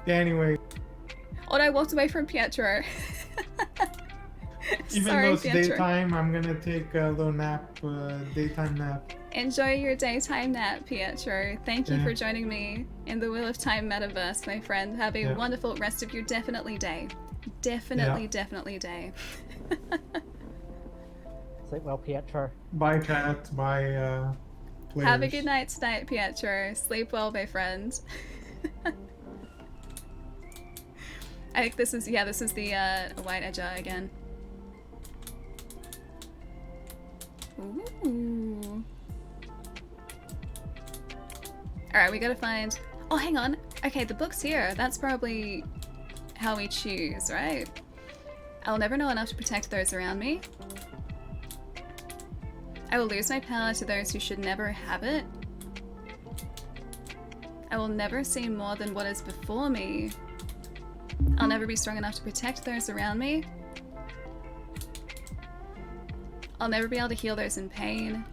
Yeah, anyway. Oh no, I walked away from Pietro. Even Sorry, though it's Pietro. daytime, I'm gonna take a little nap, daytime nap. Enjoy your daytime nap, Pietro. Thank you Yeah. for joining me in the Wheel of Time metaverse, my friend. Have a Yeah. wonderful rest of your definitely day. Definitely, Yeah. definitely day. Sleep well, Pietro. Bye, chat. Bye, players. Have a good night tonight, Pietro. Sleep well, my friend. I think this is the white Aja again. Ooh. Alright, we gotta find... Oh, hang on. Okay, the book's here. That's probably how we choose, right? I'll never know enough to protect those around me. I will lose my power to those who should never have it. I will never see more than what is before me. I'll never be strong enough to protect those around me. I'll never be able to heal those in pain.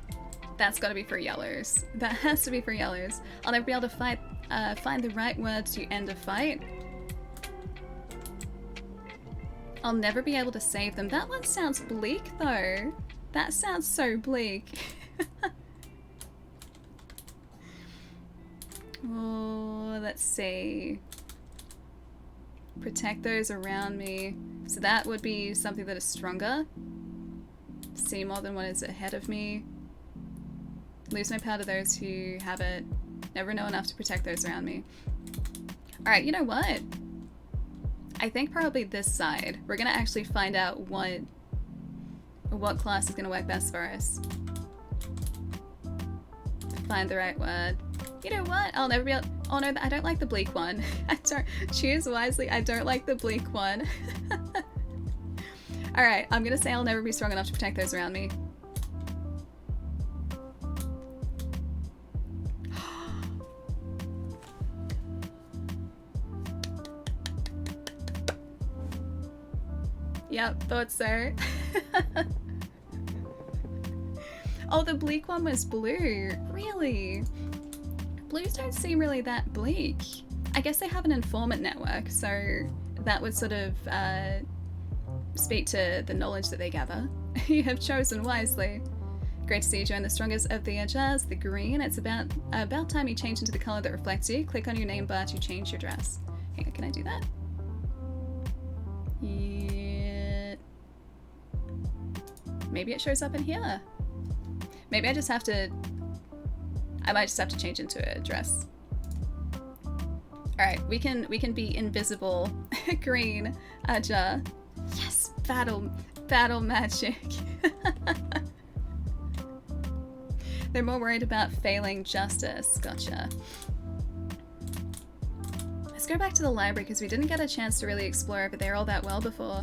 That's gotta be for yellows. That has to be for yellows. I'll never be able to find the right words to end a fight. I'll never be able to save them. That one sounds bleak though. That sounds so bleak. Oh, let's see. Protect those around me. So that would be something that is stronger. See more than what is ahead of me. Lose my power to those who have it. Never know enough to protect those around me. Alright, you know what? I think probably this side. We're gonna actually find out what class is gonna work best for us. Find the right word. You know what? I'll never be able... Oh no, I don't like the bleak one. I don't... Choose wisely. I don't like the bleak one. Alright, I'm gonna say I'll never be strong enough to protect those around me. Yep, thought so. Oh, the bleak one was blue. Really? Blues don't seem really that bleak. I guess they have an informant network, so that would sort of speak to the knowledge that they gather. You have chosen wisely. Great to see you join the strongest of the Ajas, the green. It's about time you change into the color that reflects you. Click on your name bar to change your dress. Hang on, can I do that? Yeah. Maybe it shows up in here. Maybe I just have to... I might just have to change into a dress. Alright, we can be invisible. Green Aja. Yes! Battle magic. They're more worried about failing justice. Gotcha. Let's go back to the library because we didn't get a chance to really explore over there all that well before.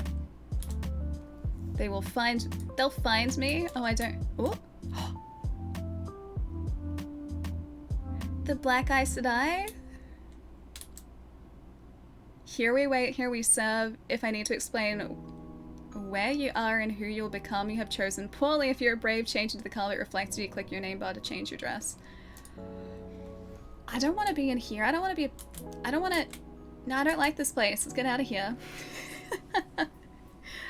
They'll find me. Oh, I don't... Oh! The Black Aes Sedai? Here we wait, here we serve. If I need to explain where you are and who you'll become, you have chosen poorly. If you're brave, change into the color that reflects you. Click your name bar to change your dress. I don't want to be in here. I don't want to be. I don't want to. No, I don't like this place. Let's get out of here.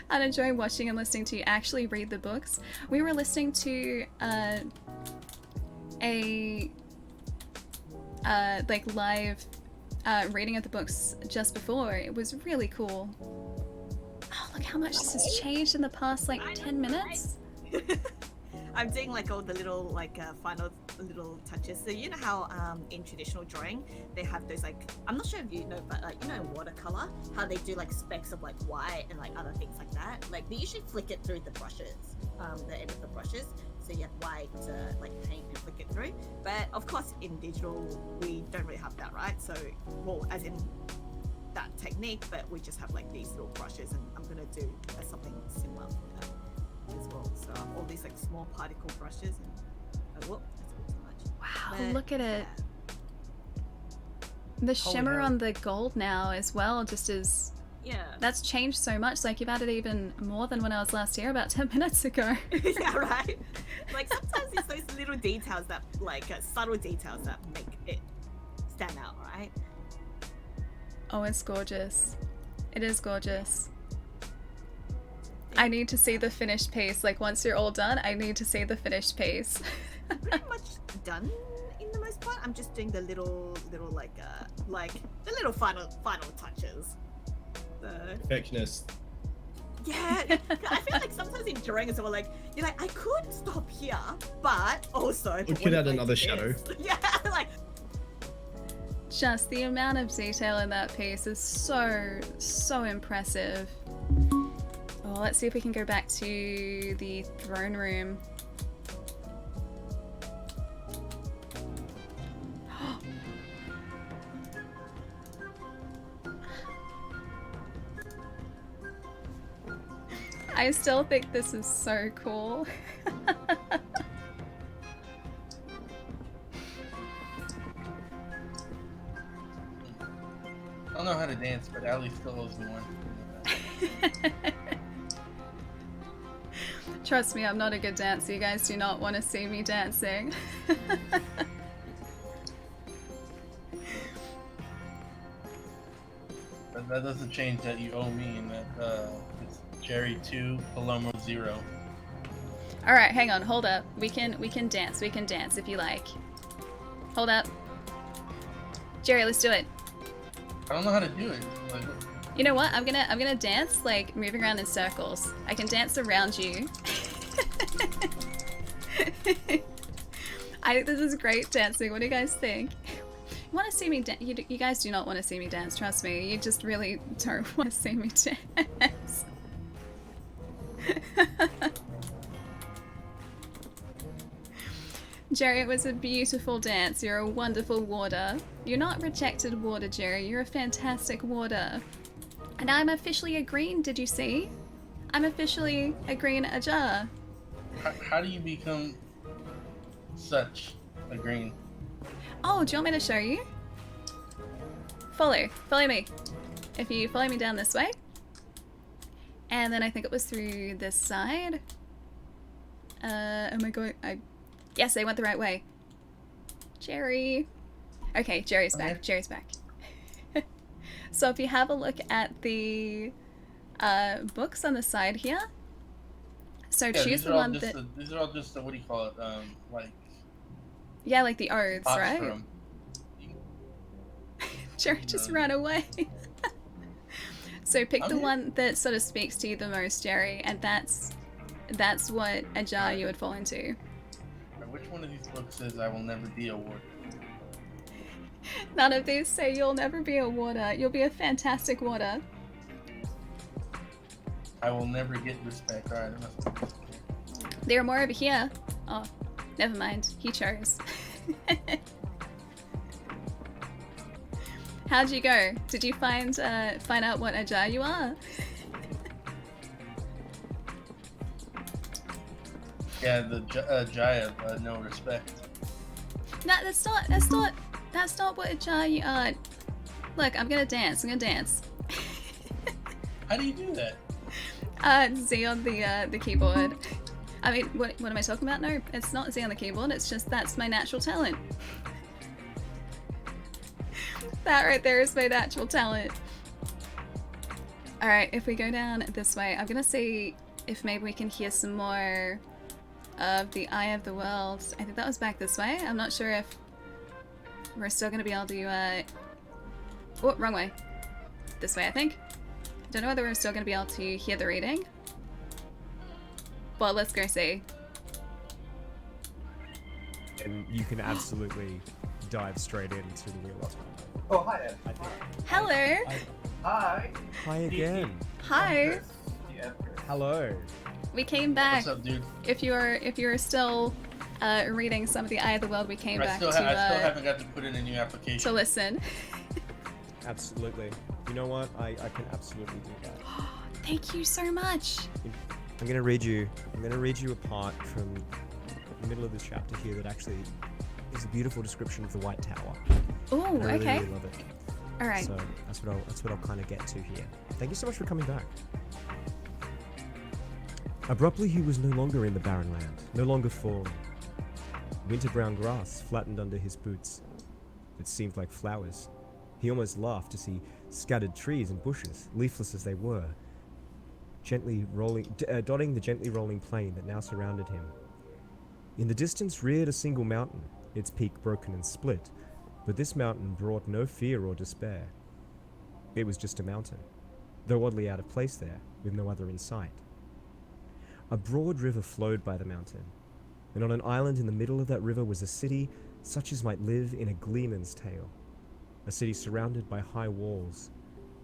I'd enjoy watching and listening to you actually read the books. We were listening to a like live reading of the books just before. It was really cool. Oh, look how much this has changed in the past like 10 minutes. I'm doing like all the little like final little touches. So you know how in traditional drawing they have those like, I'm not sure if you know, but like you know watercolor, how they do like specks of like white and like other things like that. Like they usually flick it through the brushes, the end of the brushes. So you have white like paint and flick it through. But of course in digital we don't really have that, right? So well, as in that technique, but we just have like these little brushes, and I'm gonna do something similar for that as well. So all these like small particle brushes, and whoop, that's a bit too much. Wow, But, look at it. yeah. The shimmer hell. on the gold now as well just is... Yeah. That's changed so much. Like you've added even more than when I was last here about 10 minutes ago. Yeah, right. Like sometimes it's those little details that like subtle details that make it stand out, right? Oh, it's gorgeous. It is gorgeous. I need to see the finished piece. Like once you're all done, I need to see the finished piece. Pretty much done in the most part. I'm just doing the little like the little final touches. Perfectionist. Yeah, I feel like sometimes in drawing as well, like you're like, I could stop here, but also We could add another shadow. Yeah, like Just the amount of detail in that piece is so impressive. Oh, let's see if we can go back to the throne room. I still think this is so cool. I don't know how to dance, but Ali still owes me one. Trust me, I'm not a good dancer. You guys do not want to see me dancing. But that doesn't change that you owe me, and that it's Jerry 2, Palomo 0. All right, hang on, hold up. We can dance. We can dance if you like. Hold up, Jerry. Let's do it. I don't know how to do it. Like, You know what? I'm gonna dance like moving around in circles. I can dance around you. I think this is great dancing. What do you guys think? You want to see me dance? You guys do not want to see me dance. Trust me. You just really don't want to see me dance. Jerry, it was a beautiful dance. You're a wonderful warder. You're not rejected warder, Jerry. You're a fantastic warder. And I'm officially a green, did you see? I'm officially a green Ajah. how do you become such a green? Oh, do you want me to show you? Follow me. If you follow me down this way. And then I think it was through this side. Am I going? Yes, I went the right way. Jerry. Okay, Jerry's back. Jerry's back. So if you have a look at the books on the side here. So Yeah, choose the one that... these are all just what do you call it? Like... Yeah, like the oaths, Box right? room. Jerry just ran away. So pick the one that sort of speaks to you the most, Jerry, and that's what Ajah you would fall into. Which one of these books says I will never be a warder? None of these say you'll never be a warder. You'll be a fantastic warder. I will never get respect. Alright, I must be this one. There are more over here. Oh, never mind. He chose. How'd you go? Did you find out what Ajah you are? Yeah, the Jaya, no respect. No, that's not what Ajah you are. Look, I'm gonna dance. How do you do that? Z on the keyboard. I mean, what am I talking about? No, it's not Z on the keyboard. It's just that's my natural talent. That right there is my natural talent. Alright, if we go down this way, I'm gonna see if maybe we can hear some more of the Eye of the World. I think that was back this way. I'm not sure if we're still gonna be able to, oh, wrong way. This way, I think. Don't know whether we're still gonna be able to hear the reading. But let's go see. And you can absolutely dive straight into the wheel. Oh, hi there. Hello! Hi. Hi again. Hi! Hello. We came back. What's up, dude? If you're still reading some of the Eye of the World, we came back I still haven't got to put in a new application. to listen. Absolutely. You know what? I can absolutely do that. Thank you so much. I'm gonna read you a part from the middle of this chapter here that actually is a beautiful description of the White Tower. Ooh, I really, okay. really love it. All right. So that's what I'll kind of get to here. Thank you so much for coming back. Abruptly, he was no longer in the barren land, no longer falling. Winter-brown grass flattened under his boots. It seemed like flowers. He almost laughed to see scattered trees and bushes, leafless as they were, dotting the gently rolling plain that now surrounded him. In the distance reared a single mountain, its peak broken and split, but this mountain brought no fear or despair. It was just a mountain, though oddly out of place there, with no other in sight. A broad river flowed by the mountain, and on an island in the middle of that river was a city such as might live in a gleeman's tale. A city surrounded by high walls,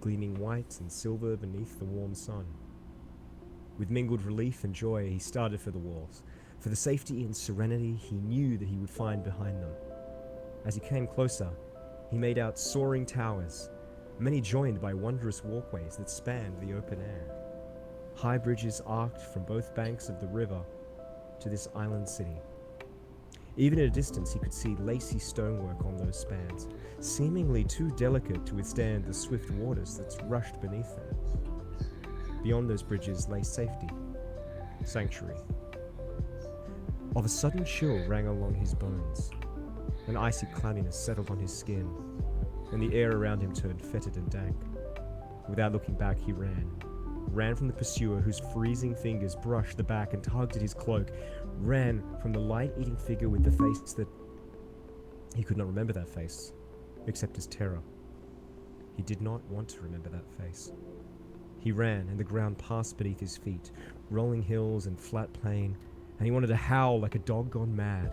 gleaming white and silver beneath the warm sun. With mingled relief and joy, he started for the walls, for the safety and serenity he knew that he would find behind them. As he came closer, he made out soaring towers, many joined by wondrous walkways that spanned the open air. High bridges arced from both banks of the river to this island city. Even at a distance, he could see lacy stonework on those spans, seemingly too delicate to withstand the swift waters that rushed beneath them. Beyond those bridges lay safety, sanctuary. Of a sudden chill rang along his bones. An icy clamminess settled on his skin, and the air around him turned fetid and dank. Without looking back, he ran from the pursuer whose freezing fingers brushed the back and tugged at his cloak, ran from the light-eating figure with the face that... He could not remember that face, except as terror. He did not want to remember that face. He ran, and the ground passed beneath his feet, rolling hills and flat plain, and he wanted to howl like a dog gone mad.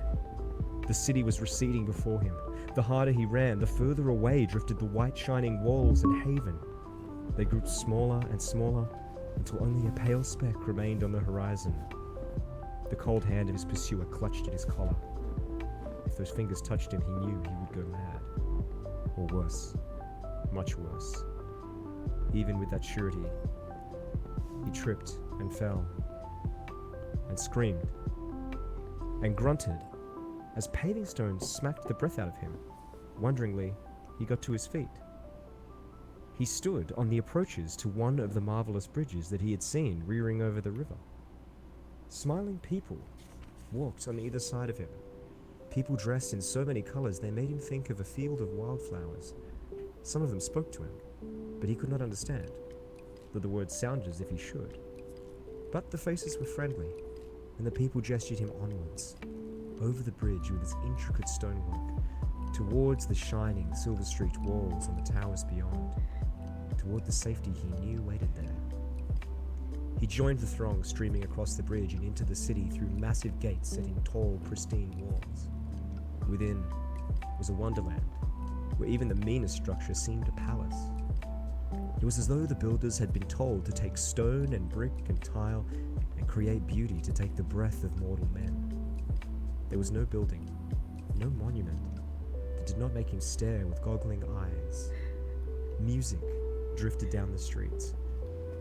The city was receding before him. The harder he ran, the further away drifted the white shining walls and haven. They grew smaller and smaller, until only a pale speck remained on the horizon. The cold hand of his pursuer clutched at his collar. If those fingers touched him, he knew he would go mad. Or worse. Much worse. Even with that surety, he tripped and fell, and screamed, and grunted, as paving stones smacked the breath out of him. Wonderingly, he got to his feet. He stood on the approaches to one of the marvelous bridges that he had seen rearing over the river. Smiling people walked on either side of him. People dressed in so many colors they made him think of a field of wildflowers. Some of them spoke to him, but he could not understand, though the words sounded as if he should. But the faces were friendly, and the people gestured him onwards, over the bridge with its intricate stonework, towards the shining silver-streaked walls and the towers beyond, toward the safety he knew waited there. He joined the throng streaming across the bridge and into the city through massive gates set in tall, pristine walls. Within was a wonderland, where even the meanest structure seemed a palace. It was as though the builders had been told to take stone and brick and tile and create beauty to take the breath of mortal men. There was no building, no monument, that did not make him stare with goggling eyes. Music drifted down the streets,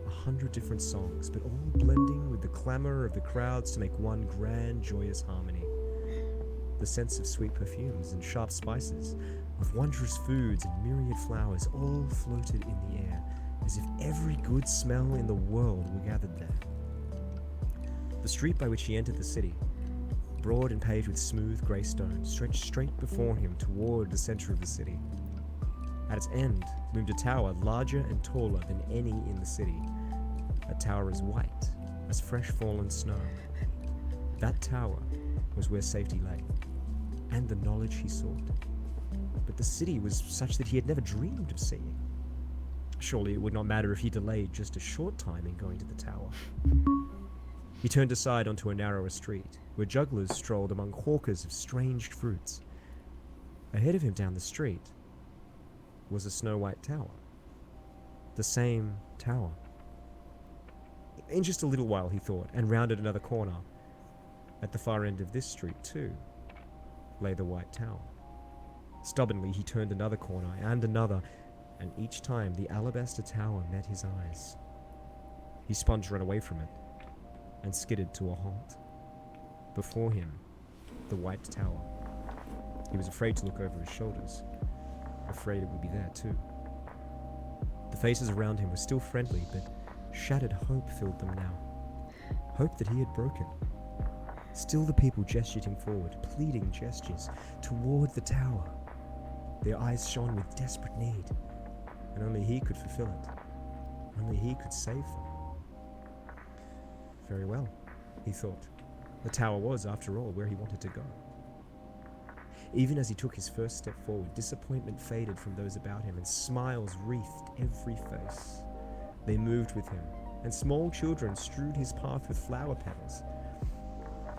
100 different songs, but all blending with the clamor of the crowds to make one grand, joyous harmony. The scents of sweet perfumes and sharp spices, of wondrous foods and myriad flowers, all floated in the air, as if every good smell in the world were gathered there. The street by which he entered the city, broad and paved with smooth grey stone, stretched straight before him toward the center of the city. At its end loomed a tower larger and taller than any in the city. A tower as white as fresh fallen snow. That tower was where safety lay, and the knowledge he sought. But the city was such that he had never dreamed of seeing. Surely it would not matter if he delayed just a short time in going to the tower. He turned aside onto a narrower street, where jugglers strolled among hawkers of strange fruits. Ahead of him down the street was a snow-white tower. The same tower. In just a little while, he thought, and rounded another corner. At the far end of this street, too, lay the white tower. Stubbornly, he turned another corner and another, and each time the alabaster tower met his eyes. He spun to run away from it, and skidded to a halt. Before him, the white tower. He was afraid to look over his shoulders, afraid it would be there too. The faces around him were still friendly, but shattered hope filled them now. Hope that he had broken. Still the people gestured him forward, pleading gestures toward the tower. Their eyes shone with desperate need, and only he could fulfill it. Only he could save them. Very well, he thought. The tower was, after all, where he wanted to go. Even as he took his first step forward, disappointment faded from those about him, and smiles wreathed every face. They moved with him, and small children strewed his path with flower petals.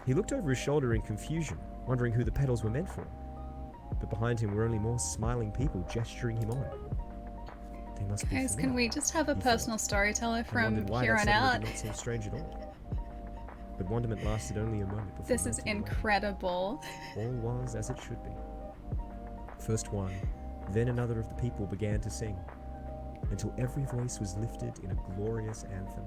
He looked over his shoulder in confusion, wondering who the petals were meant for. But behind him were only more smiling people gesturing him on. They must be Guys, familiar, can we just have a he personal thought, storyteller and from wondered why here that on suddenly out? did not seem strange at all. But wonderment lasted only a moment before This is melting away. incredible. All was as it should be. First one, then another of the people began to sing, until every voice was lifted in a glorious anthem.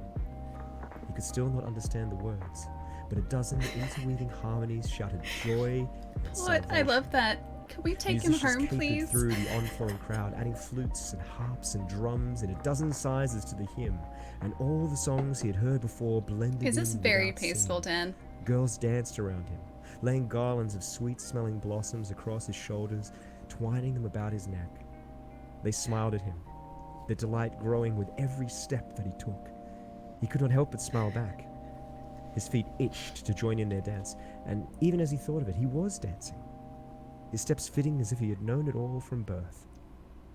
He could still not understand the words, but a dozen interweaving harmonies shouted joy and What? salvation. I love that. Can we take him Musicians home, capered please? through the onflowing crowd, adding flutes and harps and drums in a dozen sizes to the hymn, and all the songs he had heard before blended Is this in very without peaceful, singing. Dan? Girls danced around him, laying garlands of sweet-smelling blossoms across his shoulders, twining them about his neck. They smiled at him, their delight growing with every step that he took. He could not help but smile back. His feet itched to join in their dance, and even as he thought of it, he was dancing. His steps fitting as if he had known it all from birth.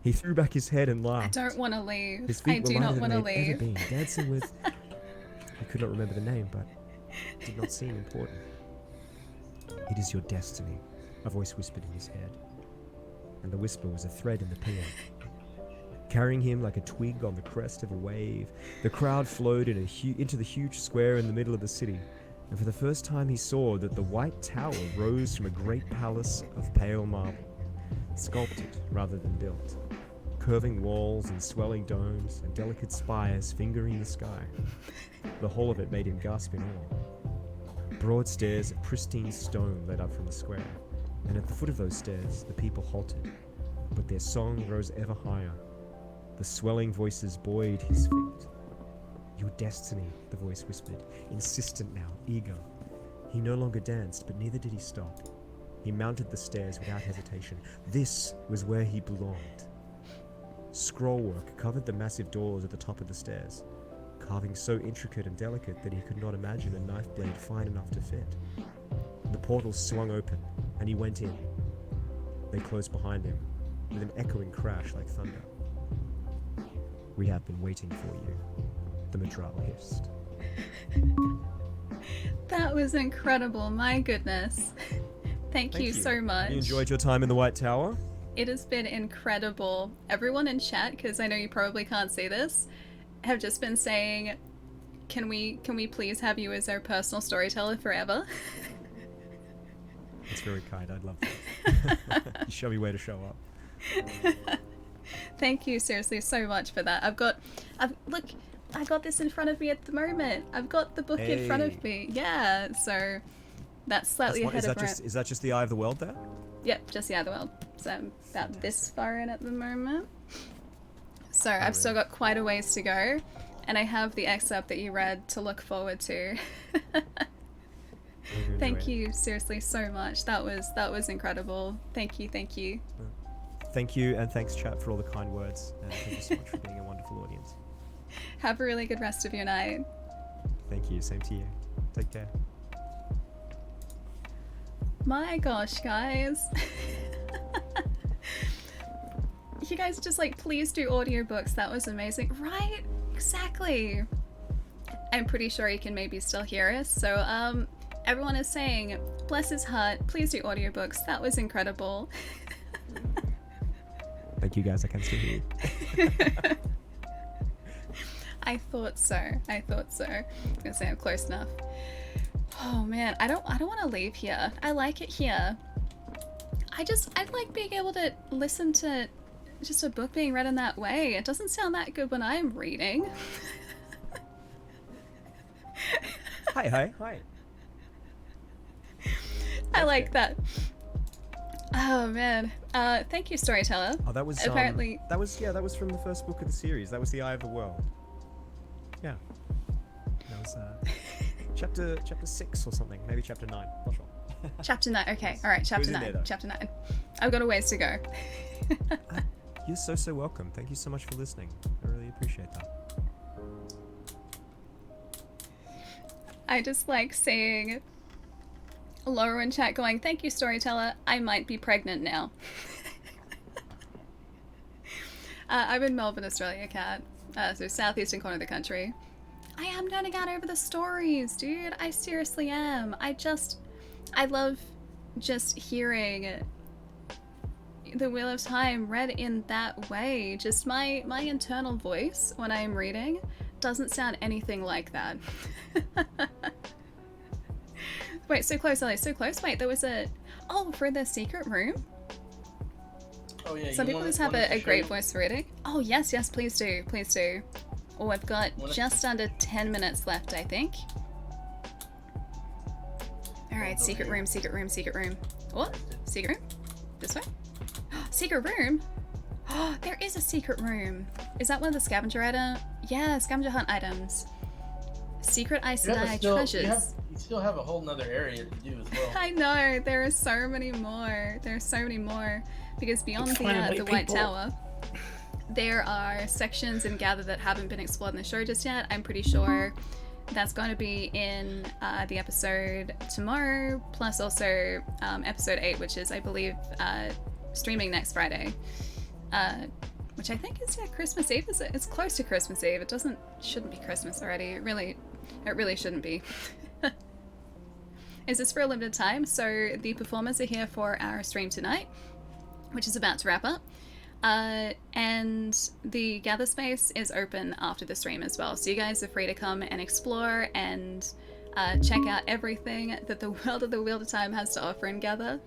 He threw back his head and I laughed. don't want to leave. His I feet do not reminded want to him they'd ever leave. been dancing with. He could not remember the name, but it did not seem important. It is your destiny, a voice whispered in his head, and the whisper was a thread in the paean. Carrying him like a twig on the crest of a wave, the crowd flowed into the huge square in the middle of the city, and for the first time he saw that the white tower rose from a great palace of pale marble, sculpted rather than built, curving walls and swelling domes and delicate spires fingering the sky. The whole of it made him gasp in awe. Broad stairs of pristine stone led up from the square, and at the foot of those stairs the people halted, but their song rose ever higher. The swelling voices buoyed his feet. Your destiny, the voice whispered, insistent now, eager. He no longer danced, but neither did he stop. He mounted the stairs without hesitation. This was where he belonged. Scrollwork covered the massive doors at the top of the stairs, carving so intricate and delicate that he could not imagine a knife blade fine enough to fit. The portal swung open, and he went in. They closed behind him, with an echoing crash like thunder. We have been waiting for you, the Madral hissed. That was incredible. My goodness. Thank you so much. You enjoyed your time in the White Tower? It has been incredible. Everyone in chat, because I know you probably can't see this, have just been saying, can we please have you as our personal storyteller forever? That's very kind. I'd love that. You show me where to show up. Thank you seriously so much for that. Look, I got this in front of me at the moment. I've got the book in front of me. Yeah, so that's slightly ahead of Brent. Is that just the Eye of the World there? Yep, just the other world. So I'm about this far in at the moment. So I've still got quite a ways to go, and I have the excerpt that you read to look forward to. Thank you seriously so much. That was incredible. Thank you. Thank you, and thanks, chat, for all the kind words. And thank you so much for being a wonderful audience. Have a really good rest of your night. Thank you. Same to you. Take care. My gosh, guys. You guys just like, please do audiobooks. That was amazing. Right? Exactly. I'm pretty sure he can maybe still hear us. So, everyone is saying, bless his heart, please do audiobooks. That was incredible. Thank you, guys. I can still hear you. I thought so. I thought so. I'm gonna say I'm close enough. Oh man, I don't want to leave here. I like it here. I like being able to listen to just a book being read in that way. It doesn't sound that good when I'm reading. Hi. I like that. Oh man. Thank you, storyteller. Oh, that was apparently that was from the first book of the series. That was The Eye of the World. Yeah. That was chapter 6 or something, maybe chapter 9. Not sure. Chapter 9. Okay. All right. Chapter 9. Chapter 9. I've got a ways to go. You're so welcome. Thank you so much for listening. I really appreciate that. I just like seeing Laura in chat going, thank you, storyteller. I might be pregnant now. I'm in Melbourne, Australia, Kat. So southeastern corner of the country. I am nerding out over the stories, dude. I seriously am. I love just hearing The Wheel of Time read in that way. Just my internal voice when I'm reading doesn't sound anything like that. Wait, so close, Ellie, so close. Wait, there was for the secret room? Oh yeah. Some people just have a great voice for reading. Oh yes, please do. Please do. Oh, I've got just under 10 minutes left, I think. Alright, secret room. What? Secret room? This way? Secret room? Oh, there is a secret room. Is that one of the scavenger items? Yeah, scavenger hunt items. Secret Aes Sedai treasures. You still have a whole nother area to do as well. I know, there are so many more. Because beyond the White Tower, there are sections in Gather that haven't been explored in the show just yet. I'm pretty sure that's going to be in the episode tomorrow, plus also episode 8, which is, I believe, streaming next Friday. Which I think is Christmas Eve. It's close to Christmas Eve. Shouldn't be Christmas already. It really shouldn't be. Is this for a limited time? So the performers are here for our stream tonight, which is about to wrap up. And the Gather space is open after the stream as well. So you guys are free to come and explore and check out everything that the world of the Wheel of Time has to offer in Gather.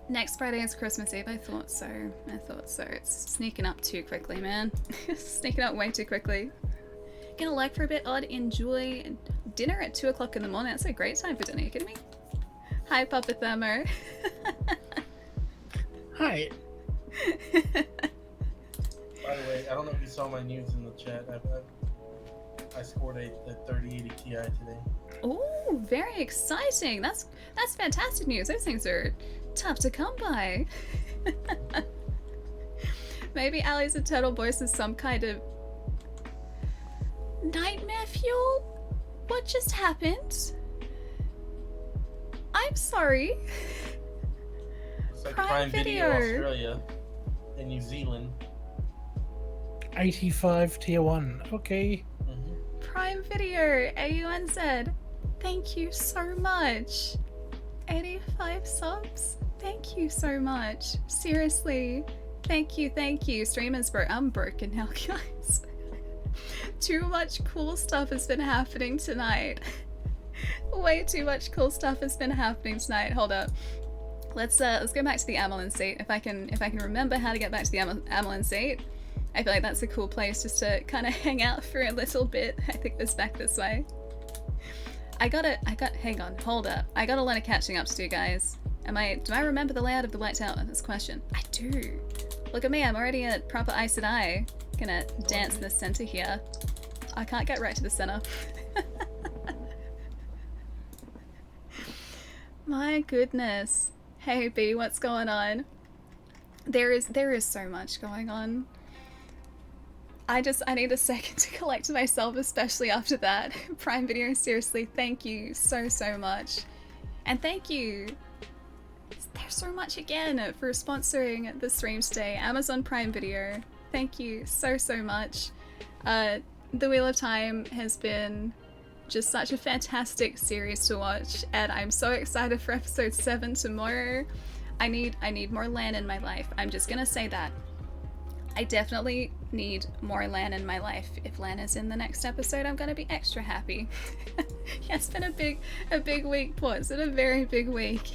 Next Friday is Christmas Eve. I thought so. It's sneaking up too quickly, man. Sneaking up way too quickly. Gonna like for a bit, Odd. Enjoy dinner at 2 o'clock in the morning. That's a great time for dinner. You kidding me? Hi, Papa Thermo. Hi. By the way, I don't know if you saw my news in the chat. I scored a 3080 Ti today. Oh, very exciting. That's fantastic news. Those things are tough to come by. Maybe Ali's eternal voice is some kind of nightmare fuel? What just happened? I'm sorry. It's like Prime Video Australia and New Zealand. 85 tier 1. Okay. Prime Video, AUNZ. Thank you so much. 85 subs. Thank you so much. Seriously. Thank you. Streamers, I'm broken now, guys. Too much cool stuff has been happening tonight. Way too much cool stuff has been happening tonight. Hold up. Let's go back to the Amelin seat. If I can remember how to get back to the Amelin seat. I feel like that's a cool place just to kind of hang out for a little bit. I think it's back this way. Hang on, hold up. I got a lot of catching up to do, guys. Do I remember the layout of the White Tower? That's a question. I do. Look at me, I'm already a proper Aes Sedai. Gonna dance in the center here. I can't get right to the center. My goodness. Hey B, what's going on? There is so much going on. I need a second to collect myself, especially after that. Prime Video, seriously, thank you so much. And thank you, there's so much again, for sponsoring the stream today. Amazon Prime Video, thank you so much. The Wheel of Time has been just such a fantastic series to watch, and I'm so excited for episode 7 tomorrow. I need more Lan in my life. I'm just gonna say that. I definitely need more Lan in my life. If Lan is in the next episode, I'm gonna be extra happy. Yeah, it's been a big week, Paul. It's been a very big week.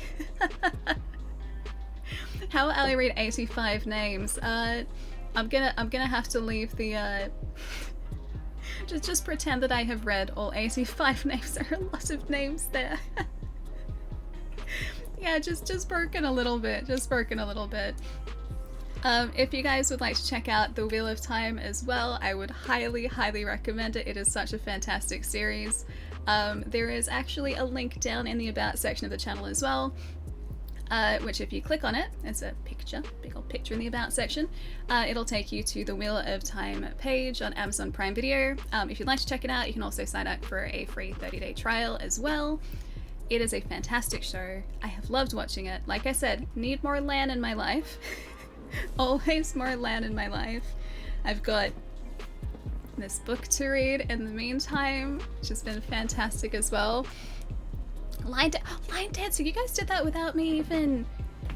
How will Ali read 85 names? I'm gonna have to leave the just pretend that I have read all 85 names. There are a lot of names there. Yeah, just broken a little bit. If you guys would like to check out The Wheel of Time as well, I would highly recommend it. It is such a fantastic series. There is actually a link down in the About section of the channel as well, which if you click on it, it's a picture, big old picture in the About section, it'll take you to the Wheel of Time page on Amazon Prime Video. If you'd like to check it out, you can also sign up for a free 30-day trial as well. It is a fantastic show. I have loved watching it. Like I said, need more Lan in my life. Always more Lan in my life. I've got this book to read in the meantime, which has been fantastic as well. Line dancing, you guys did that without me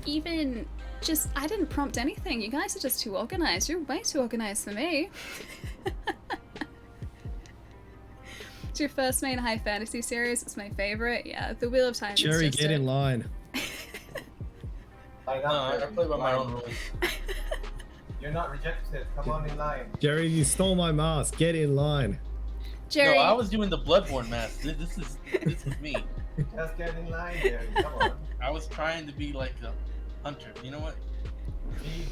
even just, I didn't prompt anything. You guys are just too organized. You're way too organized for me. It's your first main high fantasy series. It's my favorite. Yeah, The Wheel of Time. Jerry, get in line. I play by my own rules. You're not rejected. Come on in line. Jerry, you stole my mask. Get in line. Jerry. No, I was doing the Bloodborne mask. This is me. Just get in line, Jerry. Come on. I was trying to be like a hunter. You know what?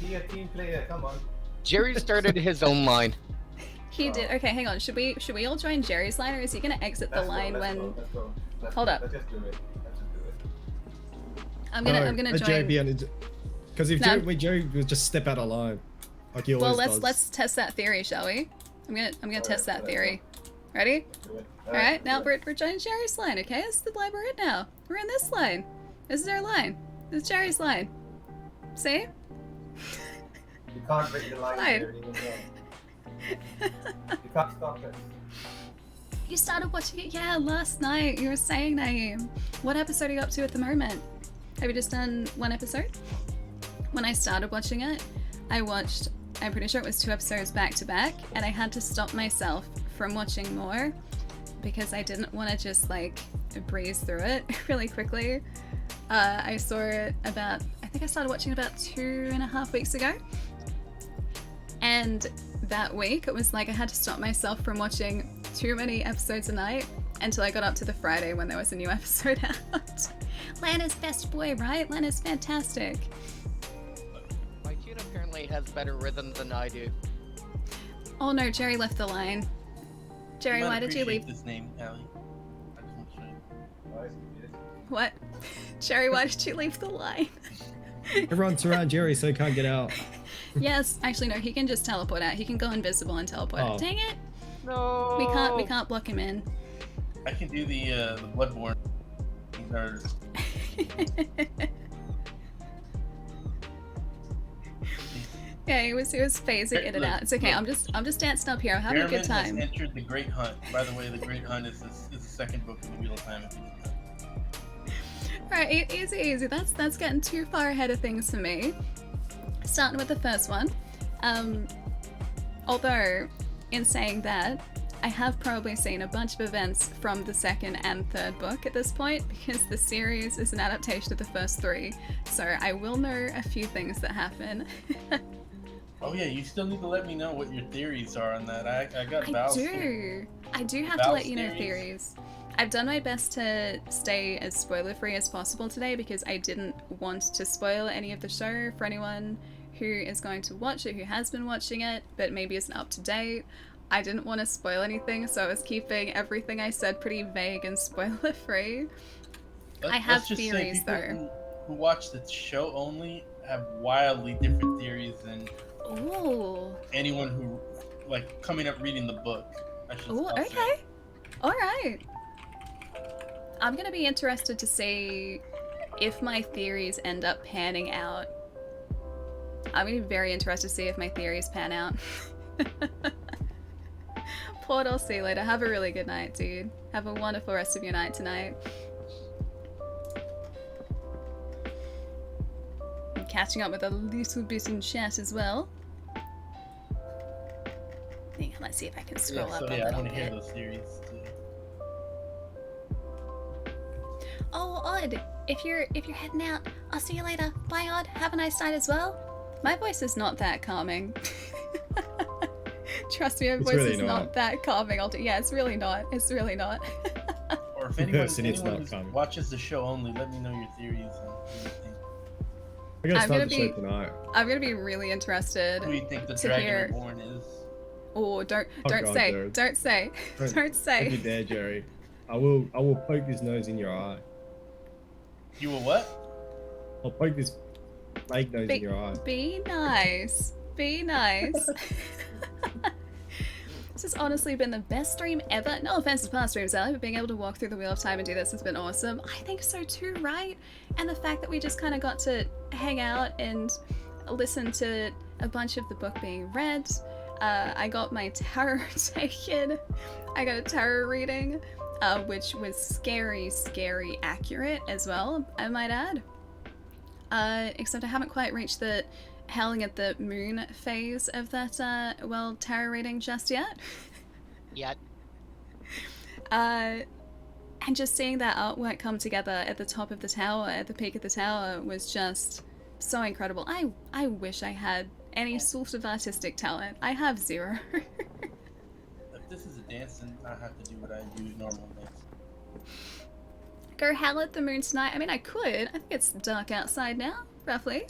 Be a team player. Come on. Jerry started his own line. He did. Okay, hang on. Should we all join Jerry's line, or is he gonna exit the line when? Hold up. Let's just do it. Let's just do it. I'm gonna join. Because if Jerry would just step out of line, like he always does. Let's test that theory, shall we? I'm gonna test that theory. Ready? All right. Now we're joining Jerry's line. Okay, this is the line we're in now. We're in this line. This is our line. This is Jerry's line. See? You can't break the line. Jerry, you can't stop it. You started watching it, yeah, last night. You were saying, Naeem. What episode are you up to at the moment? Have you just done one episode? When I started watching it, I watched, I'm pretty sure it was 2 episodes back to back, and I had to stop myself from watching more because I didn't want to just like breeze through it really quickly. I saw it I think I started watching about 2.5 weeks ago. And that week, it was like I had to stop myself from watching too many episodes a night until I got up to the Friday when there was a new episode out. Lana's best boy, right? Lana's fantastic. My tune apparently has better rhythm than I do. Oh no, Jerry left the line. Jerry, why did you leave? This name, Allie. I just want to show you. What? Jerry, why did you leave the line? Everyone's around Jerry, so he can't get out. Yes, actually no, he can just teleport out. He can go invisible and teleport out. Dang it! No. We can't block him in. I can do the Bloodborne. These are... Yeah, he was phasing in and out. It's okay. I'm just dancing up here. I'm having a good time. Has entered the Great Hunt. By the way, the Great Hunt is the second book in the Wheel of Time. If you didn't know. Alright, easy. That's getting too far ahead of things for me. Starting with the first one. Although, in saying that, I have probably seen a bunch of events from the second and third book at this point because the series is an adaptation of the first 3. So I will know a few things that happen. Oh yeah, you still need to let me know what your theories are on that. I got Val's I do have to let you know theories. I've done my best to stay as spoiler free as possible today because I didn't want to spoil any of the show for anyone who is going to watch it, who has been watching it, but maybe isn't up to date. I didn't want to spoil anything, so I was keeping everything I said pretty vague and spoiler free. I have theories though. Who watch the show only have wildly different theories than Ooh. anyone who like coming up reading the book. Ooh, okay. Alright. I'm gonna be interested to see if my theories end up panning out. I'm gonna be very interested to see if my theories pan out. Portal, see you later. Have a really good night, dude. Have a wonderful rest of your night tonight. I'm catching up with a little bit in chat as well. Let's see if I can scroll up a I little want to hear bit. those theories too. Oh, Odd, if you're heading out, I'll see you later. Bye, Odd. Have a nice night as well. My voice is not that calming. Trust me, my voice really is not. not that calming. Yeah, it's really not. It's really not. Or if anyone, person is anyone not who coming. watches the show only, let me know your theories and what you think. I gotta I'm start gonna the show be- tonight. I'm gonna be really interested Who do you think the to Dragon hear. Reborn is? Oh, don't Oh, don't God, say, Jared. don't say, don't Don't you say. dare, Jerry. I will poke his nose in your eye. You will what? I'll poke this fake nose in your eye. Be nice. Be nice. This has honestly been the best stream ever. No offense to past streams, Ali, but being able to walk through the Wheel of Time and do this has been awesome. I think so too, right? And the fact that we just kind of got to hang out and listen to a bunch of the book being read. I got my tarot taken. I got a tarot reading, which was scary, scary accurate as well, I might add. Except I haven't quite reached the howling at the moon phase of that, tarot reading just yet. Yet. And just seeing that artwork come together at the top of the tower, at the peak of the tower, was just so incredible. I wish I had any sort of artistic talent. I have zero. If this is a dance, then I have to do what I do normal dance. Go howl at the moon tonight? I mean, I could. I think it's dark outside now, roughly.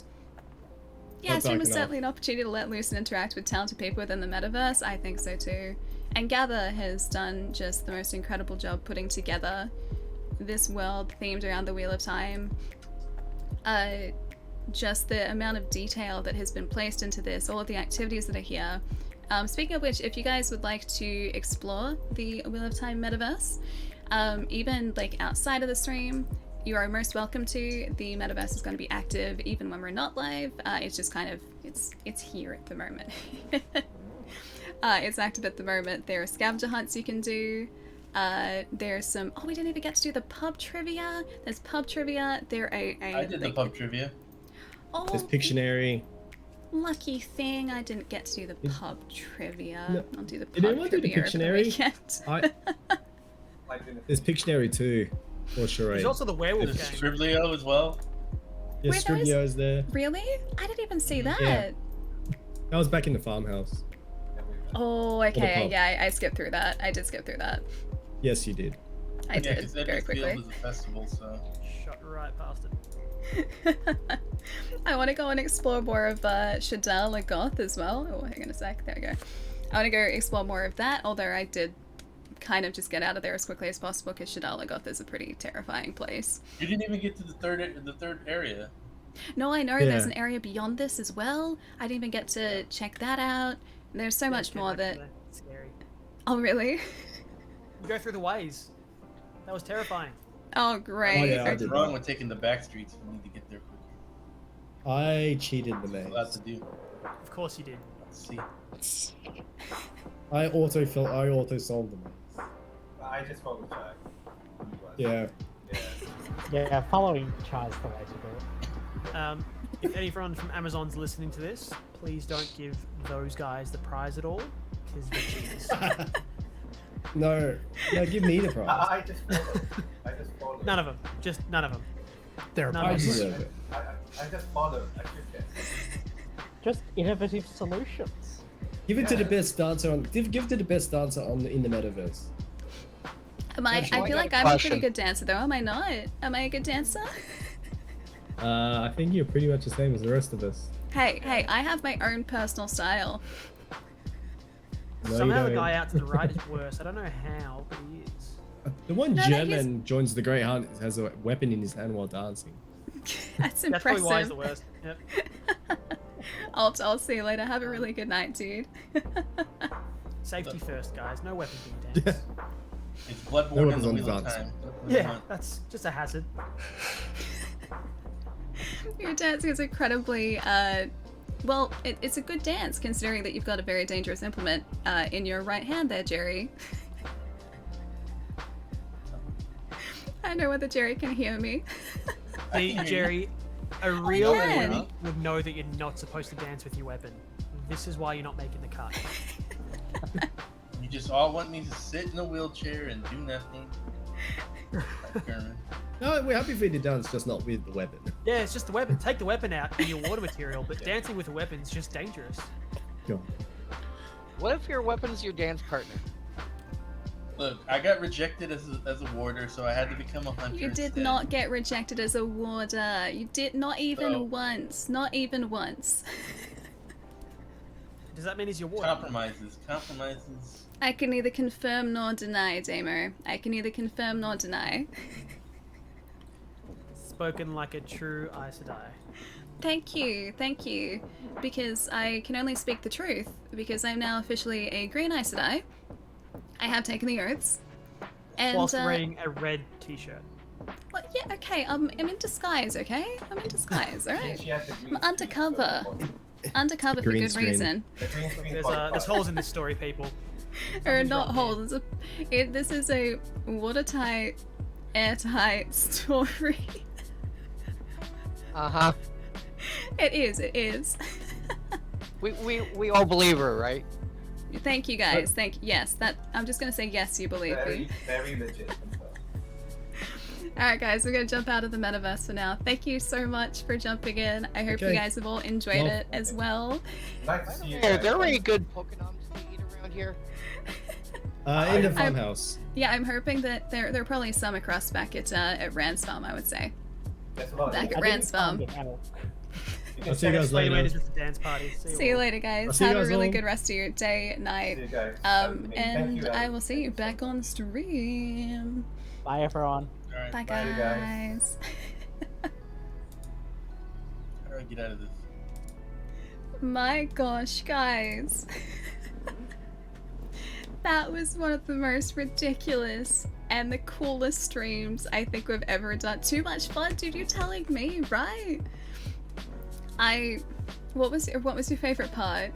Yeah, Not stream dark was enough. certainly an opportunity to let loose and interact with talented people within the metaverse. I think so too. And Gather has done just the most incredible job putting together this world themed around the Wheel of Time. Just the amount of detail that has been placed into this, all of the activities that are here. Speaking of which, if you guys would like to explore the Wheel of Time metaverse, even like outside of the stream, you are most welcome to. The metaverse is going to be active even when we're not live. It's just kind of, it's here at the moment. It's active at the moment. There are scavenger hunts you can do. There's some, oh, we didn't even get to do the pub trivia. There's pub trivia. I did the pub trivia. There's Oh, Pictionary. lucky thing I didn't get to do the pub trivia. No. I'll do the Did pub anyone do the trivia over the Pictionary? weekend. There's Pictionary too. Or charade. There's also the werewolf There's game. Scriblio as well. Yeah, Were those- Scribio's there. Really? I didn't even see that. Yeah. That was back in the farmhouse. Oh, the okay. pub. Yeah, I skipped through that. I did skip through that. Yes, you did. I Yeah, did because very Edmonds quickly. Field is a festival, so. Shot right past it. I want to go and explore more of Shadal Lagoth as well. Oh, hang on a sec. There we go. I want to go explore more of that, although I did kind of just get out of there as quickly as possible because Shadal Lagoth is a pretty terrifying place. You didn't even get to the third area. No, I know there's Yeah. an area beyond this as well. I didn't even get to check that out. There's so much more that... Scary. Oh, really? You go through the ways. That was terrifying. Oh, great. yeah, I What's did wrong that. with taking the back streets? We need to get there quicker. I cheated the That's a lot maze. to do. Of course you did. Let's see. I auto solved the maze. I just followed Jack. Yeah. Yeah, following Chai's the way to do it. If anyone from Amazon's listening to this, please don't give those guys the prize at all, because they're cheaters. No, give me the prize. I just followed. I just followed. None of them. Just none of them. They're None I of them. deserve it. I just followed. I should get. Just innovative solutions. Give it to the best dancer on. Give it to the best dancer in the metaverse. I Actually, feel I like got I'm a a pretty question. good dancer, though. Am I not? Am I a good dancer? I think you're pretty much the same as the rest of us. Hey, I have my own personal style. No, you Somehow the don't. guy out to the right is worse. I don't know how, but he is. The one No, no, German joins the Great Hunt has a weapon in his hand while dancing. That's That's probably why it's impressive. the worst. Yep. I'll see you later. Have a really good night, dude. Safety first, guys. No weapons being danced. It's Bloodborne No and one's the on Wheel of advance. Time. Yeah, that's just a hazard. Your dance is incredibly, well, it's a good dance considering that you've got a very dangerous implement in your right hand there, Jerry. I don't know whether Jerry can hear me. See, Jerry, a real can. warrior would know that you're not supposed to dance with your weapon. This is why you're not making the cut. You just all want me to sit in a wheelchair and do nothing. German. No, we're happy for you to dance, just not with the weapon. Yeah, it's just the weapon. Take the weapon out and your water material, but dancing with a weapon is just dangerous. Go. What if your weapon's your dance partner? Look, I got rejected as a warder, so I had to become a hunter. You did instead. not get rejected as a warder. You did not even So- once. Not even once. Does that mean he's your warder? Compromises. I can neither confirm nor deny, Damo. I can neither confirm nor deny. Spoken like a true Aes Sedai. Thank you, because I can only speak the truth, because I'm now officially a Green Aes Sedai. I have taken the oaths. And, Whilst wearing a red t-shirt. well, yeah, okay, I'm in disguise, okay? I'm in disguise, alright? She has the green I'm undercover. Undercover for Green good screen. reason. The green screen There's holes in this story, people. Or Something's not wrong holes. This is a watertight, airtight story. Uh-huh. It is. We all believe her, right? Thank you guys. Yes, that I'm just gonna say yes, you believe me. Very legit. Alright guys, we're gonna jump out of the metaverse for now. Thank you so much for jumping in. I hope you Okay. guys have all enjoyed Well- it as well. Nice to see you Hey, are guys. there any good Pokénoms to eat around here? In the I'm- farmhouse. Yeah, I'm hoping that there are probably some across back at Rand's farm, I would say. That's a lot. Back at I Rand's didn't find farm. an elk. I'll see you guys Wait, later. it's just a dance party. See you later, guys. I'll see you Have a guys really all. good rest of your day, See night. you guys. Have a good evening. Thank And you, I guys. will see you back on stream. Bye, everyone. All right, Bye, Bye, you guys. how do I get out of this? My gosh, guys. That was one of the most ridiculous and the coolest streams I think we've ever done. Too much fun, dude. You're telling me, right? What was your favorite part?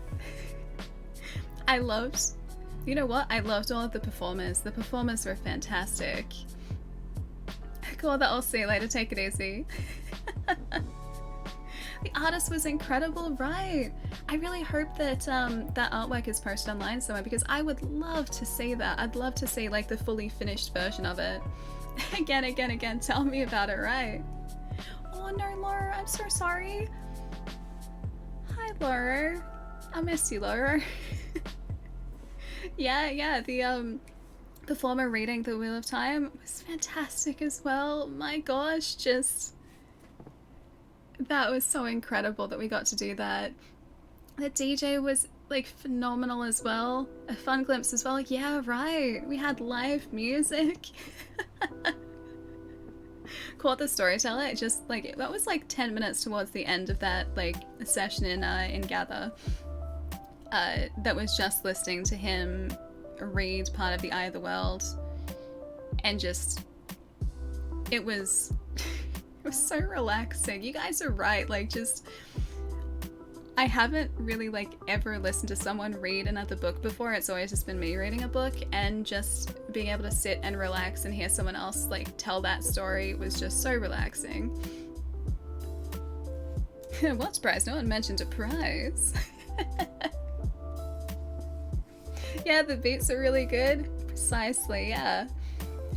I loved. You know what? I loved all of the performers. The performers were fantastic. Cool. That I'll see you later. Take it easy. The artist was incredible, right? I really hope that that artwork is posted online somewhere because I would love to see that. I'd love to see like the fully finished version of it. Again. Tell me about it, right? Oh no, Laura, I'm so sorry. Hi, Laura. I miss you, Laura. yeah. The performer reading The Wheel of Time was fantastic as well. My gosh, just. That was so incredible that we got to do that. The DJ was like phenomenal as well. A fun glimpse as well. Yeah, right. We had live music. Caught the storyteller. It just like that was like 10 minutes towards the end of that like session in Gather. That was just listening to him read part of the Eye of the World, and just it was. It was so relaxing. You guys are right. Like, just I haven't really like ever listened to someone read another book before. It's always just been me reading a book, and just being able to sit and relax and hear someone else like tell that story was just so relaxing. What prize? No one mentioned a prize. Yeah, the beats are really good. Precisely, yeah.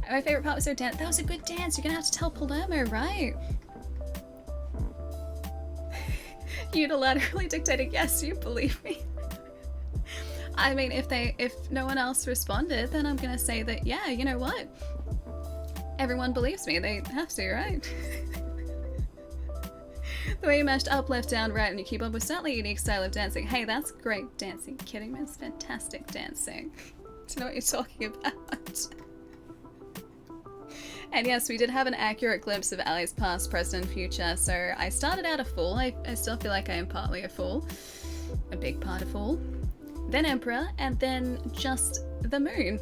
My favorite part was their dance. That was a good dance. You're gonna have to tell Palermo, right? Unilaterally dictated. Yes, you believe me. I mean, if no one else responded, then I'm gonna say that, yeah, you know what? Everyone believes me. They have to, right? The way you mashed up, left, down, right, and your keyboard was certainly a unique style of dancing. Hey, that's great dancing. Kidding me? It's fantastic dancing. Do you know what you're talking about? And yes, we did have an accurate glimpse of Ali's past, present, and future. So I started out a fool. I still feel like I am partly a fool. A big part of fool. Then Emperor, and then just the moon.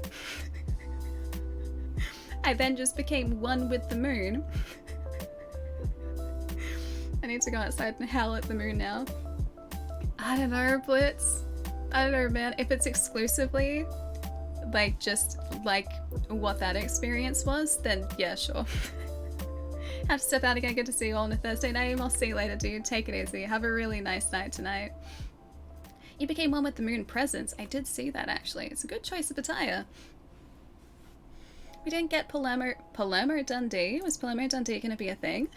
I then just became one with the moon. I need to go outside and howl at the moon now. I don't know, Blitz. I don't know, man. If it's exclusively like just like what that experience was, then yeah, sure. Have to step out again. Good to see you all on a Thursday night. I'll see you later, dude. Take it easy. Have a really nice night tonight. You became one with the moon presence. I did see that, actually. It's a good choice of attire. We didn't get Palermo Dundee. Was Palermo Dundee going to be a thing?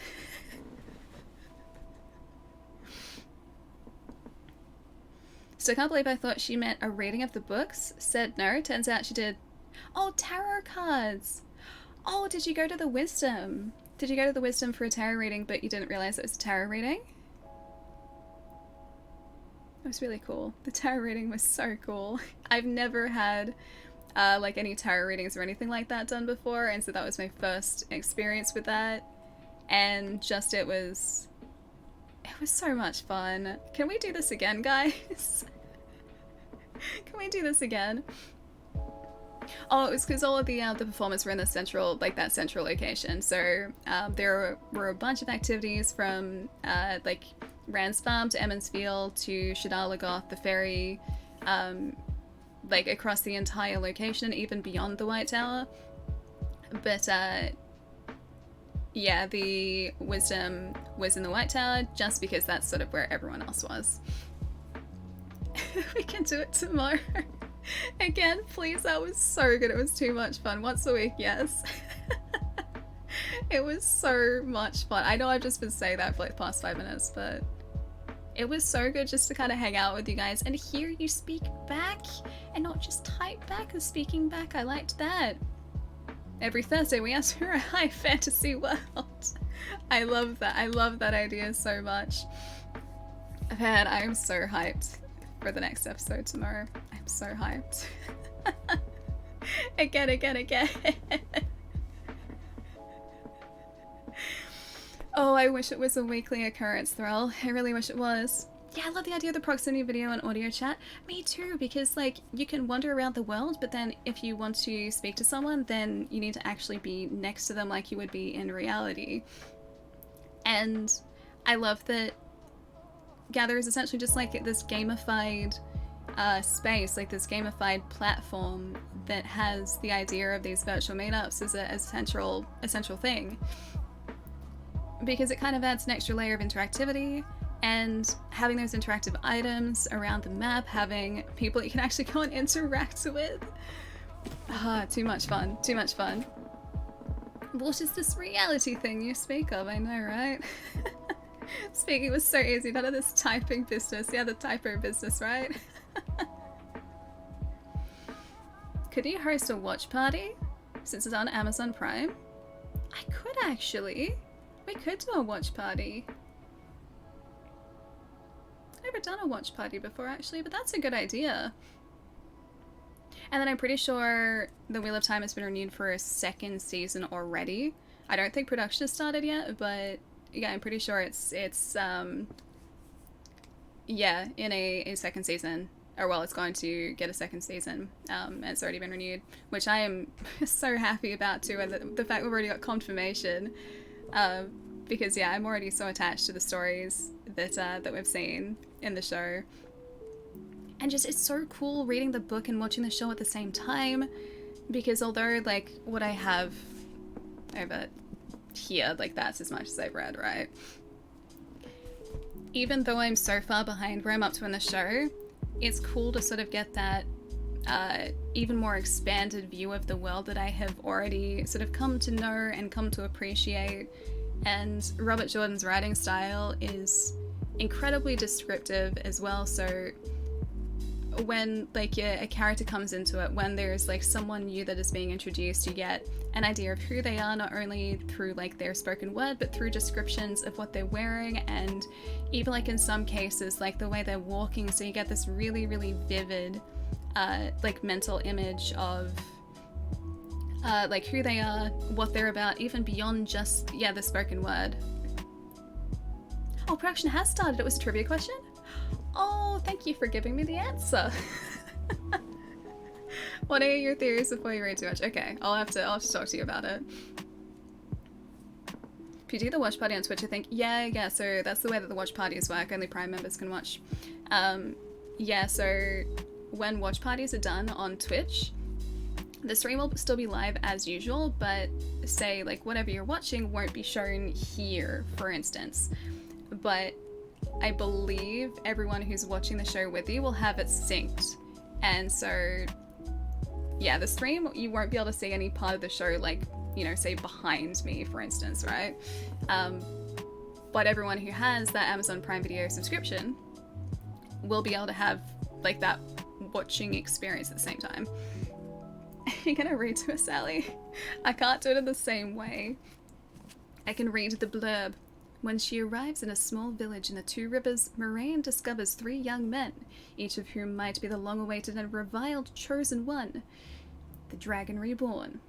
So I can't believe I thought she meant a reading of the books. Said no. Turns out she did. Oh, tarot cards. Oh, did you go to the Wisdom? Did you go to the Wisdom for a tarot reading, but you didn't realize it was a tarot reading? It was really cool. The tarot reading was so cool. I've never had like any tarot readings or anything like that done before, and so that was my first experience with that. And just it was so much fun. Can we do this again, guys? Can we do this again? Oh, it was because all of the performers were in the central, like that central location. So there were a bunch of activities from like Rand's Farm to Emmonsfield to Shadar Logoth, the ferry, like across the entire location, even beyond the White Tower. But yeah, the Wisdom was in the White Tower just because that's sort of where everyone else was. We can do it tomorrow. Again, please. That was so good. It was too much fun. Once a week, yes. It was so much fun. I know I've just been saying that for like the past 5 minutes, but it was so good just to kind of hang out with you guys and hear you speak back and not just type back and speaking back. I liked that. Every Thursday we ask for a high fantasy world. I love that. I love that idea so much. Man, I'm so hyped for the next episode tomorrow. I'm so hyped. Again. Oh, I wish it was a weekly occurrence, Thrall. I really wish it was. Yeah, I love the idea of the proximity video and audio chat. Me too, because like you can wander around the world, but then if you want to speak to someone, then you need to actually be next to them like you would be in reality. And I love that Gather is essentially just like this gamified space, like this gamified platform that has the idea of these virtual meetups as a central thing. Because it kind of adds an extra layer of interactivity, and having those interactive items around the map, having people you can actually go and interact with. Too much fun. Too much fun. What is this reality thing you speak of? I know, right? Speaking was so easy. None of this typing business. Yeah, the typo business, right? Could you host a watch party? Since it's on Amazon Prime? I could actually. We could do a watch party. I've never done a watch party before actually, but that's a good idea. And then I'm pretty sure the Wheel of Time has been renewed for a second season already. I don't think production has started yet, but yeah, I'm pretty sure it's yeah, in a second season. Or well, it's going to get a second season, and it's already been renewed, which I am so happy about too, and the fact we've already got confirmation. Because yeah, I'm already so attached to the stories that we've seen in the show. And just, it's so cool reading the book and watching the show at the same time, because although like what I have over here, like that's as much as I've read, right? Even though I'm so far behind where I'm up to in the show, it's cool to sort of get that even more expanded view of the world that I have already sort of come to know and come to appreciate. And Robert Jordan's writing style is incredibly descriptive as well, so when like a character comes into it, when there's like someone new that is being introduced, you get an idea of who they are, not only through like their spoken word, but through descriptions of what they're wearing, and even like in some cases like the way they're walking, so you get this really, really vivid like mental image of like who they are, what they're about, even beyond just, yeah, the spoken word. Oh, production has started. It was a trivia question? Oh, thank you for giving me the answer. What are your theories before you read too much? Okay, I'll have to talk to you about it. If you do the watch party on Twitch, I think, yeah, so that's the way that the watch parties work. Only Prime members can watch. Yeah, so when watch parties are done on Twitch, the stream will still be live as usual, but say, like, whatever you're watching won't be shown here, for instance. But I believe everyone who's watching the show with you will have it synced. And so, yeah, the stream, you won't be able to see any part of the show, like, you know, say behind me, for instance, right? But everyone who has that Amazon Prime Video subscription will be able to have, like, that watching experience at the same time. You're gonna read to us, Sally? I can't do it in the same way. I can read the blurb. When she arrives in a small village in the Two Rivers, Moraine discovers 3 young men, each of whom might be the long-awaited and reviled Chosen One, the Dragon Reborn.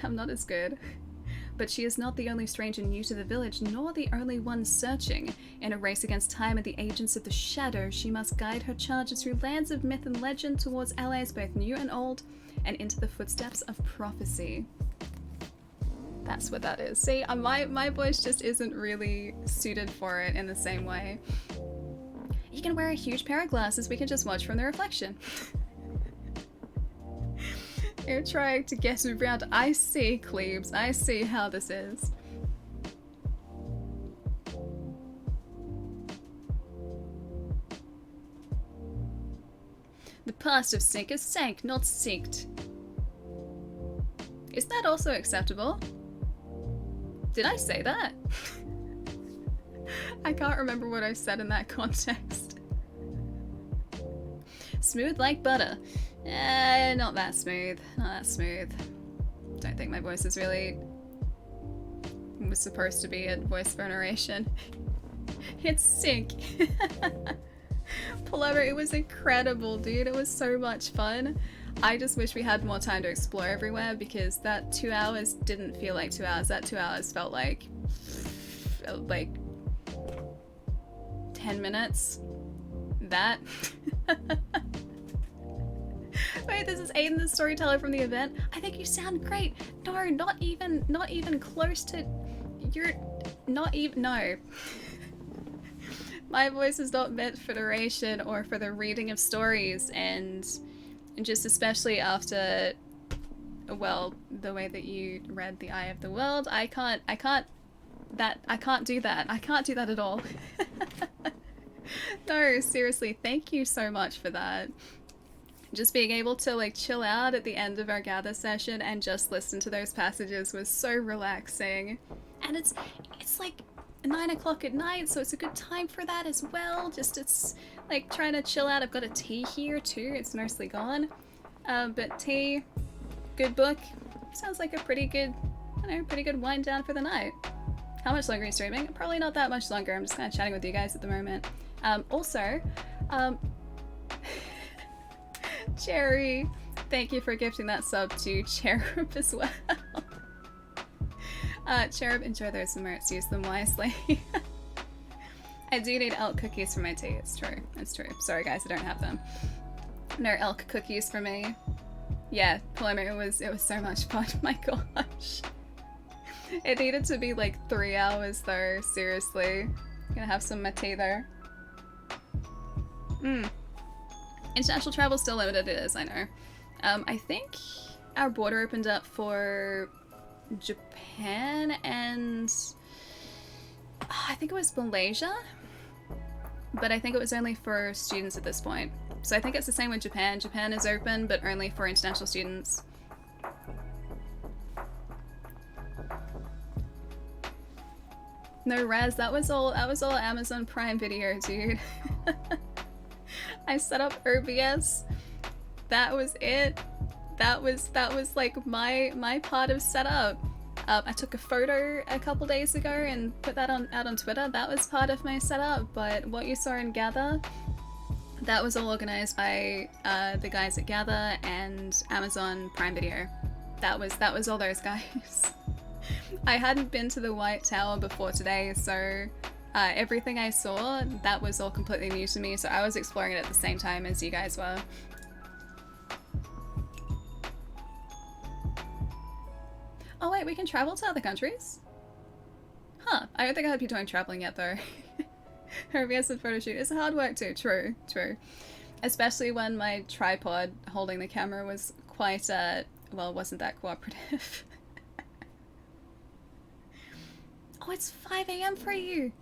I'm not as good. But she is not the only stranger new to the village, nor the only one searching. In a race against time and the agents of the Shadow, she must guide her charges through lands of myth and legend towards allies both new and old, and into the footsteps of prophecy. That's what that is. See, my voice just isn't really suited for it in the same way. You can wear a huge pair of glasses, we can just watch from the reflection. You're trying to get around. I see, Cleves. I see how this is. The past of sink is sank, not sinked. Is that also acceptable? Did I say that? I can't remember what I said in that context. Smooth like butter. Not that smooth. Not that smooth. Don't think my voice is really... was supposed to be a voice for narration. It's sick. Pullover, it was incredible, dude. It was so much fun. I just wish we had more time to explore everywhere because that 2 hours didn't feel like 2 hours. That 2 hours felt like 10 minutes. That. Wait, this is Aiden, the storyteller from the event. I think you sound great. No, not even close to. You're not even. No. My voice is not meant for narration or for the reading of stories, and just especially after, well, the way that you read The Eye of the World, I can't do that. I can't do that at all. No, seriously, thank you so much for that. Just being able to like chill out at the end of our gather session and just listen to those passages was so relaxing. And it's like 9 o'clock at night, so it's a good time for that as well. Just it's like trying to chill out. I've got a tea here too. It's mostly gone. But tea, good book. Sounds like a pretty good, pretty good wind down for the night. How much longer are you streaming? Probably not that much longer. I'm just kind of chatting with you guys at the moment. Also, Cherry, thank you for gifting that sub to Cherub as well. Cherub, enjoy those emotes, use them wisely. I do need elk cookies for my tea, it's true, it's true. Sorry guys, I don't have them. No elk cookies for me. Yeah, Paloma, it was so much fun, my gosh. It needed to be like 3 hours though, seriously. I'm gonna have some of my tea there. International travel still limited, it is, I know. I think our border opened up for Japan and I think it was Malaysia, but I think it was only for students at this point. So I think it's the same with Japan. Japan is open, but only for international students. No, Raz, that was all Amazon Prime Video, dude. I set up OBS. That was it. That was like my part of setup. I took a photo a couple days ago and put that out on Twitter. That was part of my setup, but what you saw in Gather, that was all organized by the guys at Gather and Amazon Prime Video. that was all those guys. I hadn't been to the White Tower before today, so everything I saw, that was all completely new to me, so I was exploring it at the same time as you guys were. Oh wait, we can travel to other countries? Huh, I don't think I'd be doing traveling yet though. Her VS photo shoot is hard work too, true, true. Especially when my tripod holding the camera was quite, well, wasn't that cooperative. Oh, it's 5 AM for you!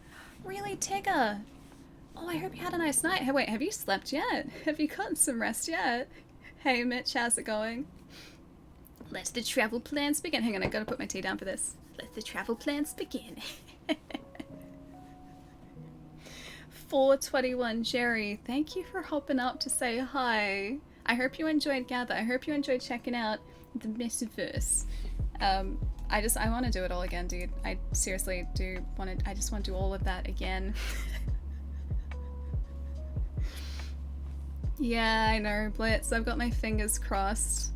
Really, Tigger? Oh, I hope you had a nice night. Hey, wait, have you slept yet? Have you gotten some rest yet? Hey Mitch, how's it going? Let the travel plans begin. Hang on, I gotta put my tea down for this. Let the travel plans begin. 421 Jerry, thank you for hopping up to say hi. I hope you enjoyed Gather. I hope you enjoyed checking out the metaverse. I want to do it all again, dude. I seriously do want to. I just want to do all of that again. Yeah, I know, Blitz. I've got my fingers crossed.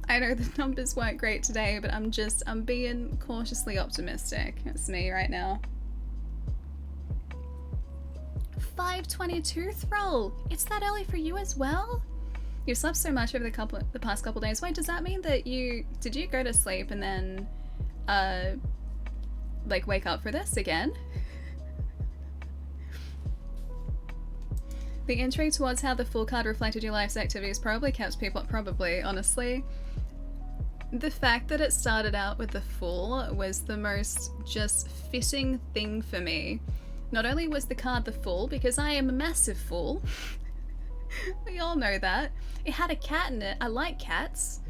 I know the numbers weren't great today, but I'm being cautiously optimistic. It's me right now. 5:22 Thrall. It's that early for you as well? You've slept so much over the past couple days. Wait, does that mean that did you go to sleep and then like wake up for this again? The intrigue towards how the full card reflected your life's activities probably kept people honestly. The fact that it started out with the full was the most just fitting thing for me. Not only was the card the full, because I am a massive fool. We all know that. It had a cat in it. I like cats.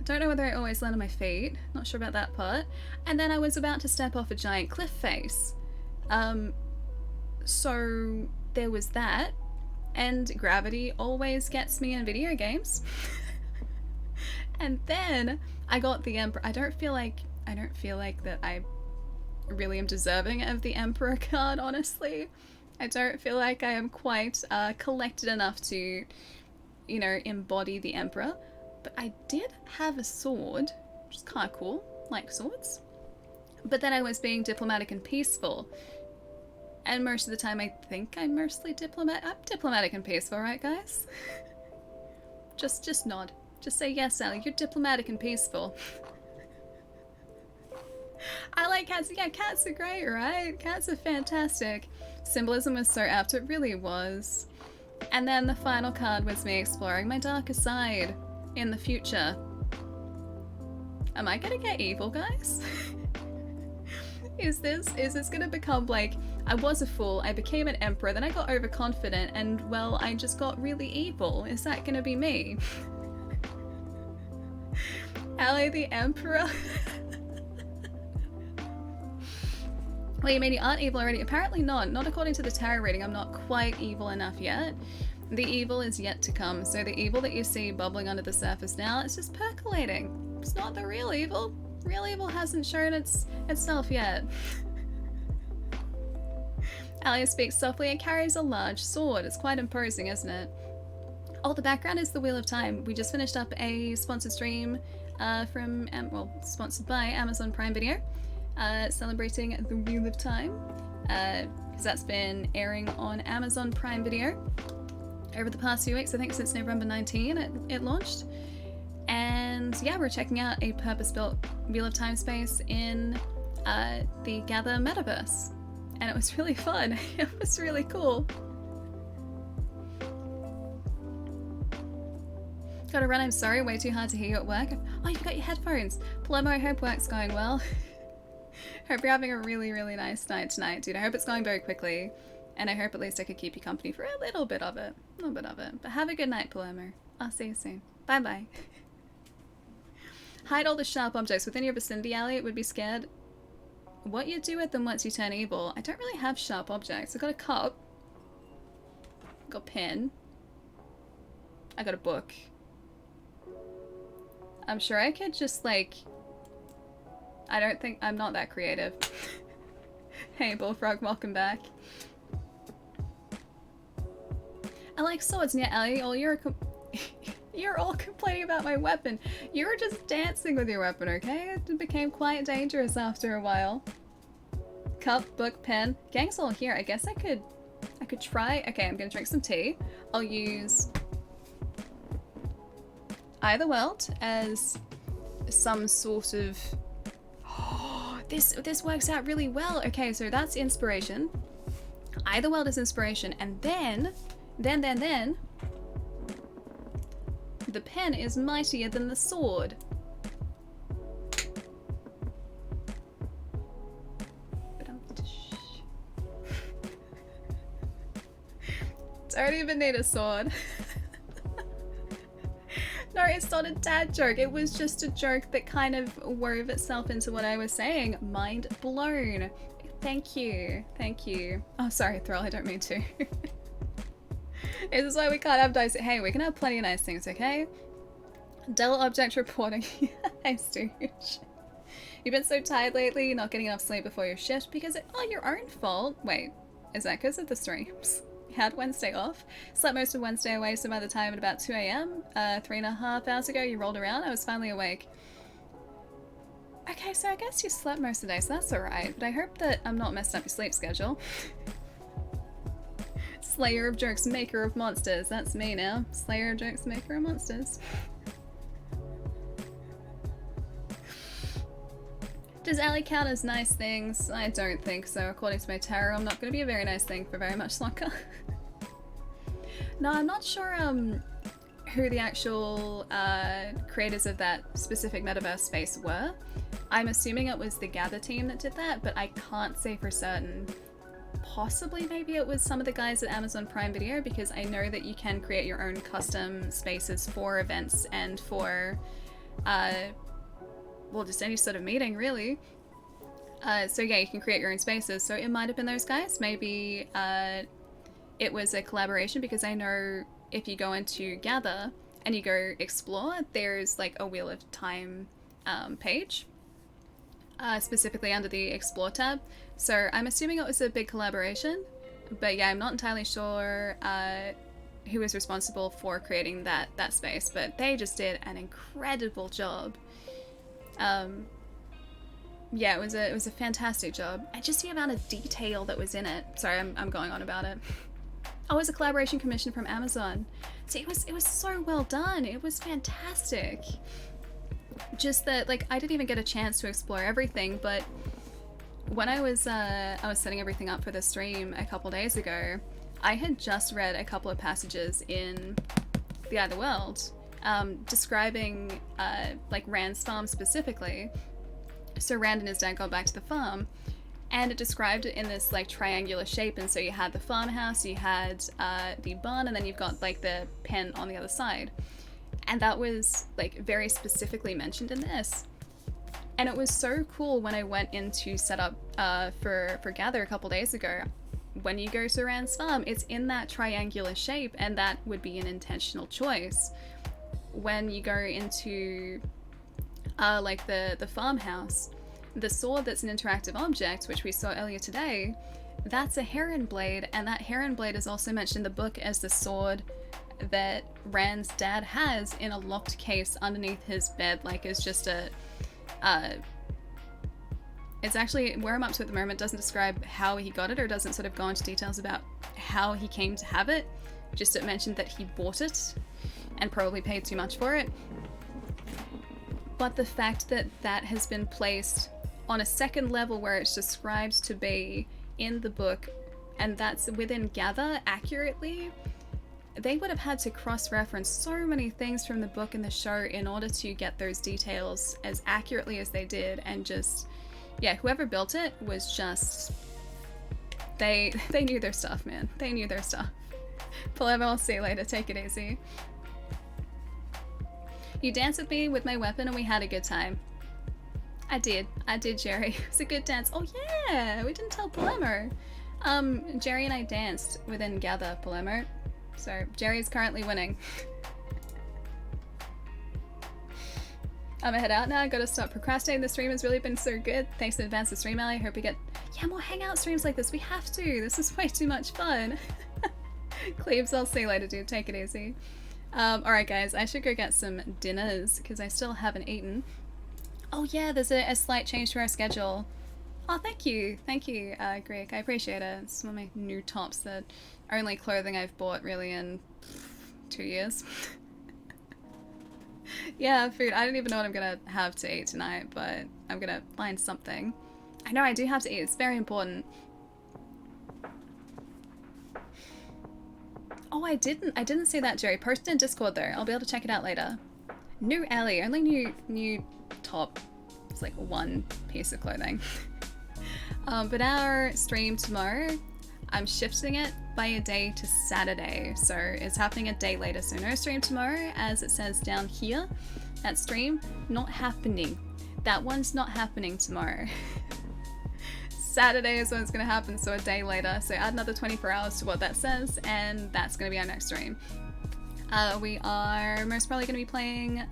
Don't know whether I always land on my feet. Not sure about that part. And then I was about to step off a giant cliff face. So there was that. And gravity always gets me in video games. And then I got the Emperor. I don't feel like that I really am deserving of the Emperor card, honestly. I don't feel like I am quite collected enough to, you know, embody the Emperor. But I did have a sword, which is kind of cool, like swords. But then I was being diplomatic and peaceful. And most of the time I think I'm mostly I'm diplomatic and peaceful, right guys? Just nod. Just say yes, Sally, you're diplomatic and peaceful. I like cats. Yeah, cats are great, right? Cats are fantastic. Symbolism was so apt, it really was. And then the final card was me exploring my darker side in the future. Am I gonna get evil, guys? Is this gonna become like, I was a fool, I became an emperor, then I got overconfident, and well, I just got really evil. Is that gonna be me? Ally the Emperor? Well, you mean you aren't evil already? Apparently not. Not according to the tarot reading. I'm not quite evil enough yet. The evil is yet to come. So the evil that you see bubbling under the surface now, it's just percolating. It's not the real evil. Real evil hasn't shown itself yet. Alia speaks softly and carries a large sword. It's quite imposing, isn't it? Oh, the background is the Wheel of Time. We just finished up a sponsored stream sponsored by Amazon Prime Video. Celebrating the Wheel of Time, because that's been airing on Amazon Prime Video over the past few weeks. I think since November 19 it launched. And yeah, we're checking out a purpose-built Wheel of Time space in the Gather metaverse, and it was really fun. It was really cool. Gotta run, I'm sorry, way too hard to hear you at work. Oh, you forgot your headphones. Palermo, I hope work's going well. Hope you're having a really, really nice night tonight, dude. I hope it's going very quickly, and I hope at least I could keep you company for a little bit of it. But have a good night, Palermo. I'll see you soon. Bye-bye. Hide all the sharp objects within your vicinity, Allie. Would be scared what you do with them once you turn evil. I don't really have sharp objects. I got a cup. I got a pen. I got a book. I'm sure I could just, like... I'm not that creative. Hey, Bullfrog, welcome back. I like swords, and yet, Ellie, all your You're all complaining about my weapon. You were just dancing with your weapon, okay? It became quite dangerous after a while. Cup, book, pen. Gang's all here. I guess I could try. Okay, I'm gonna drink some tea. I'll use Eye of the World as some sort of... Oh, this works out really well. Okay, so that's inspiration. Eye of the World is inspiration, and then the pen is mightier than the sword. Don't even need a sword. No, it's not a dad joke. It was just a joke that kind of wove itself into what I was saying. Mind blown. Thank you. Thank you. Oh, sorry, Thrall. I don't mean to. This is why we can't have dice. Hey, we can have plenty of nice things, okay? Dell object reporting. Hey, Stooge. You've been so tired lately, you're not getting enough sleep before your shift because it's your own fault. Wait, is that because of the streams? You had Wednesday off? Slept most of Wednesday away, so by the time at about 2 AM, 3.5 hours ago, you rolled around, I was finally awake. Okay, so I guess you slept most of the day, so that's alright, but I hope that I'm not messing up your sleep schedule. Slayer of jokes, maker of monsters. That's me now. Slayer of jokes, maker of monsters. Does Allie count as nice things? I don't think so. According to my tarot, I'm not going to be a very nice thing for very much longer. No, I'm not sure who the actual creators of that specific metaverse space were. I'm assuming it was the Gather team that did that, but I can't say for certain. Possibly maybe it was some of the guys at Amazon Prime Video, because I know that you can create your own custom spaces for events and for well, just any sort of meeting really. So yeah, you can create your own spaces, so it might have been those guys. Maybe it was a collaboration, because I know if you go into Gather and you go explore, there's like a Wheel of Time page specifically under the Explore tab. So I'm assuming it was a big collaboration, but yeah, I'm not entirely sure who was responsible for creating that space, but they just did an incredible job. Yeah, it was a fantastic job, and just the amount of detail that was in it. Sorry, I'm going on about it. Oh, it was a collaboration commission from Amazon, so it was so well done. It was fantastic. Just that, like, I didn't even get a chance to explore everything, but when I was setting everything up for the stream a couple days ago, I had just read a couple of passages in The Eye of the World, describing like Rand's farm specifically. So Rand and his dad got back to the farm, and it described it in this like triangular shape, and so you had the farmhouse, you had the barn, and then you've got like the pen on the other side. And that was like very specifically mentioned in this. And it was so cool when I went in to set up for Gather a couple days ago. When you go to Rand's farm, it's in that triangular shape, and that would be an intentional choice. When you go into like the farmhouse, the sword that's an interactive object, which we saw earlier today, that's a heron blade, and that heron blade is also mentioned in the book as the sword that Rand's dad has in a locked case underneath his bed. Like, it's just a it's actually, where I'm up to at the moment, doesn't describe how he got it, or doesn't sort of go into details about how he came to have it. Just it mentioned that he bought it and probably paid too much for it. But the fact that that has been placed on a second level where it's described to be in the book, and that's within Gather accurately, they would have had to cross-reference so many things from the book and the show in order to get those details as accurately as they did. And just, yeah, whoever built it was just, they knew their stuff, man. They knew their stuff. Palermo, I'll see you later. Take it easy. You danced with me with my weapon and we had a good time. I did, Jerry. It was a good dance. Oh yeah, we didn't tell Palermo. Jerry and I danced within Gather, Palermo. So Jerry's currently winning. I'm gonna head out now. I gotta stop procrastinating. The stream has really been so good. Thanks in advance to Stream Alley. I hope we get more hangout streams like this. We have to. This is way too much fun. Cleaves, I'll see you later, dude. Take it easy. Alright guys, I should go get some dinners because I still haven't eaten. Oh yeah, there's a slight change to our schedule. Oh, thank you, Greg. I appreciate it. It's one of my new tops that only clothing I've bought really in 2 years. Yeah, food. I don't even know what I'm gonna have to eat tonight, but I'm gonna find something. I know I do have to eat. It's very important. Oh, I didn't see that, Jerry. Post it in Discord though. I'll be able to check it out later. New alley. Only new top. It's like one piece of clothing. But our stream tomorrow, I'm shifting it by a day to Saturday, so it's happening a day later. So no stream tomorrow, as it says down here. That stream not happening. That one's not happening tomorrow. Saturday is when it's gonna happen, so a day later. So add another 24 hours to what that says, and that's gonna be our next stream. We are most probably gonna be playing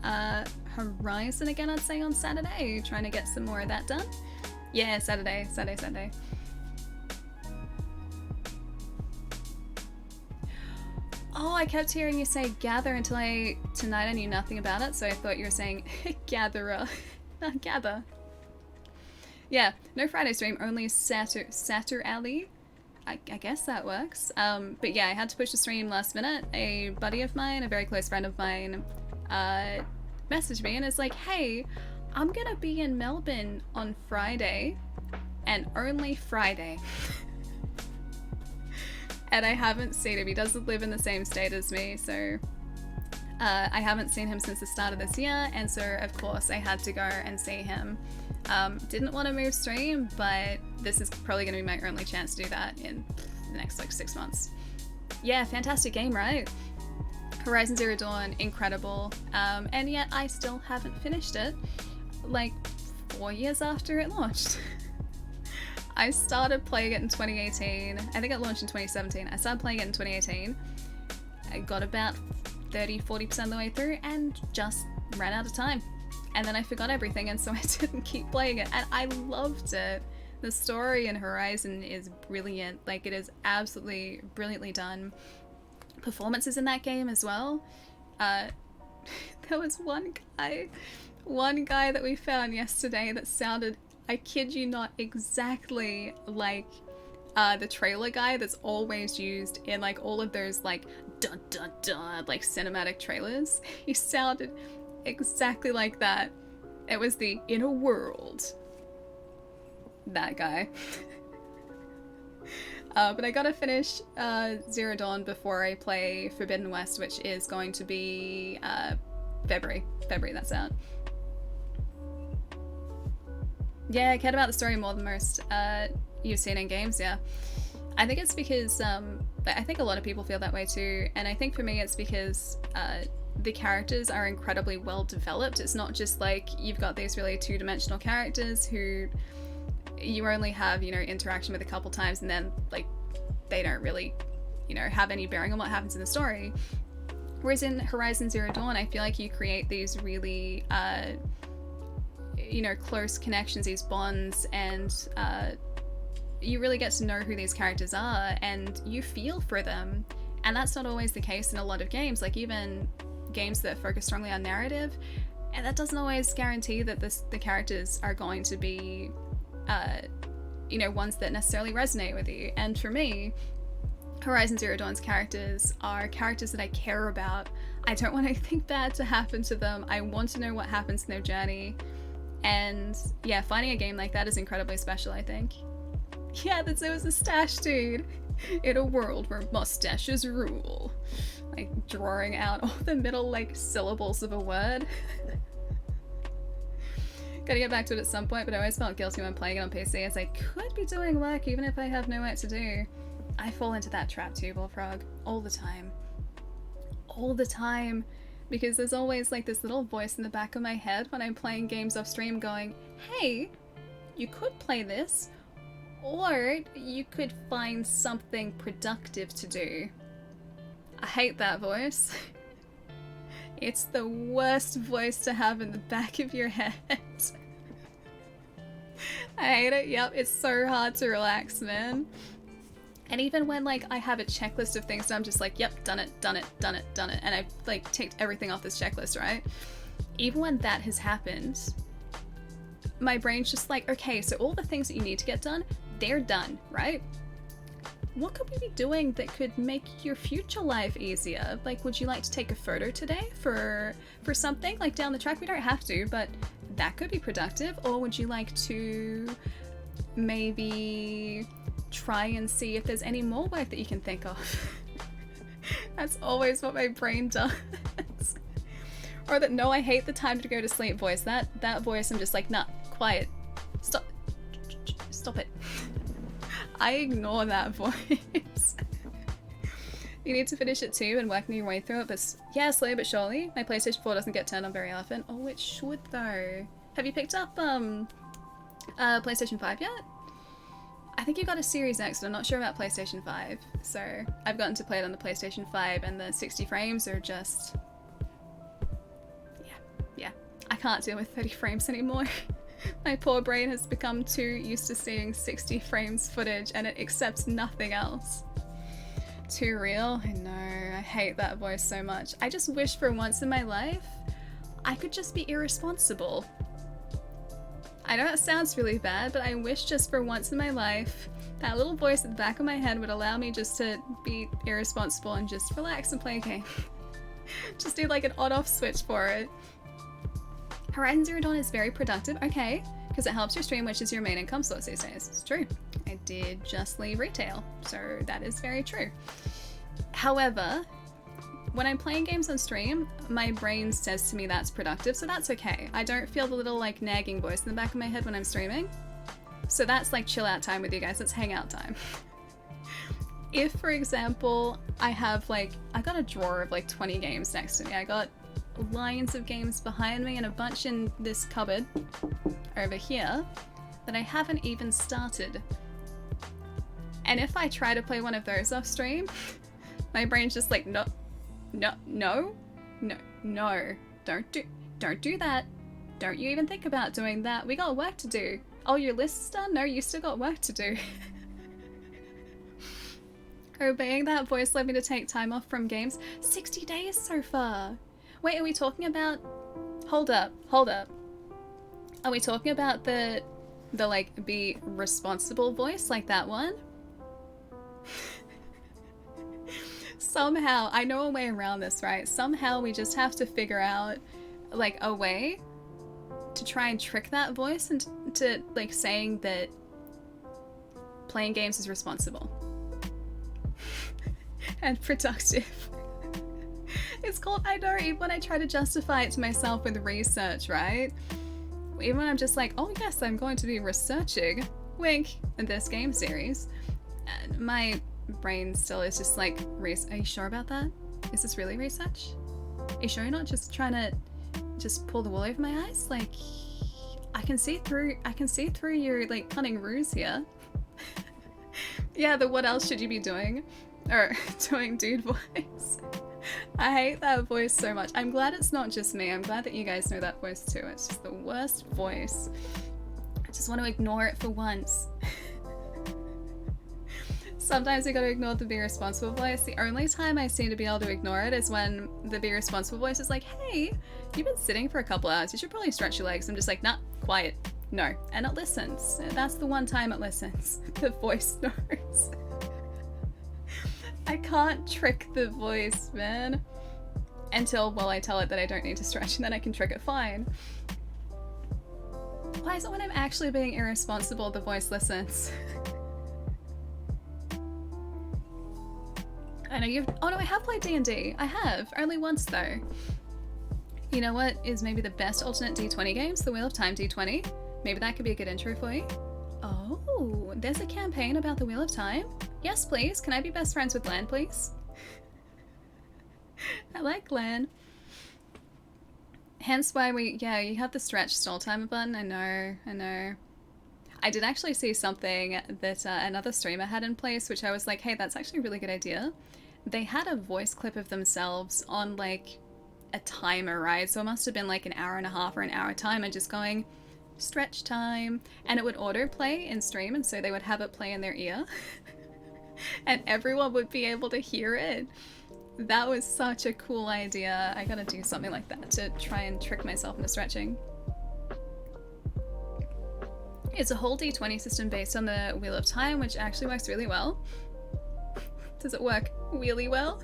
Horizon again, I'd say, on Saturday, trying to get some more of that done. Yeah, Saturday. Oh, I kept hearing you say gather until tonight I knew nothing about it, so I thought you were saying gatherer. Not gather. Yeah, no Friday stream, only Satur Alley. I guess that works. But yeah, I had to push the stream last minute. A buddy of mine, a very close friend of mine, messaged me and is like, hey, I'm gonna be in Melbourne on Friday, and only Friday. And I haven't seen him. He doesn't live in the same state as me, so I haven't seen him since the start of this year, and so of course I had to go and see him. Didn't want to move stream, but this is probably going to be my only chance to do that in the next like 6 months. Yeah, fantastic game, right? Horizon Zero Dawn, incredible, and yet I still haven't finished it, like 4 years after it launched. I started playing it in 2018. I think it launched in 2017. I started playing it in 2018. I got about 30-40% of the way through and just ran out of time. And then I forgot everything, and so I didn't keep playing it. And I loved it. The story in Horizon is brilliant. Like, it is absolutely brilliantly done. Performances in that game as well. There was one guy that we found yesterday that sounded, I kid you not, exactly like the trailer guy that's always used in like all of those like dun dun dun like cinematic trailers. He sounded exactly like that. It was the Inner World. That guy. But I gotta finish Zero Dawn before I play Forbidden West, which is going to be February, that's out. Yeah, I cared about the story more than most you've seen in games, yeah. I think it's because, I think a lot of people feel that way too, and I think for me it's because the characters are incredibly well developed. It's not just like you've got these really two-dimensional characters who you only have, you know, interaction with a couple times and then like they don't really, you know, have any bearing on what happens in the story. Whereas in Horizon Zero Dawn, I feel like you create these really you know, close connections, these bonds, and you really get to know who these characters are and you feel for them. And that's not always the case in a lot of games, like even games that focus strongly on narrative, and that doesn't always guarantee that the characters are going to be you know, ones that necessarily resonate with you. And for me, Horizon Zero Dawn's characters are characters that I care about. I don't want anything bad to happen to them. I want to know what happens in their journey. And yeah, finding a game like that is incredibly special, I think. Yeah, it was a stash, dude. In a world where mustaches rule. Like drawing out all the middle like syllables of a word. Gotta get back to it at some point, but I always felt guilty when playing it on PC as I could be doing work even if I have no work to do. I fall into that trap too, Bullfrog, all the time. All the time. Because there's always like this little voice in the back of my head when I'm playing games off stream going, hey, you could play this, or you could find something productive to do. I hate that voice. It's the worst voice to have in the back of your head. I hate it. Yep, it's so hard to relax, man. And even when like I have a checklist of things, I'm just like, yep, done it, done it, done it, done it, and I've like ticked everything off this checklist, right? Even when that has happened, my brain's just like, okay, so all the things that you need to get done, they're done, right? What could we be doing that could make your future life easier? Like, would you like to take a photo today for something like down the track? We don't have to, but that could be productive. Or would you like to maybe try and see if there's any more work that you can think of? That's always what my brain does. Or that, no, I hate the time to go to sleep voice. That voice, I'm just like, nah, quiet. Stop it. I ignore that voice. You need to finish it too and working your way through it, but yeah, slowly but surely. My PlayStation 4 doesn't get turned on very often. Oh, it should though. Have you picked up PlayStation 5 yet? I think you got a Series X, but I'm not sure about PlayStation 5. So I've gotten to play it on the PlayStation 5 and the 60 frames are just... Yeah. I can't deal with 30 frames anymore. My poor brain has become too used to seeing 60 frames footage and it accepts nothing else. Too real? I know, I hate that voice so much. I just wish for once in my life I could just be irresponsible. I know it sounds really bad, but I wish just for once in my life that little voice at the back of my head would allow me just to be irresponsible and just relax and play a game. Just do like an on-off switch for it. Horizon Zero Dawn is very productive, okay, because it helps your stream, which is your main income source these days. It's true. I did just leave retail, so that is very true. However, when I'm playing games on stream, my brain says to me that's productive, so that's okay. I don't feel the little like nagging voice in the back of my head when I'm streaming. So that's like chill out time with you guys, that's hangout time. If, for example, I got a drawer of like 20 games next to me. I got lines of games behind me and a bunch in this cupboard over here that I haven't even started. And if I try to play one of those off stream, my brain's just like, no, don't do that. Don't you even think about doing that. We got work to do. Oh, your list's done? No, you still got work to do. Obeying that voice led me to take time off from games. 60 days so far. Wait, are we talking about... Hold up. Are we talking about the like, be responsible voice, like that one? Somehow, I know a way around this, right? Somehow we just have to figure out, like, a way to try and trick that voice into, like, saying that playing games is responsible. And productive. It's called, I know, even when I try to justify it to myself with research, right? Even when I'm just like, oh yes, I'm going to be researching, wink, in this game series. And my brain still is just like, are you sure about that? Is this really research? Are you sure you're not just trying to just pull the wool over my eyes? Like, I can see through your like cunning ruse here. Yeah, the what else should you be doing? Or doing dude voice. I hate that voice so much. I'm glad it's not just me. I'm glad that you guys know that voice too. It's just the worst voice. I just want to ignore it for once. Sometimes I gotta ignore the be responsible voice. The only time I seem to be able to ignore it is when the be responsible voice is like, hey, you've been sitting for a couple hours. You should probably stretch your legs. I'm just like, nah, quiet. No. And it listens. That's the one time it listens. The voice knows. I can't trick the voice, man. Until, well, I tell it that I don't need to stretch and then I can trick it fine. Why is it when I'm actually being irresponsible, the voice listens? I know you've... Oh no, I have played D&D. I have. Only once though. You know what is maybe the best alternate D20 games? The Wheel of Time D20. Maybe that could be a good intro for you. Oh, there's a campaign about the Wheel of Time? Yes, please. Can I be best friends with Lan, please? I like Lan. Hence why you have the stretch stall timer button. I know. I did actually see something that another streamer had in place, which I was like, hey, that's actually a really good idea. They had a voice clip of themselves on like a timer, right? So it must have been like an hour and a half or an hour timer just going, stretch time. And it would autoplay in stream, and so they would have it play in their ear. and everyone would be able to hear it. That was such a cool idea. I gotta do something like that to try and trick myself into stretching. It's a whole D20 system based on the Wheel of Time, which actually works really well. Does it work really well?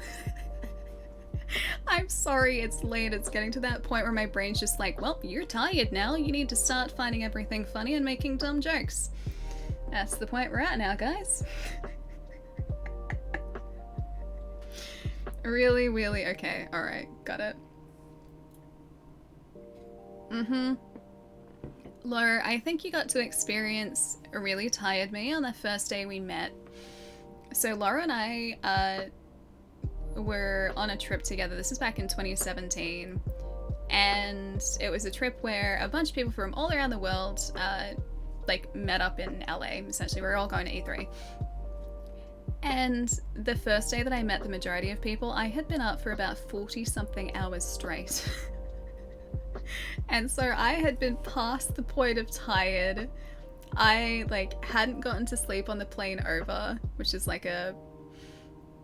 I'm sorry it's late. It's getting to that point where my brain's just like, well, you're tired now. You need to start finding everything funny and making dumb jokes. That's the point we're at now, guys. Really, really? Okay, alright, got it. Laura, I think you got to experience really tired me on the first day we met. So Laura and I were on a trip together. This was back in 2017. And it was a trip where a bunch of people from all around the world like met up in LA. Essentially, we were all going to E3. And the first day that I met the majority of people, I had been up for about 40-something hours straight. And so I had been past the point of tired. I like hadn't gotten to sleep on the plane over, which is like a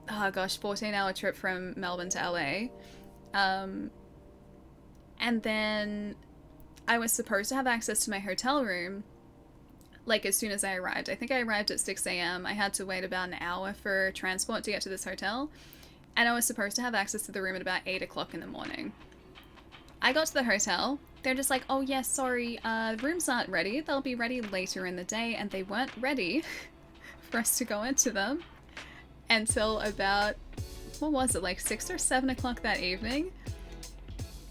14-hour trip from Melbourne to LA. And then I was supposed to have access to my hotel room like as soon as I arrived. I think I arrived at 6 a.m. I had to wait about an hour for transport to get to this hotel, and I was supposed to have access to the room at about 8 o'clock in the morning. I got to the hotel. They're just like, oh yeah, sorry, rooms aren't ready. They'll be ready later in the day, and they weren't ready for us to go into them until about, what was it, like 6 or 7 o'clock that evening.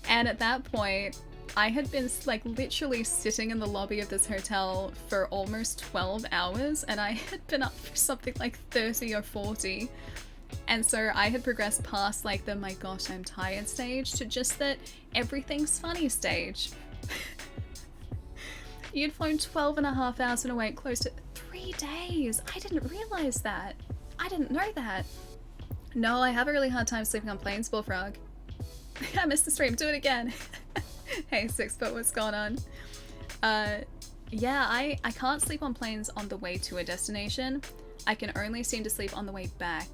And at that point, I had been like literally sitting in the lobby of this hotel for almost 12 hours, and I had been up for something like 30 or 40. And so I had progressed past like the my gosh, I'm tired stage to just that everything's funny stage. You'd flown 12 and a half hours in a wait close to 3 days. I didn't realize that. I didn't know that. No, I have a really hard time sleeping on planes, Bullfrog. I missed the stream, do it again. Hey, 6-foot, what's going on? Yeah, I can't sleep on planes on the way to a destination. I can only seem to sleep on the way back.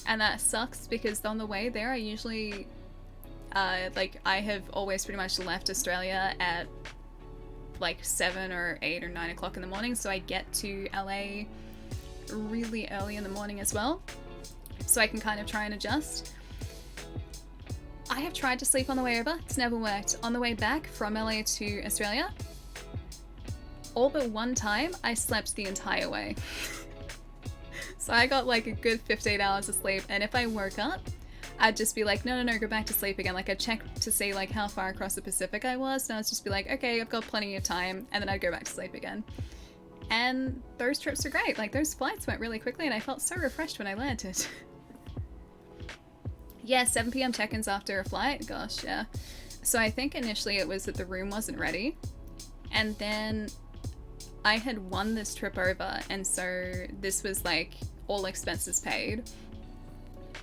And that sucks because on the way there I usually, like, I have always pretty much left Australia at like 7 or 8 or 9 o'clock in the morning, so I get to LA really early in the morning as well. So I can kind of try and adjust. I have tried to sleep on the way over, it's never worked. On the way back from LA to Australia, all but one time, I slept the entire way. So I got like a good 15 hours of sleep, and if I woke up, I'd just be like, no, go back to sleep again. Like I'd check to see like how far across the Pacific I was, and I'd just be like, okay, I've got plenty of time, and then I'd go back to sleep again. And those trips are great, like those flights went really quickly, and I felt so refreshed when I landed. Yeah, 7 p.m. check-ins after a flight. Gosh, yeah. So I think initially it was that the room wasn't ready. And then I had won this trip over, and so this was like all expenses paid.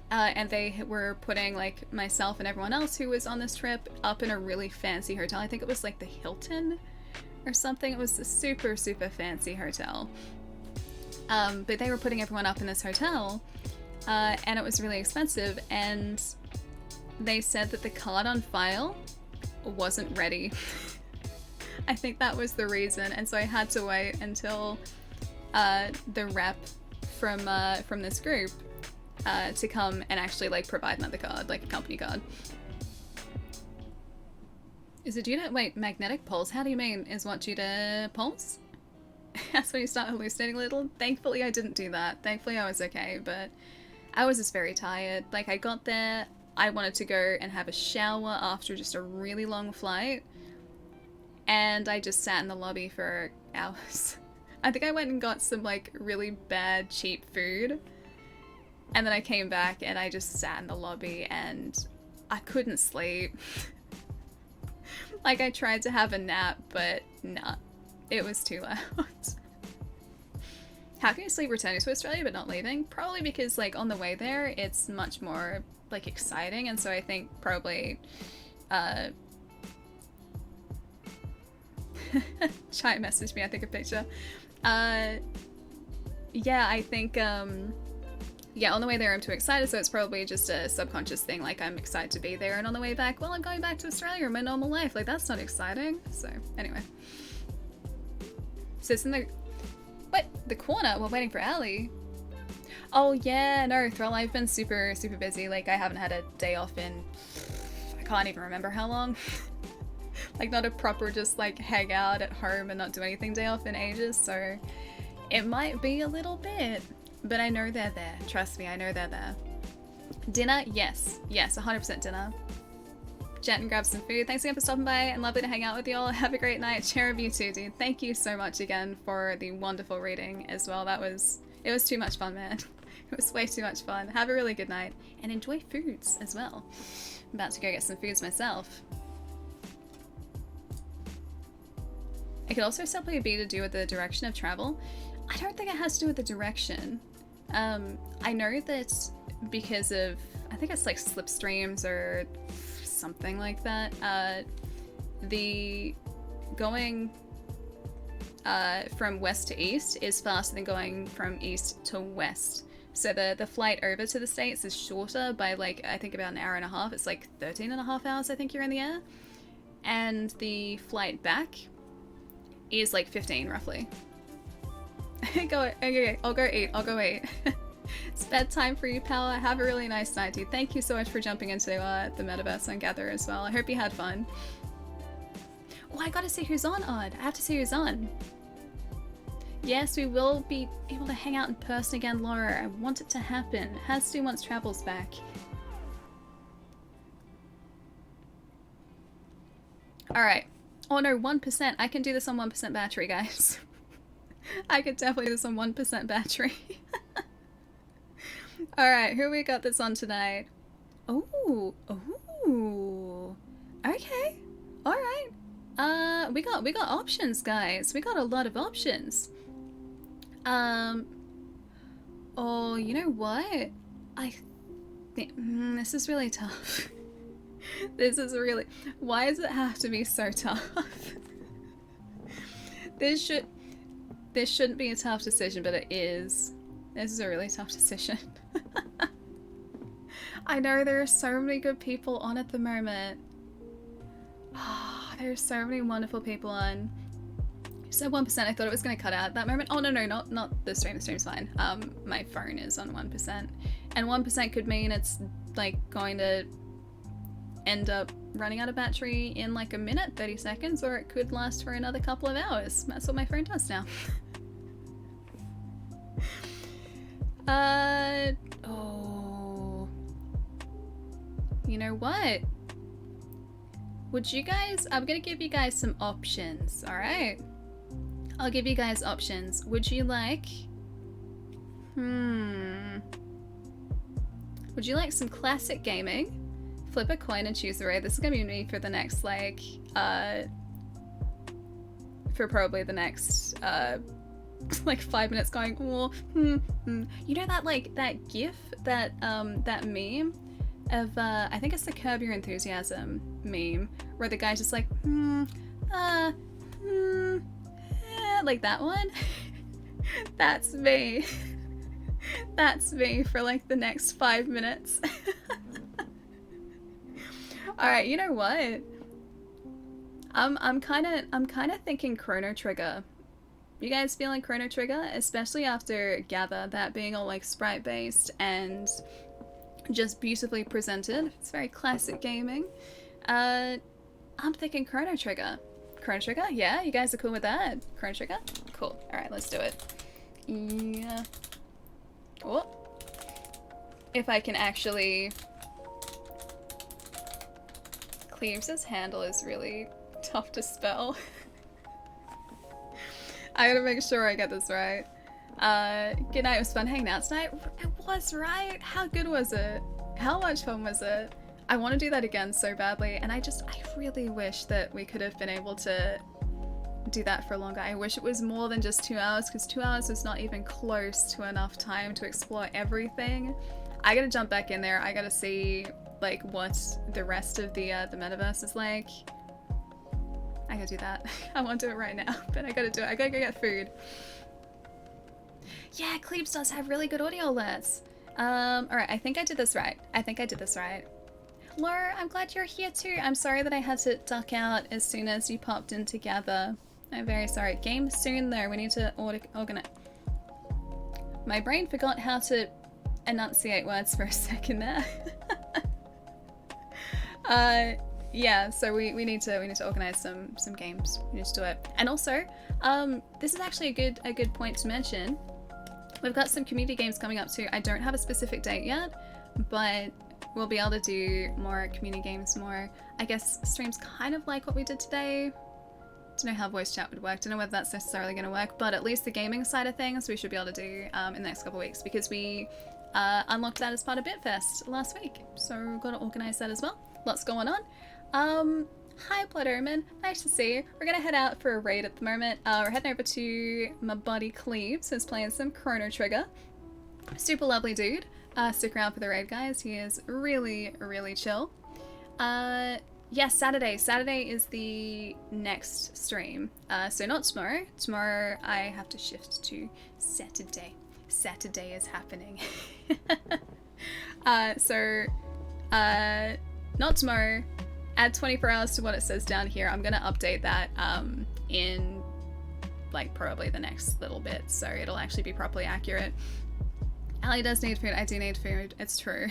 And they were putting like myself and everyone else who was on this trip up in a really fancy hotel. I think it was like the Hilton or something. It was a super, super fancy hotel. But they were putting everyone up in this hotel. And it was really expensive, and they said that the card on file wasn't ready. I think that was the reason, and so I had to wait until the rep from this group to come and actually like provide another card, like a company card. Is it due to, wait, magnetic pulse? How do you mean, is what due to pulse? That's when you start hallucinating a little? Thankfully I didn't do that. Thankfully I was okay, but I was just very tired. Like, I got there, I wanted to go and have a shower after just a really long flight, and I just sat in the lobby for hours. I think I went and got some, like, really bad, cheap food, and then I came back and I just sat in the lobby and I couldn't sleep. Like, I tried to have a nap, but nah, it was too loud. How can you sleep returning to Australia but not leaving? Probably because, like, on the way there, it's much more, like, exciting, and so I think probably, Chai messaged me, I think, a picture. yeah, I think, yeah, on the way there I'm too excited, so it's probably just a subconscious thing, like I'm excited to be there, and on the way back, well, I'm going back to Australia in my normal life, like that's not exciting. So, anyway. Sits in the corner while waiting for Ali. Oh yeah, no, Thrall, I've been super busy, like I haven't had a day off in, I can't even remember how long. Like not a proper just like hang out at home and not do anything day off in ages, so it might be a little bit. But I know they're there. Trust me, I know they're there. Dinner? Yes. Yes, 100% dinner. Chat and grab some food. Thanks again for stopping by and lovely to hang out with you all. Have a great night. Cherub, you too, dude. Thank you so much again for the wonderful reading as well. It was too much fun, man. It was way too much fun. Have a really good night and enjoy foods as well. I'm about to go get some foods myself. It could also simply be to do with the direction of travel. I don't think it has to do with the direction. I know that because of, I think it's like slipstreams or something like that, the going from west to east is faster than going from east to west. So the flight over to the States is shorter by like, I think about an hour and a half. It's like 13.5 hours I think you're in the air. And the flight back is like 15 roughly. Okay, I'll go eat. It's bedtime for you, pal. Have a really nice night, dude. Thank you so much for jumping into the metaverse on Gather as well. I hope you had fun. Oh, I gotta see who's on, Odd. I have to see who's on. Yes, we will be able to hang out in person again, Laura. I want it to happen. Hastu once travels back. Alright. Oh no, 1%. I can do this on 1% battery, guys. I could definitely do this on 1% battery. Alright, who we got this on tonight? Oh, okay. Alright. We got options, guys. We got a lot of options. Oh, you know what? I think this is really tough. This is really, why does it have to be so tough? This shouldn't be a tough decision, but it is. This is a really tough decision. I know there are so many good people on at the moment. There's so many wonderful people on. You said 1%, I thought it was going to cut out at that moment. Oh, no, not the stream. The stream's fine. My phone is on 1%. And 1% could mean it's, like, going to end up running out of battery in, like, a minute, 30 seconds, or it could last for another couple of hours. That's what my phone does now. Oh. You know what? Would you guys, I'm gonna give you guys some options, alright? I'll give you guys options. Would you like, would you like some classic gaming? Flip a coin and choose the raid. This is gonna be me for the next, like, for probably the next, like 5 minutes going, oh, You know that, like, that gif, that meme of, I think it's the Curb Your Enthusiasm meme, where the guy's just like, like that one? That's me. That's me for, like, the next 5 minutes. Alright, you know what? I'm kinda thinking Chrono Trigger. You guys feeling Chrono Trigger? Especially after Gather, that being all like sprite based and just beautifully presented. It's very classic gaming. I'm thinking Chrono Trigger. Chrono Trigger? Yeah, you guys are cool with that? Chrono Trigger? Cool. Alright, let's do it. Yeah. Oh. If I can actually... Cleaves' handle is really tough to spell. I gotta make sure I get this right. Good night, it was fun hanging out tonight. It was, right? How good was it? How much fun was it? I want to do that again so badly, and I really wish that we could have been able to do that for longer. I wish it was more than just 2 hours, because 2 hours is not even close to enough time to explore everything. I gotta jump back in there. I gotta see, like, what the rest of the metaverse is like. I gotta do that. I want to do it right now, but I gotta do it. I gotta go get food. Yeah, Cleebs does have really good audio alerts. Alright, I think I did this right. Laura, I'm glad you're here too. I'm sorry that I had to duck out as soon as you popped in together. I'm very sorry. Game soon though, we need to organize. My brain forgot how to enunciate words for a second there. Yeah, so we need to organize some games. We need to do it. And also, this is actually a good point to mention. We've got some community games coming up too. I don't have a specific date yet, but we'll be able to do more community games, more, I guess, streams kind of like what we did today. Don't know how voice chat would work. Don't know whether that's necessarily going to work, but at least the gaming side of things we should be able to do in the next couple of weeks, because we unlocked that as part of BitFest last week. So we've got to organize that as well. Lots going on. Hi Blood Omen, nice to see you. We're gonna head out for a raid at the moment. We're heading over to my buddy Cleves, who's playing some Chrono Trigger. Super lovely dude. Stick around for the raid, guys. He is really, really chill. Yes, Saturday. Saturday is the next stream. So not tomorrow. Tomorrow I have to shift to Saturday. Saturday is happening. Not tomorrow. Add 24 hours to what it says down here. I'm gonna update that in like probably the next little bit, so it'll actually be properly accurate. Ali does need food. I do need food. It's true.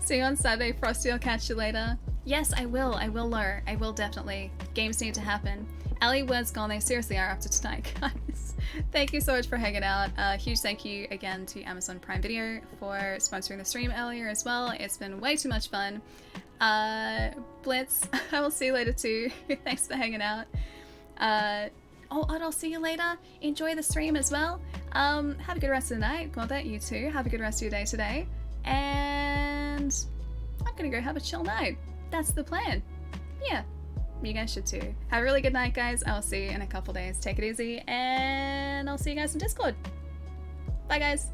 See you on Saturday, Frosty. I'll catch you later. Yes, I will. I will, Lure. I will definitely. Games need to happen. Ali, word's gone. They seriously are after tonight, guys. Thank you so much for hanging out. Huge thank you again to Amazon Prime Video for sponsoring the stream earlier as well. It's been way too much fun. Blitz, I will see you later too. Thanks for hanging out. Oh, and I'll see you later. Enjoy the stream as well. Have a good rest of the night. God, that you too. Have a good rest of your day today. And I'm gonna go have a chill night. That's the plan. Yeah. You guys should too. Have a really good night, guys. I'll see you in a couple days. Take it easy, and I'll see you guys in Discord. Bye, guys.